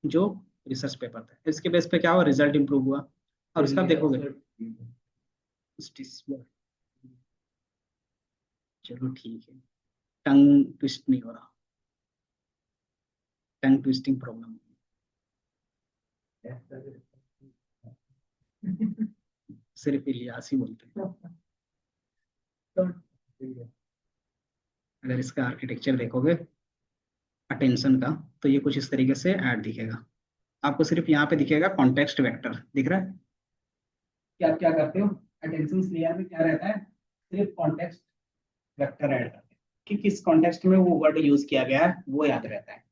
जो रिसर्च पेपर था, इसके बेस पे क्या हुआ, रिजल्ट इंप्रूव हुआ। और उसका आप देखोगे, स्टिस्वर, चलो ठीक है, टंग ट्विस्ट नहीं हो रहा, टंग ट्विस्टिंग प्रॉब्लम, सिर्फ इलियास ही बोलते हैं। अगर इसका आर्किटेक्चर देखोगे अटेंशन का, तो ये कुछ इस तरीके से ऐड दिखेगा आपको। सिर्फ यहाँ पे दिखेगा कॉन्टेक्स्ट वेक्टर दिख रहा है, कि आप क्या करते हो, अटेंशन लेयर में क्या रहता है, सिर्फ कॉन्टेक्स्ट वेक्टर ऐड करते हैं, कि किस कॉन्टेक्स्ट में वो वर्ड यूज किया गया है वो याद रहता है।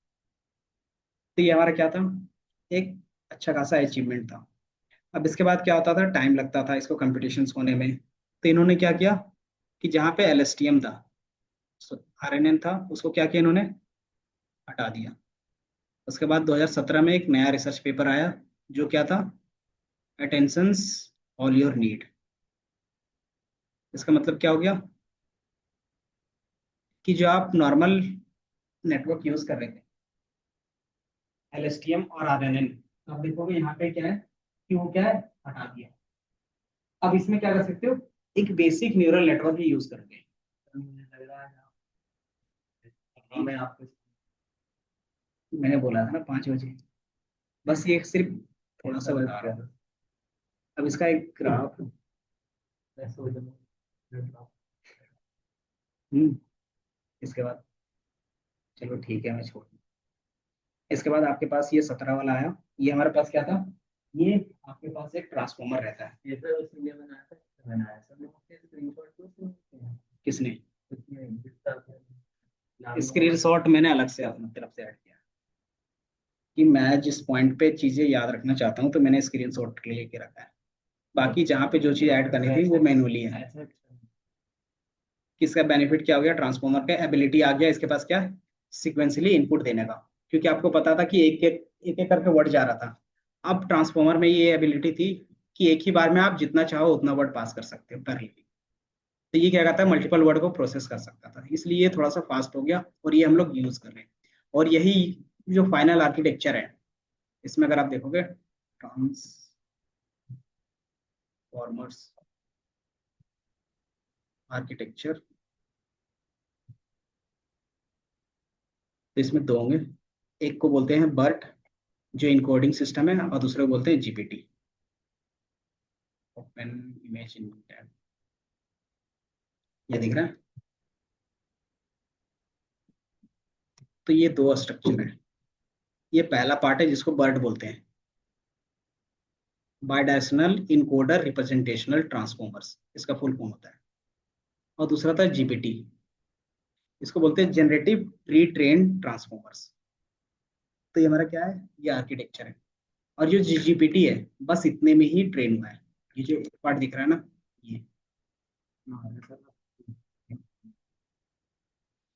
तो ये हमारा क्या था, एक अच्छा खासा अचीवमेंट था। अब इसके बाद क्या होता था, टाइम लगता था इसको कंपटीशंस होने में। तो इन्होंने क्या किया, कि जहाँ पे एलएसटीएम था, आरएनएन था, उसको क्या किया इन्होंने, हटा दिया। उसके बाद 2017 में एक नया रिसर्च पेपर आया, जो क्या था, अटेंशंस ऑल योर नीड। इसका मतलब क्या हो गया, कि जो आप नॉर्मल नेटवर्क यूज कर रहे थे, एलएसटीएम और आरएनएन, अब देखोगे यहाँ पे क्या है कि वो क्या है, हटा दिया। अब इसमें क्या कर सकते हो, एक बेसिक न्यूरल नेटवर्क यूज करके। तो मुझे लग रहा है हाँ, मैं आपको मैंने बोला था ना 5 बजे, बस ये सिर्फ थोड़ा सा बता रहा हूँ। अब इसका एक ग्राफ, ऐसे हो जाए। हम्म, इसके बाद चलो ठीक है मैं छोड़ दूँ। इसके बाद आपके पास ये 17 वाला आया, ये हमारे पास क्या था, ये आपके पास एक ट्रांसफॉर्मर रहता है। ये तो उसने बनाया था, बनाया सब लोग के स्क्रीनशॉट को किसने, उसमें जितना नाम स्क्रीनशॉट मैंने अलग से अपनी तरफ से ऐड किया कि मैं जिस पॉइंट पे चीजें याद रखना चाहता हूँ तो मैंने स्क्रीनशॉट के लेके रखा है। बाकी जहाँ पे जो चीज ऐड करनी थी वो मैनुअली है। ऐसा किसका बेनिफिट क्या हो गया, ट्रांसफॉर्मर का एबिलिटी आ गया इसके पास क्या, सिक्वेंसली इनपुट देने का। क्योंकि आपको पता था कि एक एक करके वर्ड जा रहा था। अब ट्रांसफॉर्मर में ये एबिलिटी थी कि एक ही बार में आप जितना चाहो उतना वर्ड पास कर सकते हो पर लिपि। तो ये क्या करता है, मल्टीपल वर्ड को प्रोसेस कर सकता था, इसलिए ये थोड़ा सा फास्ट हो गया और ये हम लोग यूज कर रहे हैं। और यही जो फाइनल आर्किटेक्चर है, इसमें अगर आप देखोगे ट्रांसफॉर्मर्स आर्किटेक्चर, तो इसमें दो होंगे। एक को बोलते हैं बर्ट जो इनकोडिंग सिस्टम है, और दूसरे को बोलते हैं GPT, open image in tab. ये दिख रहा है, तो ये दो स्ट्रक्चर है। ये पहला पार्ट है जिसको बर्ट बोलते हैं, बाइडायरेक्शनल इनकोडर रिप्रेजेंटेशनल ट्रांसफॉर्मर्स, इसका फुल फॉर्म होता है। और दूसरा था जीपीटी, इसको बोलते हैं जनरेटिव प्री ट्रेन ट्रांसफॉर्मर्स। तो ये हमारा क्या है, ये आर्किटेक्चर है। और जो जीपीटी है बस इतने में ही ट्रेन हुआ है। ये जो पार्ट दिख रहा है ना, ये,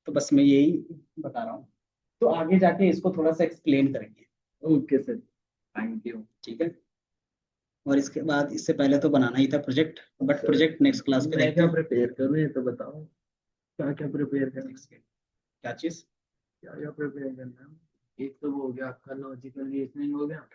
तो बस मैं यही बता रहा हूँ। तो आगे जाके इसको थोड़ा सा एक्सप्लेन करेंगे। Okay sir, thank you. ठीक है, और इसके बाद इससे पहले तो बनाना ही था project, but project next class पे मैं देखते क्या हैं। प्रिपेयर करूँ ये तो बताओ, क्या क्या प्रिपेयर करना है? क्या चीज, क्या क्या प्रिपेयर करना है? एक तो वो हो गया आपका लॉजिकल रीजनिंग हो गया,